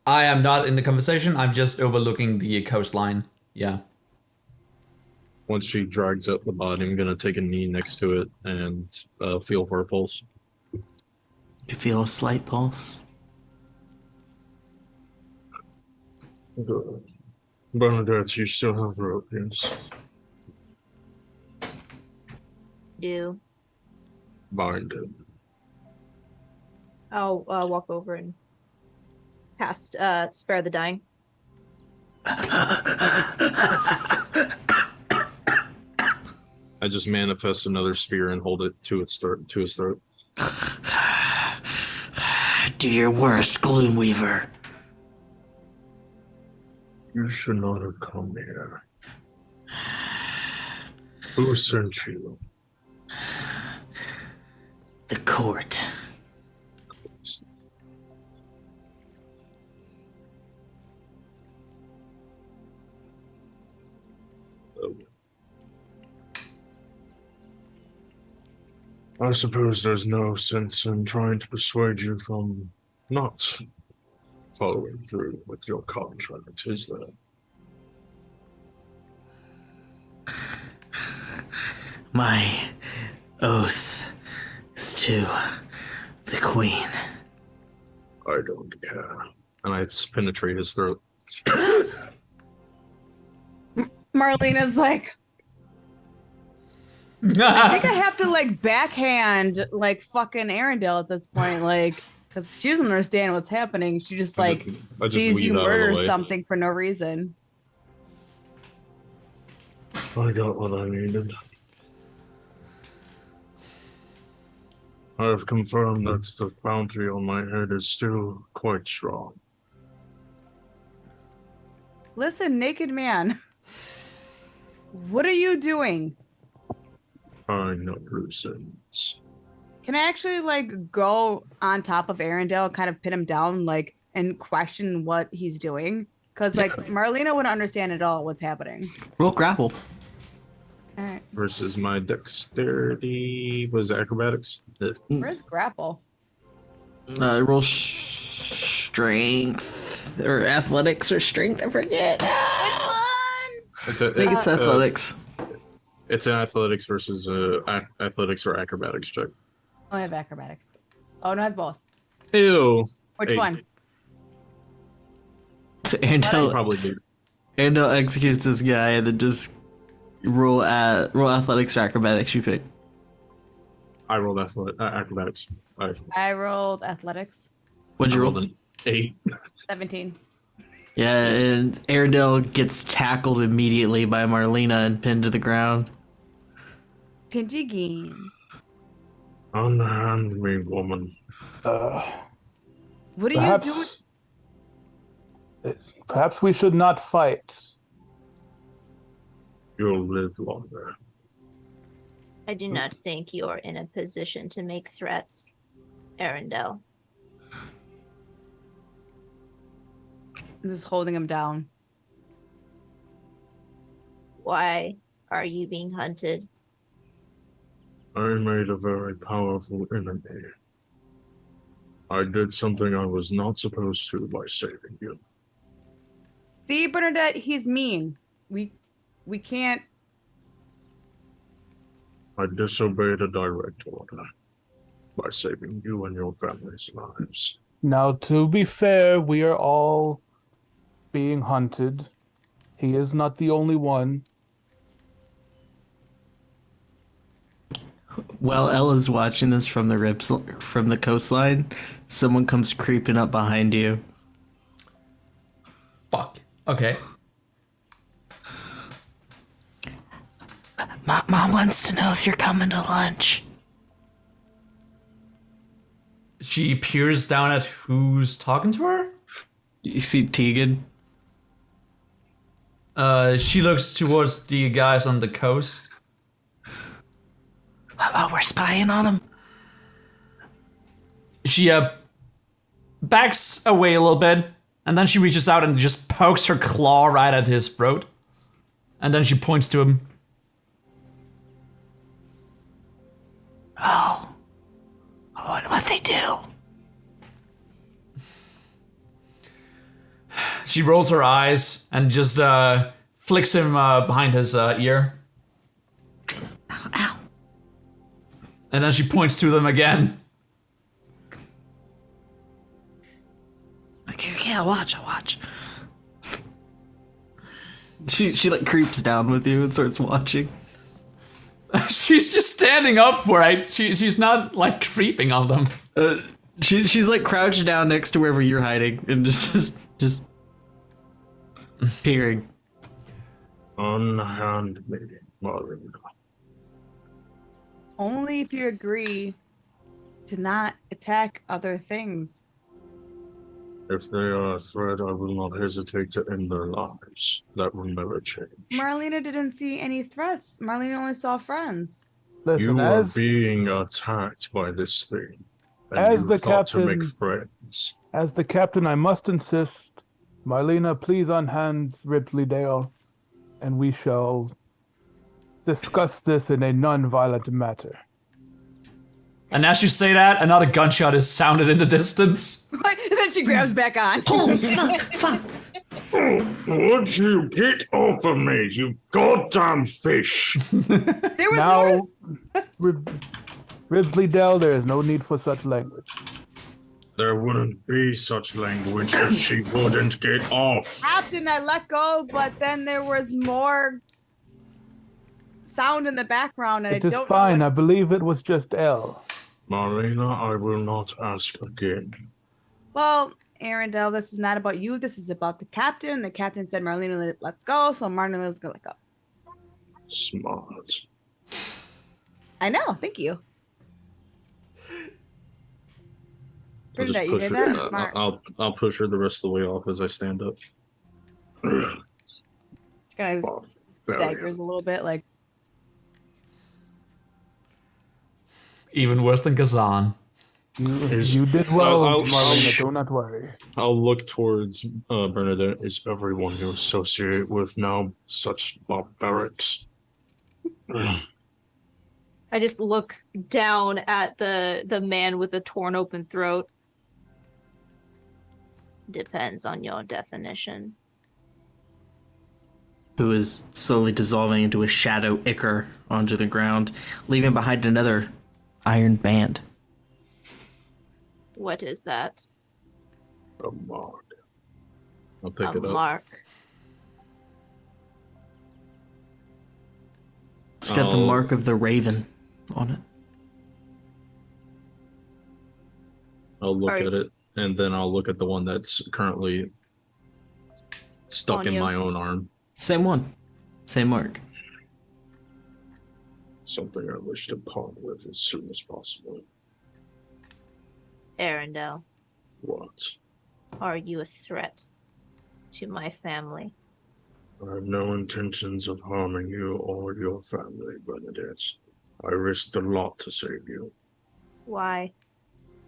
I am not in the conversation. I'm just overlooking the coastline. Yeah. Once she drags up the body, I'm gonna take a knee next to it and feel for her pulse. You feel a slight pulse? Good. Bernadette, you still have rope, yes? Do Bind it. I'll walk over and cast Spare the Dying. I just manifest another spear and hold it to its throat. Do your worst, Gloomweaver. You should not have come here. Who sent you? The court. I suppose there's no sense in trying to persuade you from not following through with your contract, is there? My oath is to the queen. I don't care. And I penetrate his throat. Marlena's like, I think I have to like backhand like fucking Arendelle at this point, like, because she doesn't understand what's happening. She just like I just sees you weave out of the murder way. something for no reason. I got what I needed. I have confirmed that the bounty on my head is still quite strong. Listen, naked man, what are you doing? I know loose ends. Can I actually like go on top of Arendelle and kind of pin him down, like, and question what he's doing? Because like Marlena wouldn't understand at all what's happening. Roll grapple. All right, Versus my dexterity was acrobatics. where's grapple? Roll strength or athletics or strength. I forget. It's I think it's athletics. It's an athletics versus athletics or acrobatics check. I have acrobatics. Oh no, I have both. Ew. Which 8. one? So I Andel probably do. executes this guy and then just roll athletics or acrobatics. You pick. I rolled acrobatics. I rolled athletics. What'd you roll? An 8. 17. Yeah, and Arendelle gets tackled immediately by Marlena and pinned to the ground. Pinty game. Unhand me, woman. What are you doing? Perhaps we should not fight. You'll live longer. I do not think you are in a position to make threats, Arendelle. I'm just holding him down. Why are you being hunted? I made a very powerful enemy. I did something I was not supposed to by saving you. See, Bernadette, he's mean. We can't. I disobeyed a direct order by saving you and your family's lives. Now, to be fair, we are all being hunted. He is not the only one. While Ella's watching this from the coastline, someone comes creeping up behind you. Fuck. Okay. Mom wants to know if you're coming to lunch. She peers down at who's talking to her. You see Tegan? She looks towards the guys on the coast. Oh, we're spying on him. She backs away a little bit, and then she reaches out and just pokes her claw right at his throat. And then she points to him. Oh. What'd they do? She rolls her eyes and just flicks him behind his ear. Ow. And then she points to them again. Okay, I'll watch. She like creeps down with you and starts watching. She's just standing upright. She's not like creeping on them. She's like crouched down next to wherever you're hiding and just peering. Unhand me, Marlena. Only if you agree to not attack other things. If they are a threat, I will not hesitate to end their lives. That will never change. Marlena didn't see any threats. Marlena only saw friends. Listen, You are as being attacked by this thing. And As you the thought to captain- make friends. as the captain, I must insist, Marlena, please unhand Ripley Dale, and we shall discuss this in a non-violent matter. And as you say that, another gunshot is sounded in the distance. and then she grabs back on. Holy fuck! Would you get off of me, you goddamn fish? There was Now, Ribsley Dell, there is no need for such language. There wouldn't be such language if she wouldn't get off. Captain, I let go, but then there was more sound in the background, and It I is don't fine. know. I believe it was just L. Marlena, I will not ask again. Well, Arendelle, this is not about you. This is about the captain. The captain said, Marlena, let's go. So Marlena's going to let go. Smart. I know. Thank you. I'll just Bernadette, you push did her. that? Smart. I'll push her the rest of the way off as I stand up. She kind of staggers a little bit, like, Even worse than Kazan. You did well, I'll- Marlena. Do not worry. I'll look towards Bernadette. Is everyone you associate with now such barbarics? I just look down at the man with the torn open throat. Depends on your definition. Who is slowly dissolving into a shadow ichor onto the ground, leaving behind another iron band. What is that? A mark. I'll pick A it up. mark. It's got the mark of the raven on it. I'll look Alright. at it, and then I'll look at the one that's currently stuck On in you. my own arm. Same one. Same mark. Something I wish to part with as soon as possible. Arendelle, What? are you a threat to my family? I have no intentions of harming you or your family, Bernadette. I risked a lot to save you, Why?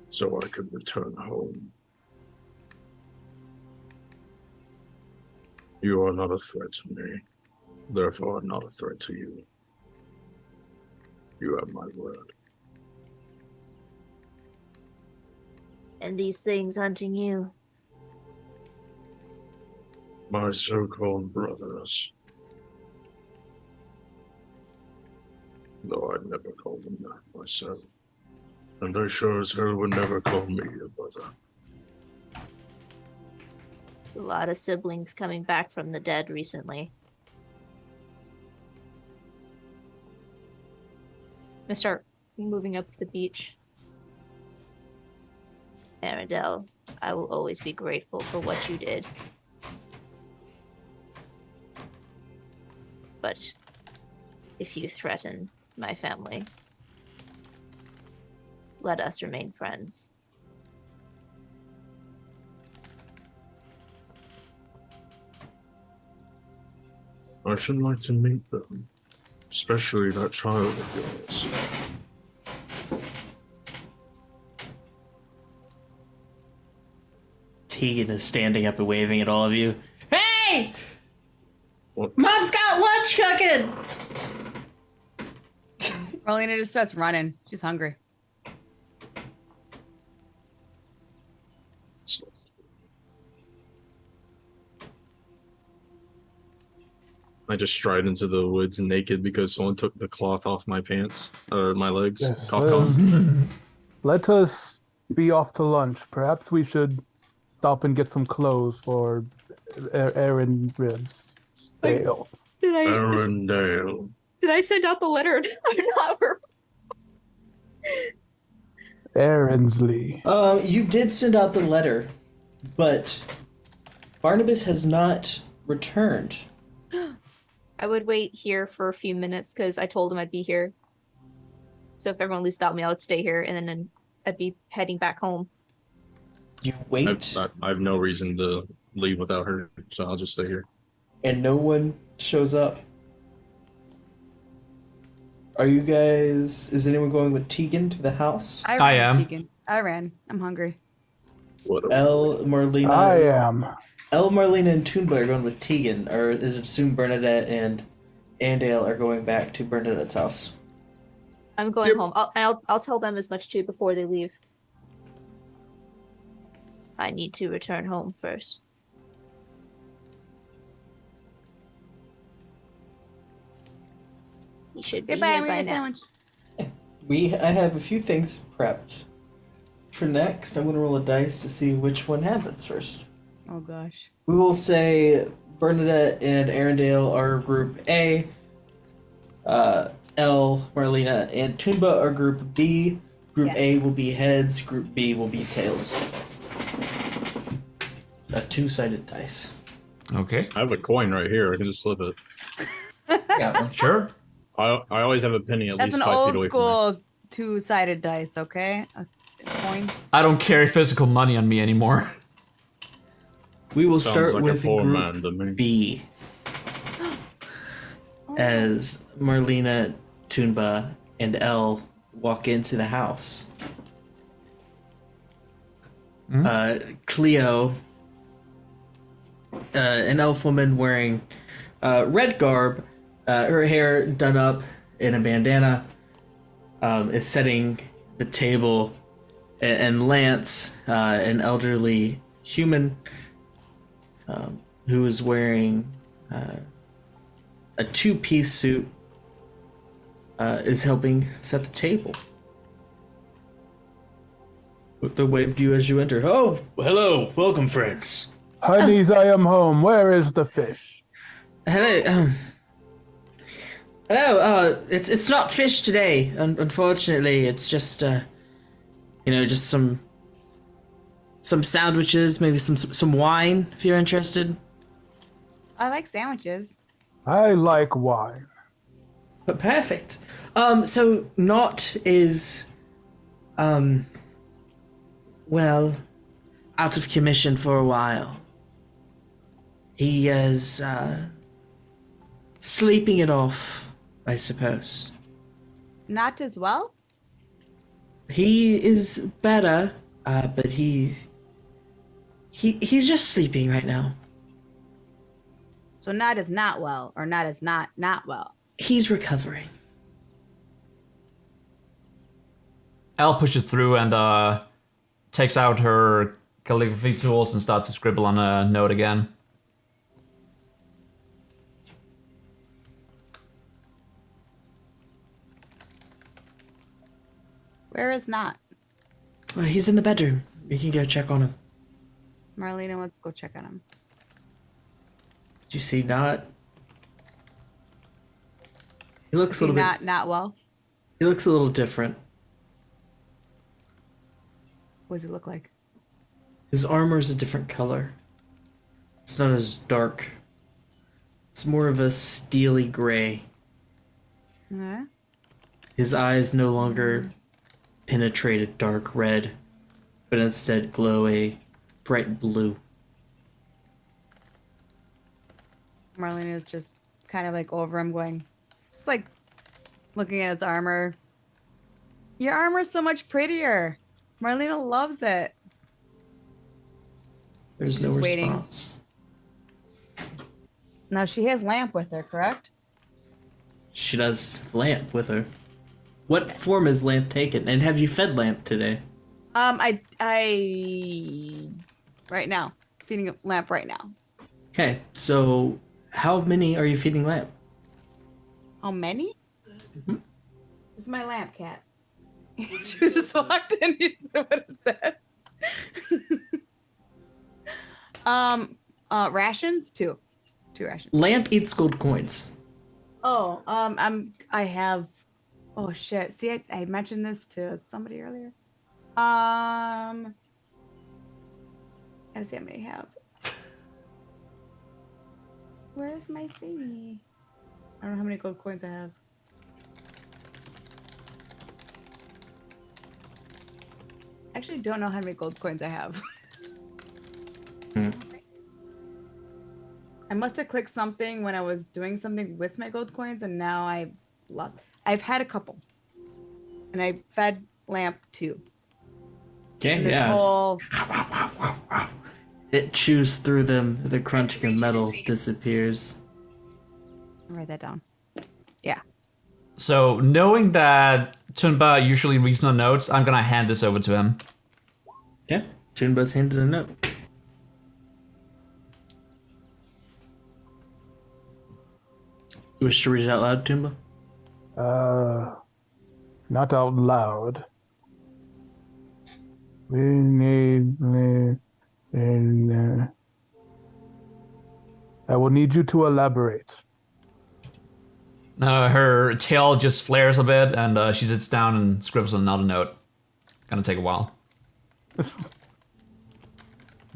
so I could return home. You are not a threat to me, therefore I'm not a threat to you. You have my word. And these things hunting you? My so-called brothers. Though I'd never call them that myself. And they sure as hell would never call me a brother. There's a lot of siblings coming back from the dead recently. I'm gonna start moving up the beach. Arendelle, I will always be grateful for what you did. But if you threaten my family, let us remain friends. I should like to meet them, especially that child of yours. Tegan is standing up and waving at all of you. Hey! What? Mom's got lunch cooking! Marlena just starts running. She's hungry. I just stride into the woods naked because someone took the cloth off my pants or my legs. Yes, Cough, cough. Let us be off to lunch. Perhaps we should stop and get some clothes for Aaron Ribs. Stale. Arendelle. Did I send out the letter or not? Aaronsley. You did send out the letter, but Barnabas has not returned. I would wait here for a few minutes because I told him I'd be here. So if everyone loosed out me, I would stay here and then I'd be heading back home. You wait, I have no reason to leave without her, so I'll just stay here. and no one shows up. Are you guys... Is anyone going with Tegan to the house? I I ran, am. Tegan. I ran. I'm hungry. What a Elle, Marlena... I am. Elle, Marlena, and Toonba are going with Tegan, or is it assumed Bernadette and Andale are going back to Bernadette's house? I'm going home. I'll tell them as much too before they leave. I need to return home first. He should be Goodbye, here I'm by gonna now. sandwich. I have a few things prepped. For next, I'm gonna roll a dice to see which one happens first. Oh gosh. We will say Bernadette and Arendelle are group A. L, Marlena, and Toonba are group B. Group A will be heads. Group B will be tails. A two-sided dice. Okay. I have a coin right here. I can just flip it. Got one. Sure. I always have a penny at That's least an 5 feet old away school two-sided dice, okay? A coin. I don't carry physical money on me anymore. We will Sounds start like a with poor group man to me. B. As Marlena, Toonba, and L walk into the house. Cleo, an elf woman wearing red garb, her hair done up in a bandana, is setting the table, and Lance, an elderly human, who is wearing a two-piece suit, is helping set the table. They waved you as you enter. Oh, hello, welcome, friends. Honeys, I am home. Where is the fish? Hello. Hello. It's not fish today. Unfortunately, it's just just some sandwiches, maybe some wine if you're interested. I like sandwiches. I like wine. But perfect. So Not is, well, out of commission for a while. He is, sleeping it off, I suppose. Not as well? He is better, but he's just sleeping right now. So not as not well, or not as not well. He's recovering. Elle pushes through and takes out her calligraphy tools and starts to scribble on a note again. Where is not? Well, he's in the bedroom. We can go check on him. Marlena, let's go check on him. Did you see Not? He looks Is a he little bit. not well? He looks a little different. What does he look like? His armor is a different color. It's not as dark. It's more of a steely gray. Yeah. His eyes no longer penetrate a dark red, but instead glow a bright blue. Marlena is just kind of like over him going, just like looking at his armor. Your armor's so much prettier. Marlena loves it. There's She's no just waiting. response. Now she has Lamp with her, correct? She does Lamp with her. What form is Lamp taken? And have you fed Lamp today? I right now. Feeding Lamp right now. Okay, so how many are you feeding Lamp? How many? This is my Lamp cat. She just walked in. You said, "What is that?" Rations? Two rations. Lamp eats gold coins. Oh, I have. Oh shit! See, I mentioned this to somebody earlier. Gotta see how many I have. Where's my thingy? I don't know how many gold coins I have. I actually don't know how many gold coins I have. I must have clicked something when I was doing something with my gold coins, and now I lost. I've had a couple, and I fed Lamp two. Okay, And this yeah. whole It chews through them. The crunching of metal disappears. I'll write that down. Yeah. So knowing that Tunba usually reads no notes, I'm gonna hand this over to him. Yeah, Junba's handed a note. You wish to read it out loud, Tumba? Not out loud. We need. I will need you to elaborate. Her tail just flares a bit, and she sits down and scribbles another note. Gonna take a while.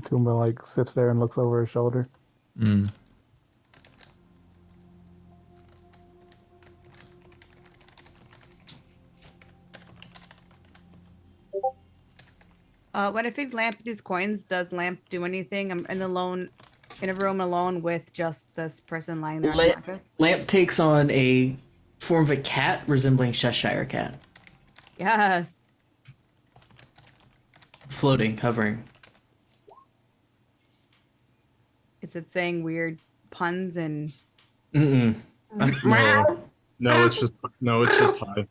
Tumba like sits there and looks over his shoulder. When I feed Lamp these coins, does Lamp do anything? I'm in a room alone with just this person lying there unconscious. Lamp takes on a form of a cat resembling Cheshire Cat. Yes. Floating, hovering. Is it saying weird puns and? Mm-mm. No, it's just high.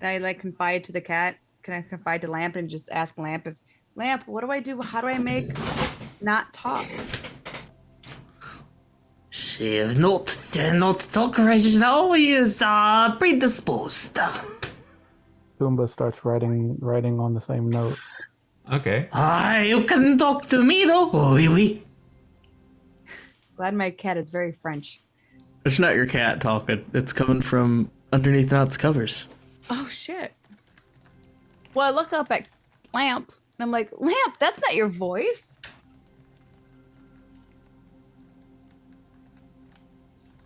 Can I like confide to the cat? Can I confide to Lamp and just ask Lamp if Lamp, what do I do? How do I make not talk? She not talk right now. He is predisposed. Tumba starts writing on the same note. Okay. You can talk to me though. Oh, oui, oui. Glad my cat is very French. It's not your cat talking. It's coming from underneath Knott's covers. Oh shit. Well, I look up at Lamp and I'm like, Lamp, that's not your voice.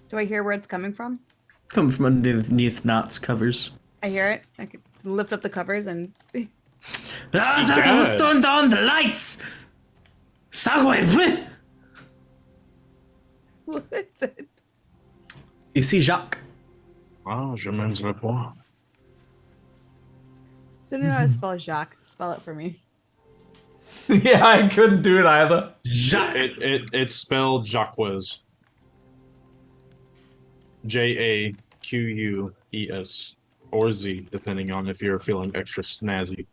Do I hear where it's coming from? Coming from underneath Knott's covers. I hear it. I could lift up the covers and see. Turn down the lights. Sagway. What is it? You see Jacques. Ah, je mène le point. Didn't know how to spell Jacques. Spell it for me. Yeah, I couldn't do it either. Jacques. It's spelled Jacques. Jaques or Z, depending on if you're feeling extra snazzy.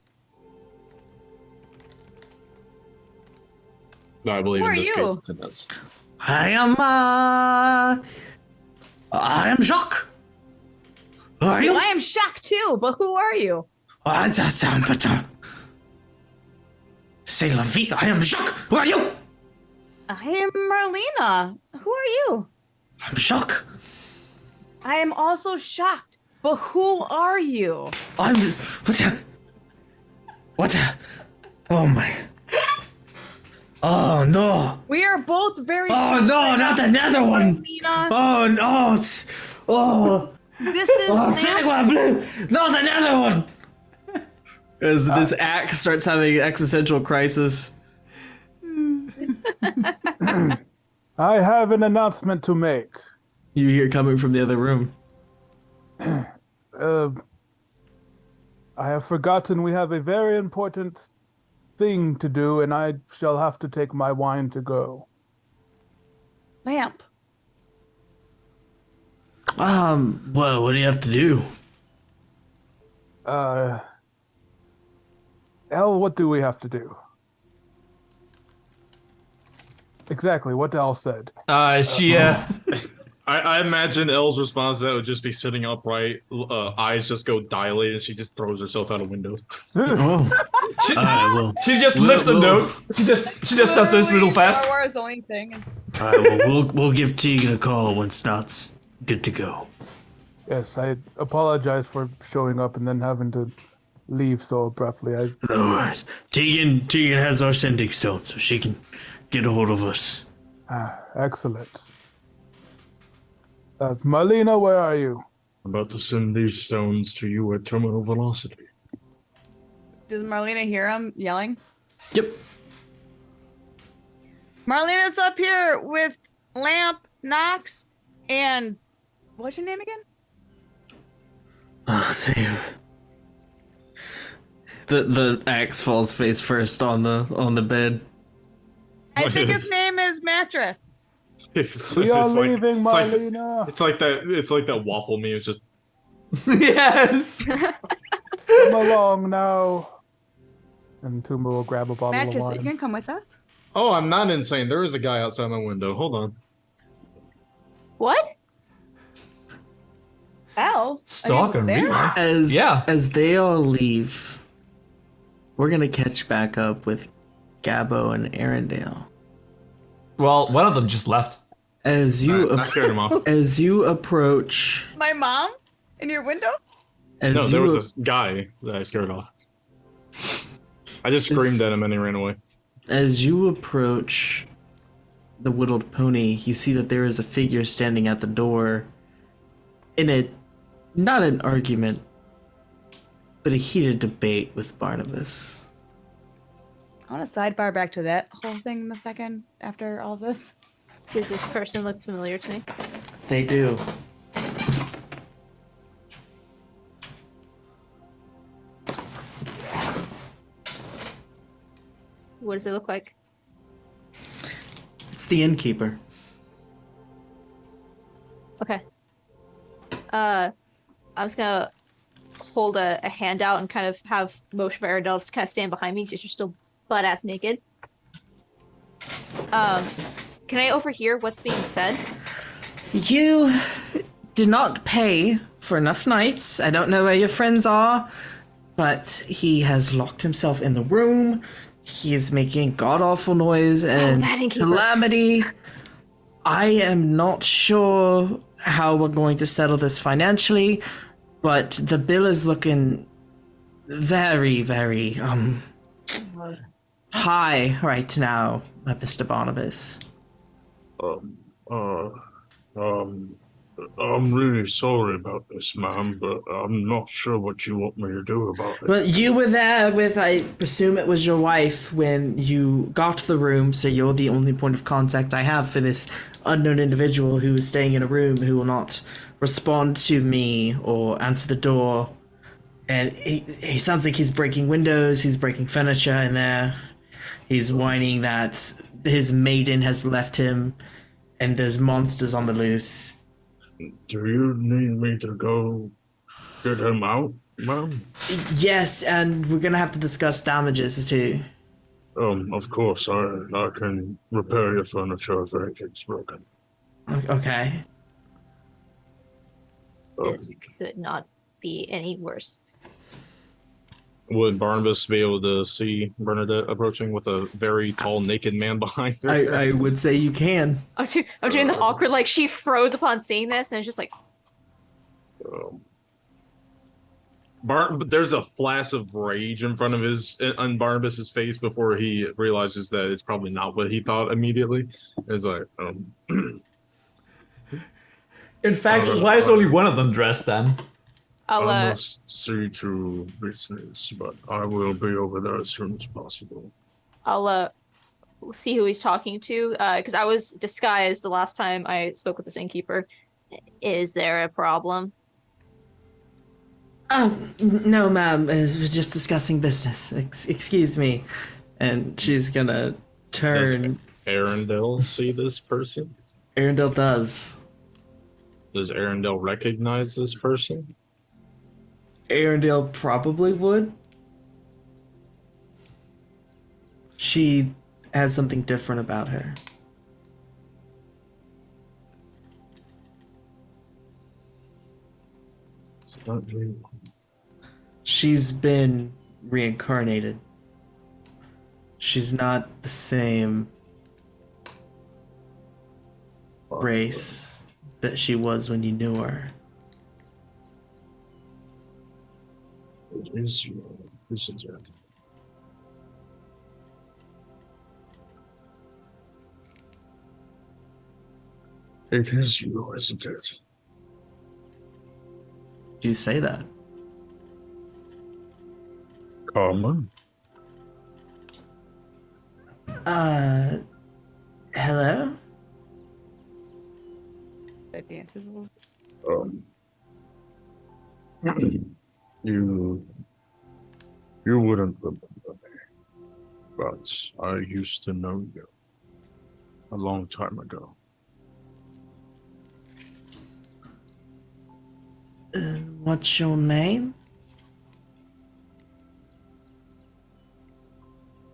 No, I believe Who in are this you? case it's an S. I am Jacques. Who are you? I am shocked too, but who are you? C'est la vie. I am Jacques. Who are you? I am Marlena. Who are you? I'm Jacques. I am also shocked, but who are you? I'm. What? Oh my. Oh no. We are both very. Oh no, not another one. Marlena. Oh no. Oh. This is. Sagwa Blue. Not another one. As this axe starts having an existential crisis. I have an announcement to make. You hear it coming from the other room. I have forgotten we have a very important thing to do, and I shall have to take my wine to go. Lamp. Well, what do you have to do? Elle, what do we have to do? Exactly, what Elle said. She I imagine Elle's response to that would just be sitting upright, eyes just go dilated, and she just throws herself out a window. She just lifts a note. She just does this real fast. Star Wars only thing. We'll give Tegan a call when Snott's good to go. Yes, I apologize for showing up and then having to leave so abruptly. No worries. Tegan has our sending stone, so she can get a hold of us. Excellent. Marlena, where are you? I'm about to send these stones to you at terminal velocity. Does Marlena hear him yelling? Yep. Marlena's up here with Lamp, Knox, and what's your name again? Save. The axe falls face first on the bed. I think his name mattress. We are it's like- leaving, it's like- Marlena. It's like that. It's like that waffle meme. It's just Yes. Come along now. And Tumba will grab a bottle Mattress, of you wine. can come with us. oh, I'm not insane. There is a guy outside my window. Hold on. What? Al, Stalking there? real life. As they all leave, we're gonna catch back up with Gabbo and Arendelle. Well, one of them just left. As you Alright, I scared him off. as you approach, My mom in your window? as No, you there was this guy that I scared off. I just screamed at him and he ran away. as you approach the whittled pony, you see that there is a figure standing at the door in a not an argument, but a heated debate with Barnabas. I want to sidebar back to that whole thing in a second after all this. Does this person look familiar to me? They do. What does it look like? It's the innkeeper. Okay. I'm just gonna hold a hand out and kind of have motion for Arendelle to kind of stand behind me since you're still butt ass naked. Can I overhear what's being said? You did not pay for enough nights. I don't know where your friends are, but he has locked himself in the room. He is making god-awful noise and that innkeeper. calamity. I am not sure how we're going to settle this financially, but the bill is looking very, very, high right now, Mr. Barnabas. I'm really sorry about this, ma'am, but I'm not sure what you want me to do about it. Well, you were there with, I presume it was your wife, when you got the room, so you're the only point of contact I have for this unknown individual who is staying in a room who will not respond to me or answer the door. And he sounds like he's breaking windows, he's breaking furniture in there. He's whining that his maiden has left him and there's monsters on the loose. Do you need me to go get him out, ma'am? Yes, and we're gonna have to discuss damages too. Of course, I can repair your furniture if anything's broken. Okay. This could not be any worse. Would Barnabas be able to see Bernadette approaching with a very tall, naked man behind her? I would say you can. I'm doing the awkward, like, she froze upon seeing this, and it's just like, There's a flash of rage in front of on Barnabas's face before he realizes that it's probably not what he thought immediately. It's like, In fact, why is only one of them dressed then? I'll, I must see to business, but I will be over there as soon as possible. I'll see who he's talking to, because I was disguised the last time I spoke with this innkeeper. Is there a problem? Oh, no, ma'am. I was just discussing business. Excuse me. And she's gonna turn. Does Arendelle see this person? Arendelle does. Does Arendelle recognize this person? Arendelle probably would. She has something different about her. She's been reincarnated. She's not the same race that she was when you knew her. It is you, isn't it? It is you, isn't it? Do you say that? Carmen? Hello? That dances a little. You wouldn't remember me, but I used to know you. a long time ago. What's your name?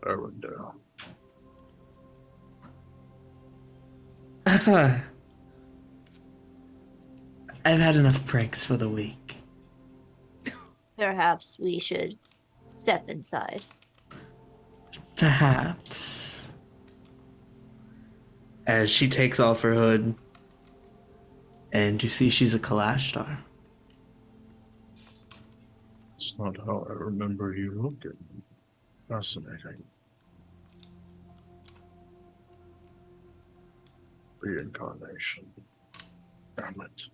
Arendelle. I've had enough pranks for the week. Perhaps we should step inside. Perhaps. As she takes off her hood, and you see she's a Kalashtar. It's not how I remember you looking. Fascinating. Reincarnation. Damn it.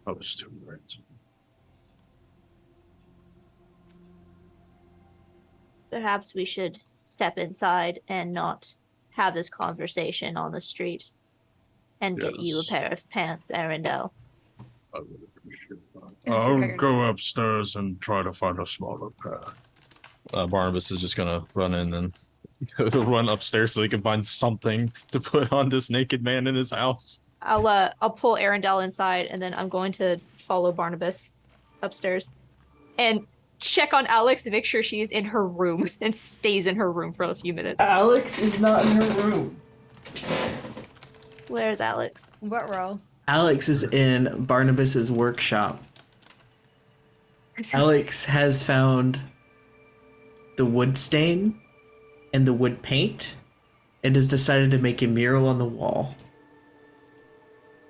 I was too late. Perhaps we should step inside and not have this conversation on the street and get you a Yes. pair of pants, Arendelle. I would appreciate that. I'll go upstairs and try to find a smaller pair. Barnabas is just gonna run in and run upstairs so he can find something to put on this naked man in his house. I'll pull Arendelle inside, and then I'm going to follow Barnabas upstairs and check on Alex and make sure she's in her room and stays in her room for a few minutes. Alex is not in her room. Where's Alex? What row? Alex is in Barnabas's workshop. Alex has found the wood stain and the wood paint and has decided to make a mural on the wall.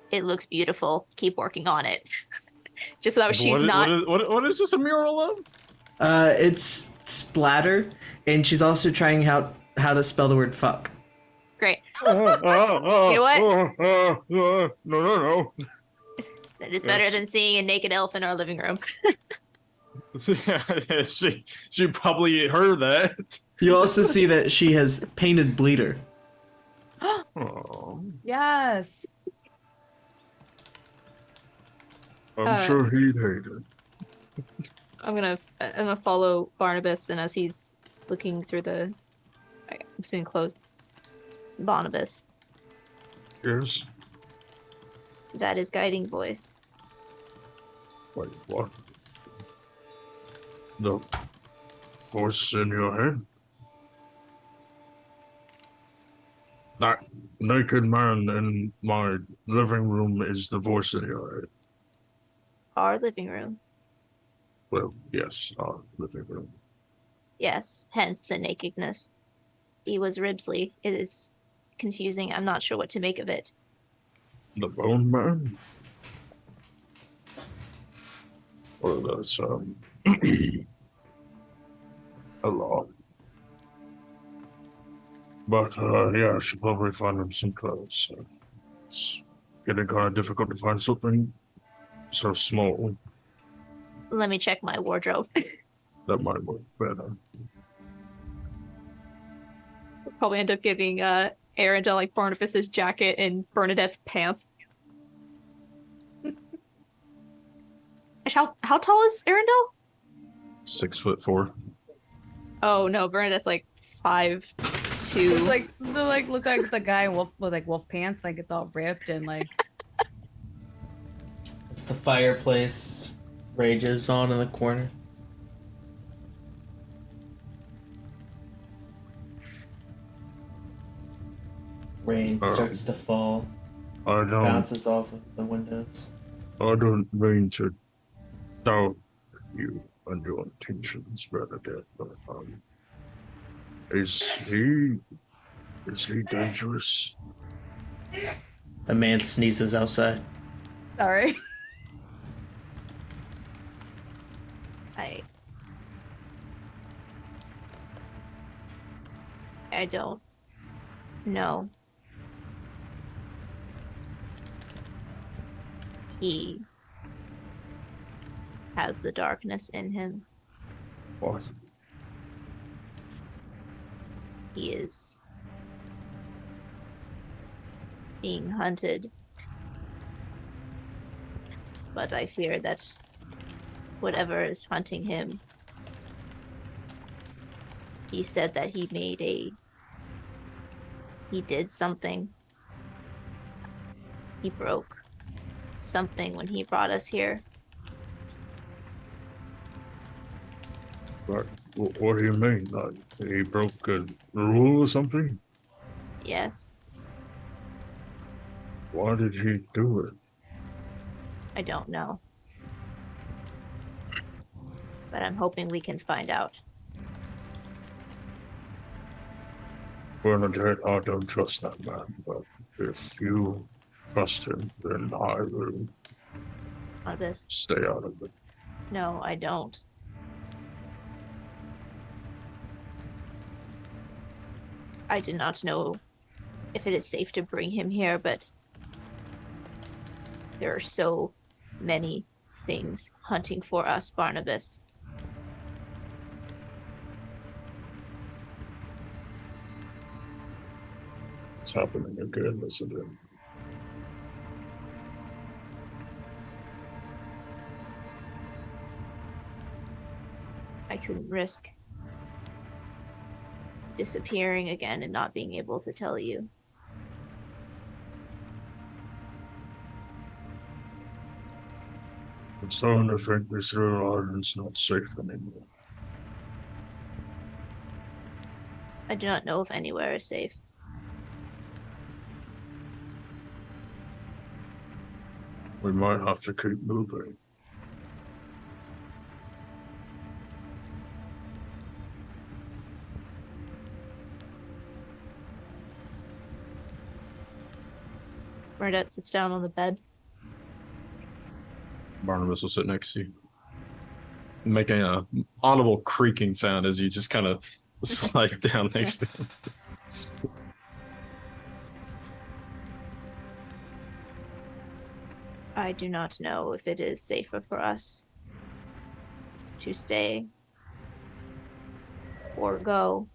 It looks beautiful. Keep working on it. Just so that she's not. What is this a mural of? It's splatter, and she's also trying how to spell the word fuck. Great. You know what? No. That is better than seeing a naked elf in our living room. she probably heard that. You also see that she has painted bleeder. Oh, Yes. I'm sure he'd hate it. I'm gonna follow Barnabas, and as he's looking through the, I'm assuming closed. Barnabas, Yes? that is guiding voice. Wait, what? The voice in your head? That naked man in my living room is the voice in your head. Our living room. Well, yes, our living room. Yes, hence the nakedness. He was Ribsley. It is confusing. I'm not sure what to make of it. The bone man? Well, that's, a lot. But, yeah, I should probably find him some clothes. It's getting kind of difficult to find something so small. Let me check my wardrobe. That might work better. Probably end up giving Arendelle like Barnabas's jacket and Bernadette's pants. How tall is Arendelle? 6'4". Oh no, Bernadette's like 5'2". They look like the guy in wolf with like wolf pants, like it's all ripped and like. It's the fireplace rages on in the corner. Rain starts to fall, I don't bounces off of the windows. mean to doubt you and your intentions, Bernadette, but, is he dangerous? A man sneezes outside. Sorry. I don't know. He has the darkness in him. What? He is being hunted. But I fear that whatever is hunting him, he said that he made a He did something. He broke something when he brought us here. What do you mean? Like, he broke a rule or something? Yes, Why did he do it? I don't know. But I'm hoping we can find out. Bernadette, I don't trust that man, but if you trust him, then I will On this. stay out of it. No, I don't. I did not know if it is safe to bring him here, but there are so many things hunting for us, Barnabas. It's happening again, isn't it? I couldn't risk disappearing again and not being able to tell you. I'm starting to think this little island's not safe anymore. I do not know if anywhere is safe. We might have to keep moving. Bernadette sits down on the bed. Barnabas will sit next to you, making a audible creaking sound as you just kind of slide down next to him. I do not know if it is safer for us to stay or go.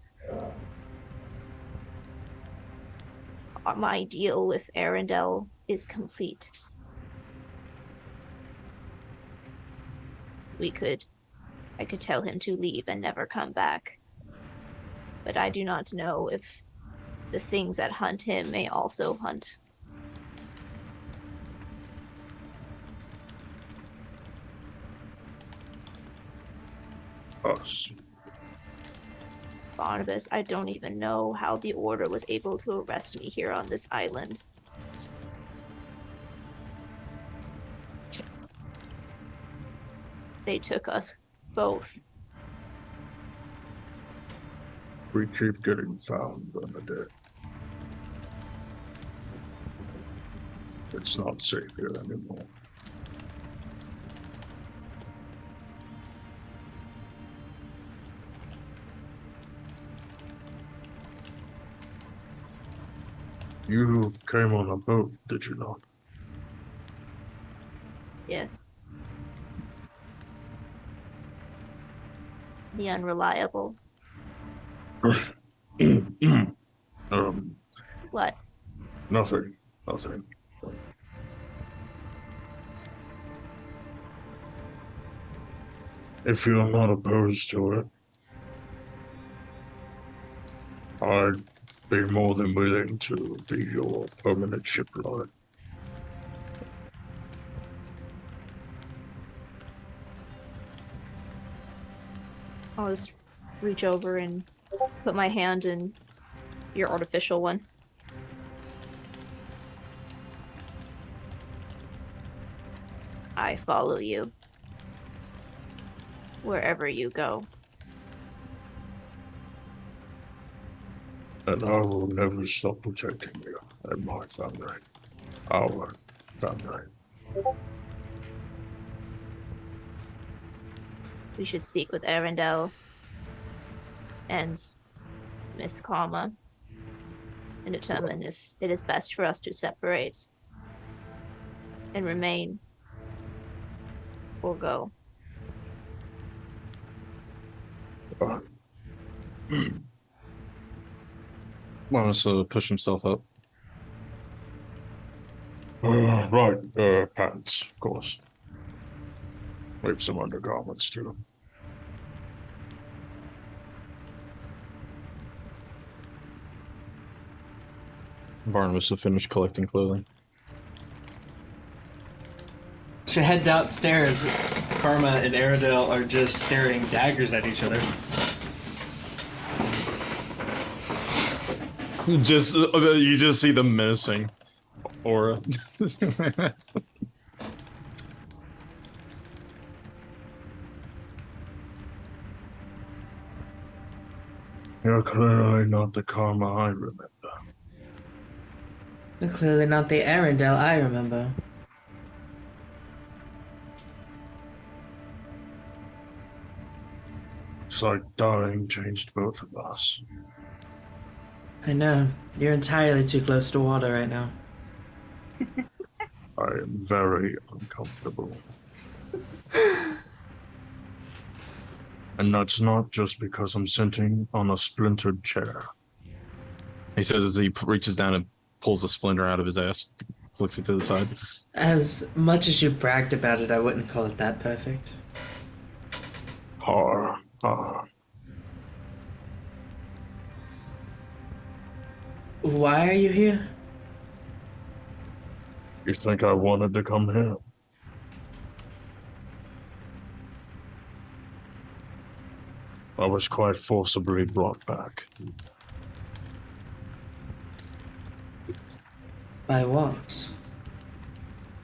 My deal with Arendelle is complete. I could tell him to leave and never come back. But I do not know if the things that hunt him may also hunt. Us. Barnabas, I don't even know how the Order was able to arrest me here on this island. They took us both. We keep getting found, Bernadette. It's not safe here anymore. You came on a boat, did you not? Yes. The unreliable. What? Nothing. If you're not opposed to it, I'd be more than willing to be your permanent shipline. I'll just reach over and put my hand in your artificial one. I follow you wherever you go. And I will never stop protecting you and my family. Our family. We should speak with Arendelle and Miss Karma and determine if it is best for us to separate and remain or go. Wants to push himself up. Right, pants, of course. Leave some undergarments too. Barnabas to finish collecting clothing. Should head downstairs. Karma and Aerodale are just staring daggers at each other. You just see the menacing aura. You're clearly not the Karma I remember. You're clearly not the Arendelle I remember. It's like dying changed both of us. I know. You're entirely too close to water right now. I am very uncomfortable. And that's not just because I'm sitting on a splintered chair. He says as he reaches down and pulls a splinter out of his ass, flicks it to the side. As much as you bragged about it, I wouldn't call it that perfect. Har. Why are you here? You think I wanted to come here? I was quite forcibly brought back. By what?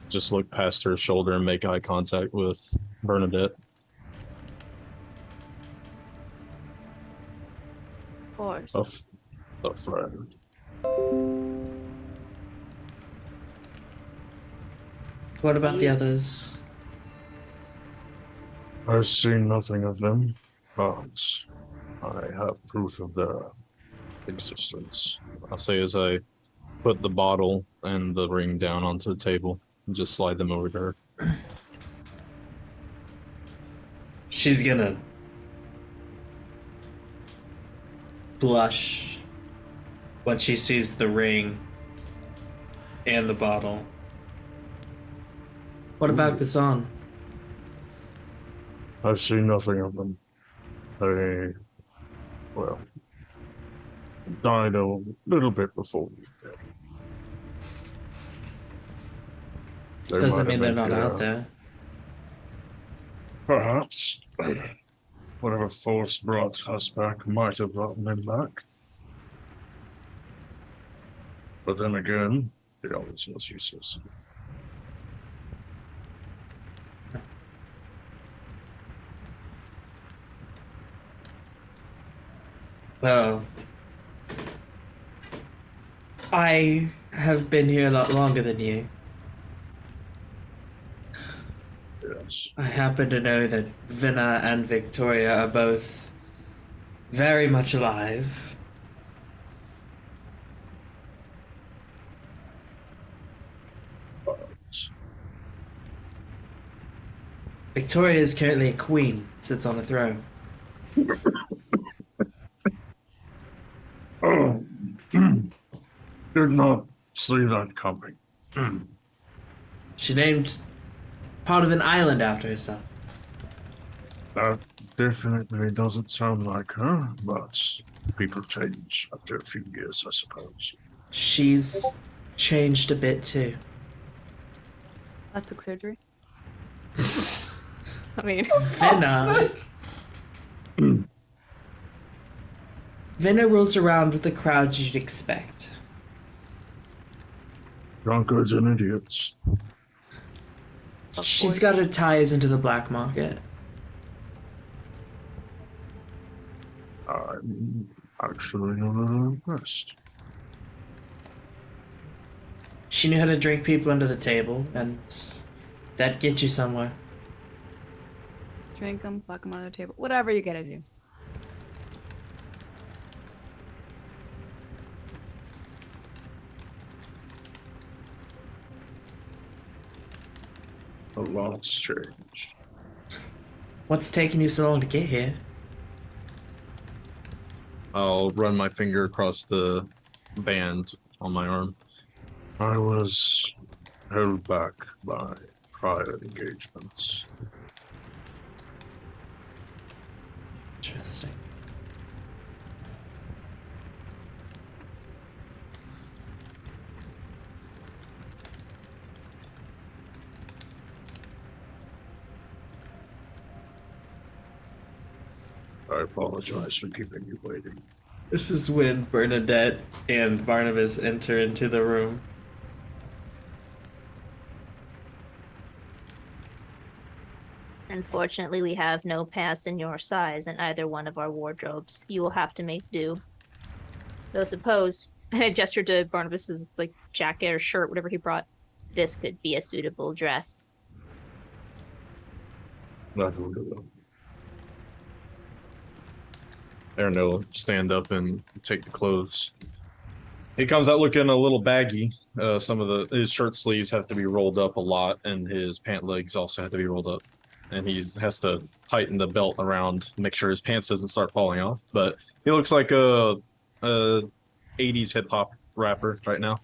Just look past her shoulder and make eye contact with Bernadette. Of course. A friend. What about the others? I've seen nothing of them, but I have proof of their existence. I'll say as I put the bottle and the ring down onto the table and just slide them over to her. She's gonna blush when she sees the ring and the bottle. What about Gazan? I've seen nothing of them. They, well, died a little bit before we did. They Doesn't might mean have they're been not here. out there. Perhaps. Whatever force brought us back might have brought them back. But then again, it always was useless. Well, I have been here a lot longer than you. Yes. I happen to know that Vinna and Victoria are both very much alive. Victoria is currently a queen, sits on a throne. Oh, did not see that coming. She named part of an island after herself. That definitely doesn't sound like her, but people change after a few years, I suppose. She's changed a bit too. Plastic surgery. I mean, Vinna. Vinna rolls around with the crowds you'd expect. Drunkards and idiots. She's got her ties into the black market. I'm actually a little impressed. She knew how to drink people under the table, and that gets you somewhere. Drink them, fuck them on the table. Whatever you gotta do. A lot's changed. What's taking you so long to get here? I'll run my finger across the band on my arm. I was held back by prior engagements. Interesting. I apologize for keeping you waiting. This is when Bernadette and Barnabas enter into the room. Unfortunately, we have no pants in your size in either one of our wardrobes. You will have to make do. Though suppose, and I gestured to Barnabas's like jacket or shirt, whatever he brought, this could be a suitable dress. That will do. Aaron will stand up and take the clothes. He comes out looking a little baggy. Some of his shirt sleeves have to be rolled up a lot, and his pant legs also have to be rolled up. And he has to tighten the belt around, make sure his pants doesn't start falling off. But he looks like a 80s hip hop rapper right now.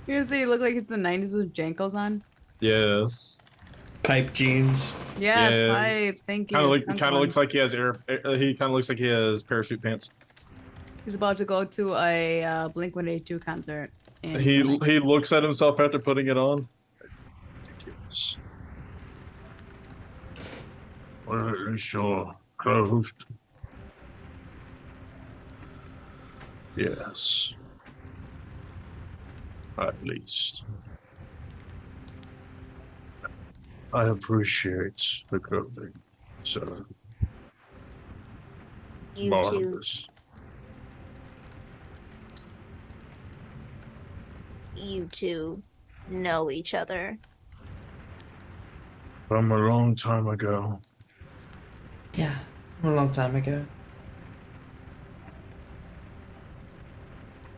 You gonna say you look like it's the 90s with Jankos on? Yes. Pipe jeans. Yes, Yes. pipes. Thank you. Kind of looks like he has he kind of looks like he has parachute pants. He's about to go to a Blink-182 concert. And He looks at himself after putting it on. Ridiculous. Well, at least you're clothed. Yes. At least. I appreciate the clothing, sir. You two, Barnabas. you two know each other. From a long time ago. Yeah, a long time ago.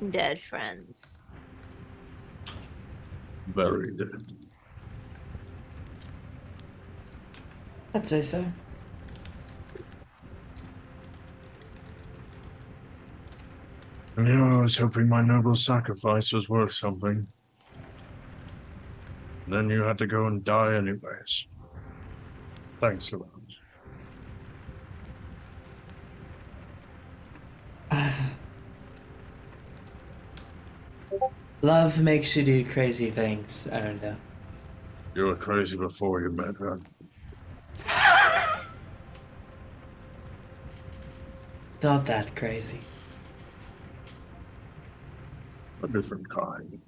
Dead friends. Very dead. I'd say so. And I was hoping my noble sacrifice was worth something. Then you had to go and die anyways. Thanks a lot. Love makes you do crazy things, I don't know. You were crazy before you met her. Not that crazy. A different kind.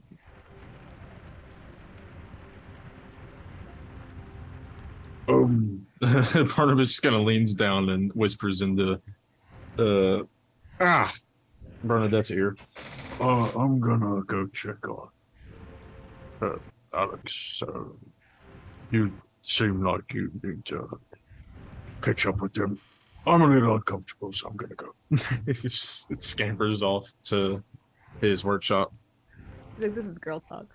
Barnabas just kind of leans down and whispers into Bernadette's ear. I'm gonna go check on Alex. So you seem like you need to catch up with him. I'm a little uncomfortable, so I'm gonna go. It scampers off to his workshop. He's like, this is girl talk.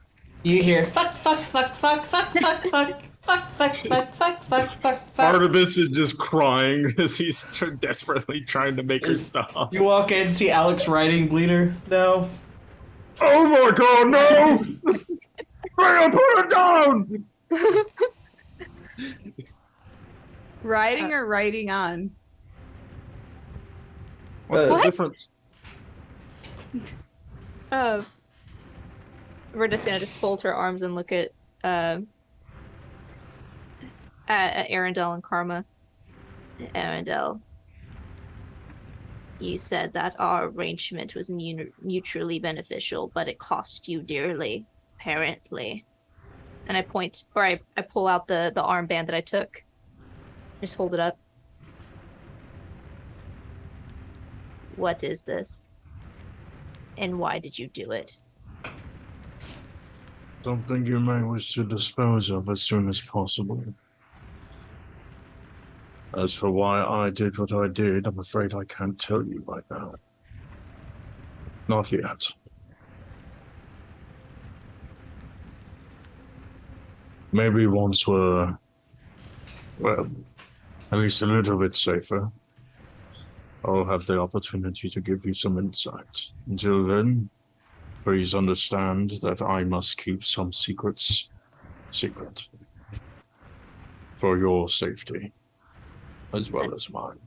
You hear fuck, fuck, fuck, fuck, fuck, fuck, fuck, fuck, fuck, fuck, fuck, fuck, fuck. Barnabas is just crying as he's desperately trying to make her stop. You walk in, see Alex riding Bleeder. No. Oh my god, no! Freya, put her down! Riding or riding on? What's the difference? We're just gonna just fold her arms and look at Arendelle and Karma. Arendelle, you said that our arrangement was mutually beneficial, but it cost you dearly, apparently. And I point, or I pull out the armband that I took. Just hold it up. What is this? And why did you do it? Something you may wish to dispose of as soon as possible. As for why I did what I did, I'm afraid I can't tell you right now. Not yet. Maybe once we're, well, at least a little bit safer, I'll have the opportunity to give you some insight. Until then, please understand that I must keep some secrets secret. For your safety, as well as mine.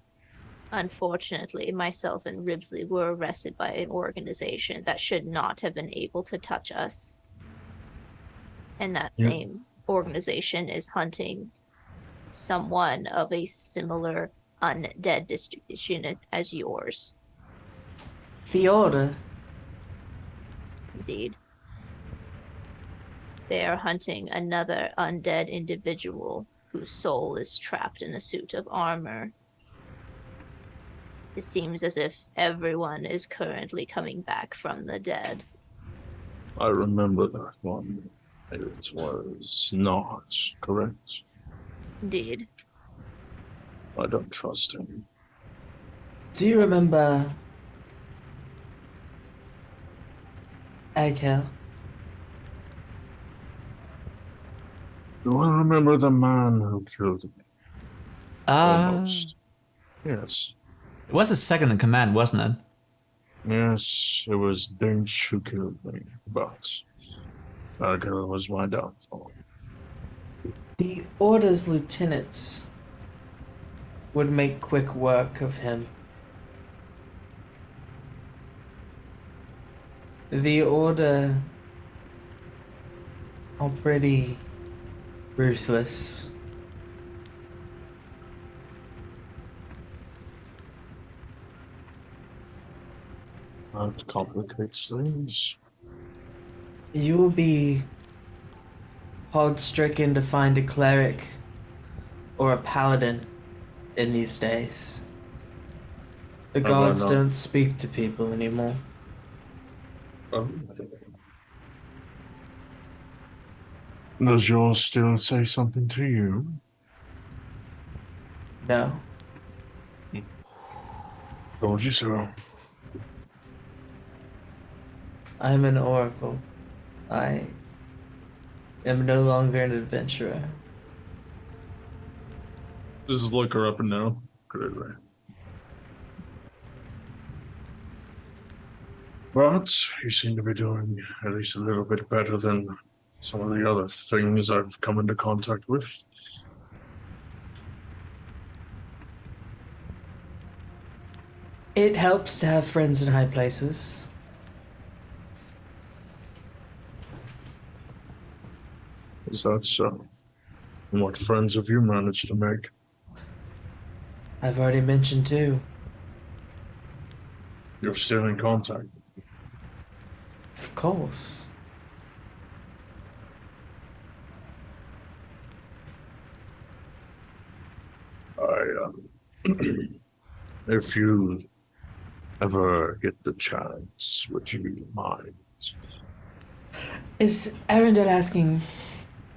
Unfortunately, myself and Ribsley were arrested by an organization that should not have been able to touch us. And that same organization is hunting someone of a similar undead distribution as yours. The order. Indeed. They are hunting another undead individual whose soul is trapped in a suit of armor. It seems as if everyone is currently coming back from the dead. I remember that one. It was not correct. Indeed. I don't trust him. Do you remember Egghill? Do I remember the man who killed me? Uh, Almost. Yes. it was his second in command, wasn't it? Yes, it was Dinch who killed me, but that girl was my downfall. The Order's lieutenants would make quick work of him. The Order are pretty ruthless. That complicates things. You will be hard stricken to find a cleric or a paladin in these days. The Have I gods not- don't speak to people anymore. Oh. Does yours still say something to you? No. Told you so. I'm an oracle. I am no longer an adventurer. Just look her up and down. Clearly. But you seem to be doing at least a little bit better than some of the other things I've come into contact with. It helps to have friends in high places. Is that so? And what friends have you managed to make? I've already mentioned two. You're still in contact with them. Of course. If you ever get the chance, would you mind? Is Arundel asking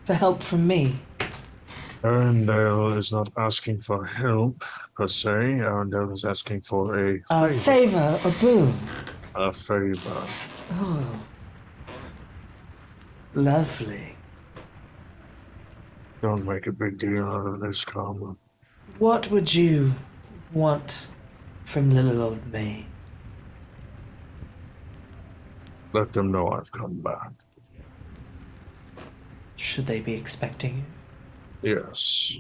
for help from me? Arundel is not asking for help, per se. Arundel is asking for a A favor, a boon. A favor. Oh. Lovely. Don't make a big deal out of this, Karma. What would you want from little old me? Let them know I've come back. Should they be expecting you? Yes.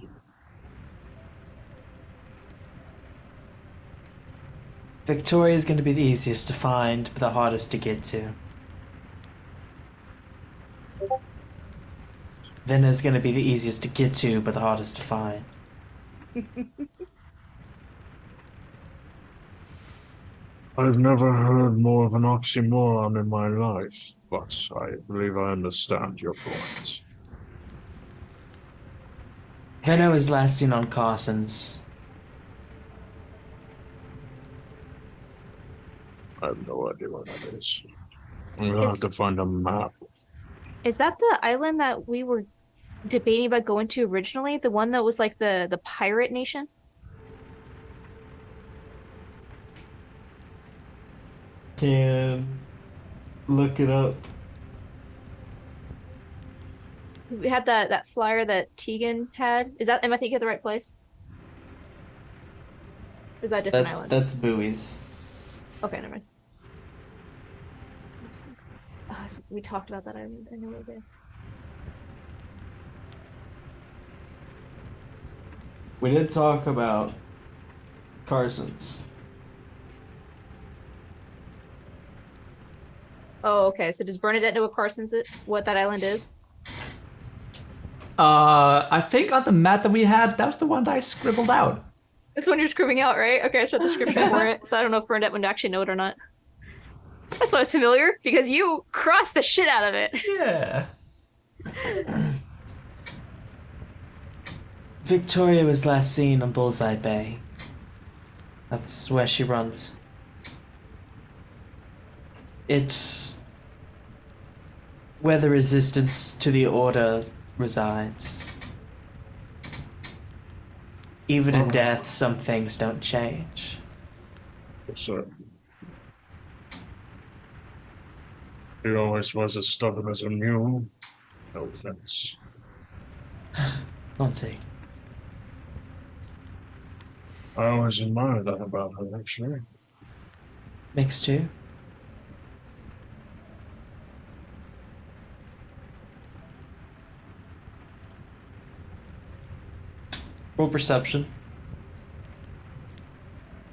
Victoria is going to be the easiest to find, but the hardest to get to. Vena is going to be the easiest to get to, but the hardest to find. I've never heard more of an oxymoron in my life, but I believe I understand your point. Vena was last seen on Carson's. I have no idea what that is. I'm gonna have to find a map. Is that the island that we were debating about going to originally? The one that was like the pirate nation? Can look it up. We had that flyer that Tegan had. Am I thinking of the right place? Or is that a different island? That's buoys. Okay, never mind. We talked about that island. I know we did. We did talk about Carson's. Oh, okay. So does Bernadette know what that island is? I think on the map that we had, that was the one that I scribbled out. This one you're screaming out, right? Okay, I just read the description for it, so I don't know if Bernadette would actually know it or not. That's why it's familiar, because you crossed the shit out of it. Yeah. Victoria was last seen on Bullseye Bay. That's where she runs. It's where the resistance to the Order resides. Even in death, some things don't change. So, he always was as stubborn as a mule. No offense. Monty. I always admired that about her, actually. Mixed too? Roll perception.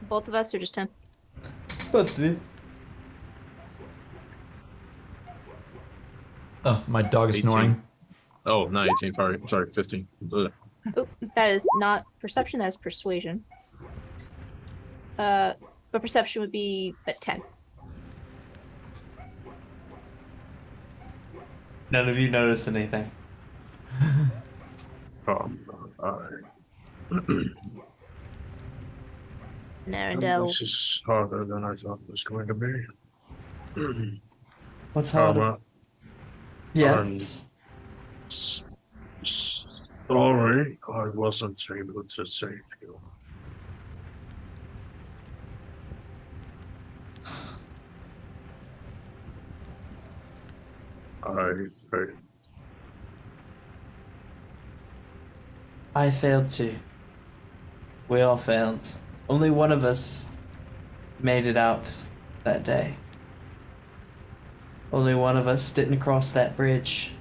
Both of us, or just him? Both of you. Oh, my dog is 18. snoring. Oh, not 18. Sorry, 15. Ugh. Oh, that is not perception, that is persuasion. But perception would be at 10. None of you notice anything. Narendelle. This is harder than I thought it was going to be. What's harder? Yeah. I'm sorry I wasn't able to save you. I failed. I failed too. We all failed. Only one of us made it out that day. Only one of us didn't cross that bridge.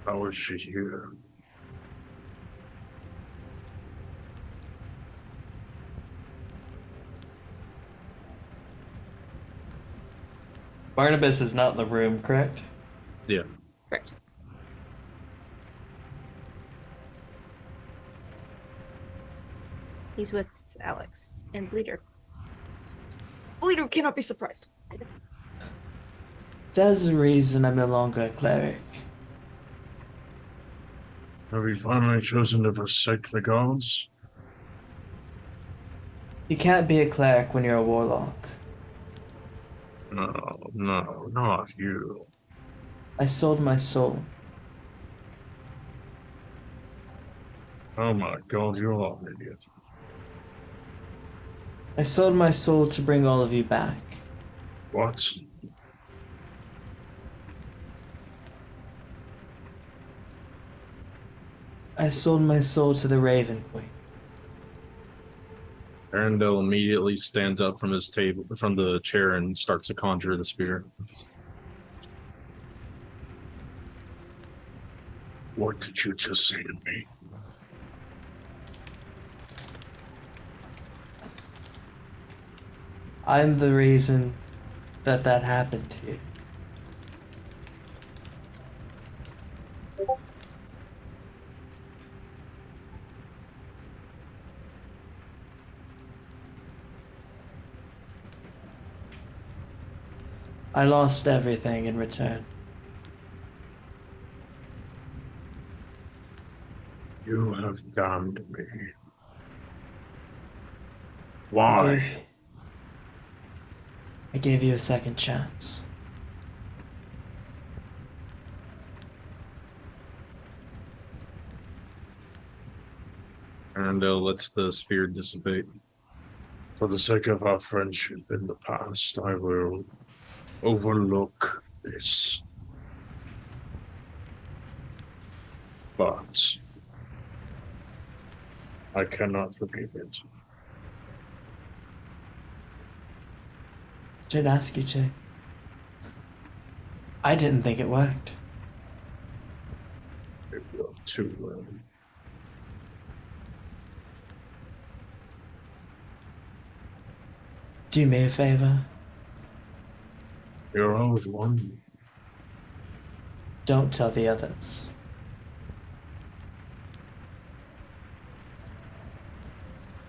How is she here? Barnabas is not in the room, correct? Yeah. Correct. He's with Alex and Bleeder. Bleeder cannot be surprised. There's a reason I'm no longer a cleric. Have you finally chosen to forsake the gods? You can't be a cleric when you're a warlock. No, not you. I sold my soul. Oh my god, you're an idiot. I sold my soul to bring all of you back. What? I sold my soul to the Raven Queen. Arendelle immediately stands up from his table, from the chair, and starts to conjure the spear. What did you just say to me? I'm the reason that happened to you. I lost everything in return. You have damned me. Why? I gave you a second chance. Arendelle lets the spear dissipate. For the sake of our friendship in the past, I will overlook this. But I cannot forgive it. Didn't ask you to. I didn't think it worked. It worked too well. Do me a favor. You're owed one. Don't tell the others.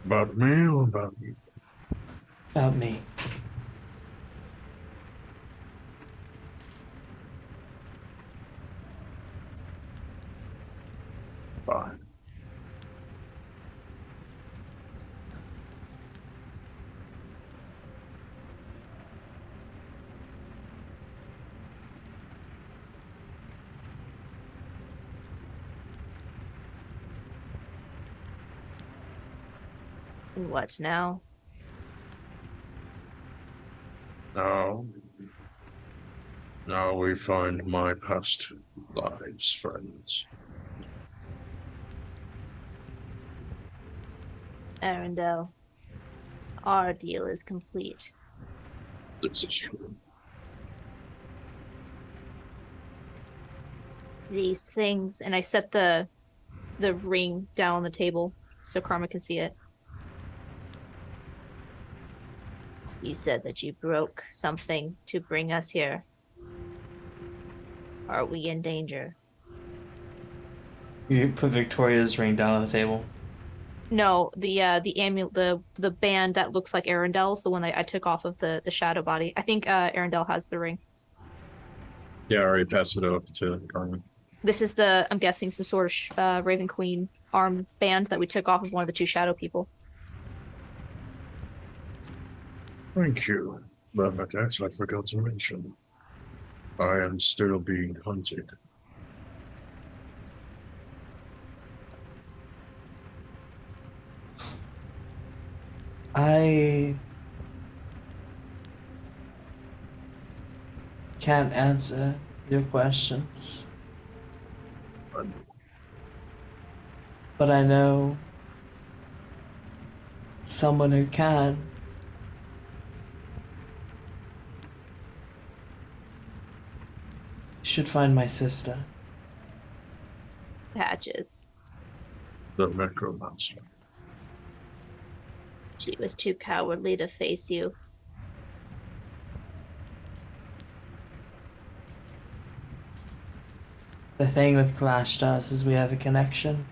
About me or about you? About me. Fine. What now? Now we find my past lives, friends. Arundel, our deal is complete. This is true. These things, and I set the ring down on the table so Karma can see it. You said that you broke something to bring us here. Are we in danger? You put Victoria's ring down on the table. No, the amulet, the band that looks like Arendel's, the one that I took off of the shadow body. I think Arundel has the ring. Yeah, I already passed it off to Carmen. This is I'm guessing, some sort of Raven Queen arm band that we took off of one of the two shadow people. Thank you. But I forgot to mention. I am still being hunted. I can't answer your questions. But I know someone who can. You should find my sister. Patches. The necromancer. She was too cowardly to face you. The thing with Clash Stars is we have a connection.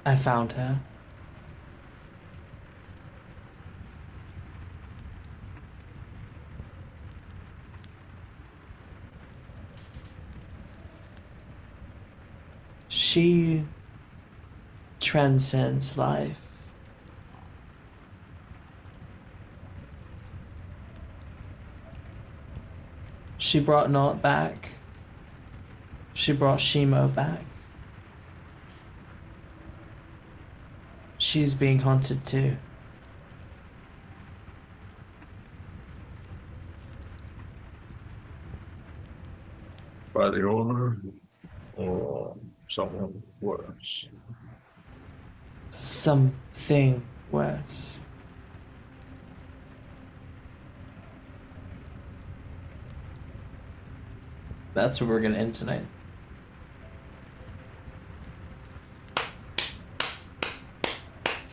I found her. She transcends life. She brought Naut back. She brought Shimo back. She's being haunted too. By the owner or someone worse? Something worse. That's where we're gonna end tonight.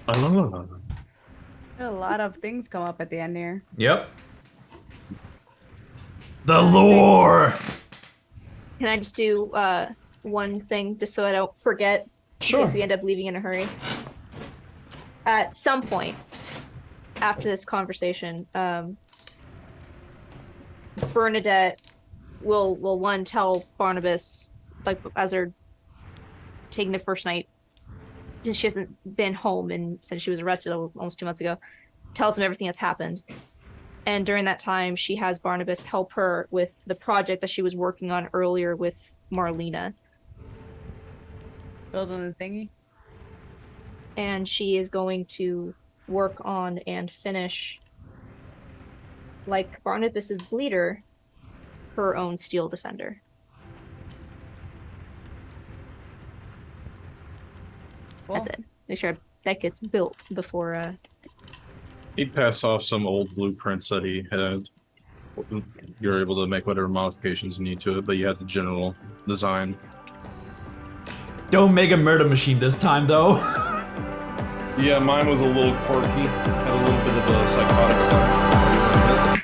A lot of things come up at the end here. Yep. The lore. Can I just do one thing just so I don't forget? Sure. In case we end up leaving in a hurry. At some point after this conversation, Bernadette will one tell Barnabas, like as they're taking the first night, since she hasn't been home and since she was arrested almost 2 months ago, tells him everything that's happened. And during that time, she has Barnabas help her with the project that she was working on earlier with Marlena. Building the thingy. And she is going to work on and finish, like Barnabas's bleeder, her own steel defender. Cool. That's it. Make sure that gets built before He passed off some old blueprints that he had. You're able to make whatever modifications you need to it, but you had the general design. Don't make a murder machine this time, though. Yeah, mine was a little quirky. Had a little bit of a psychotic side.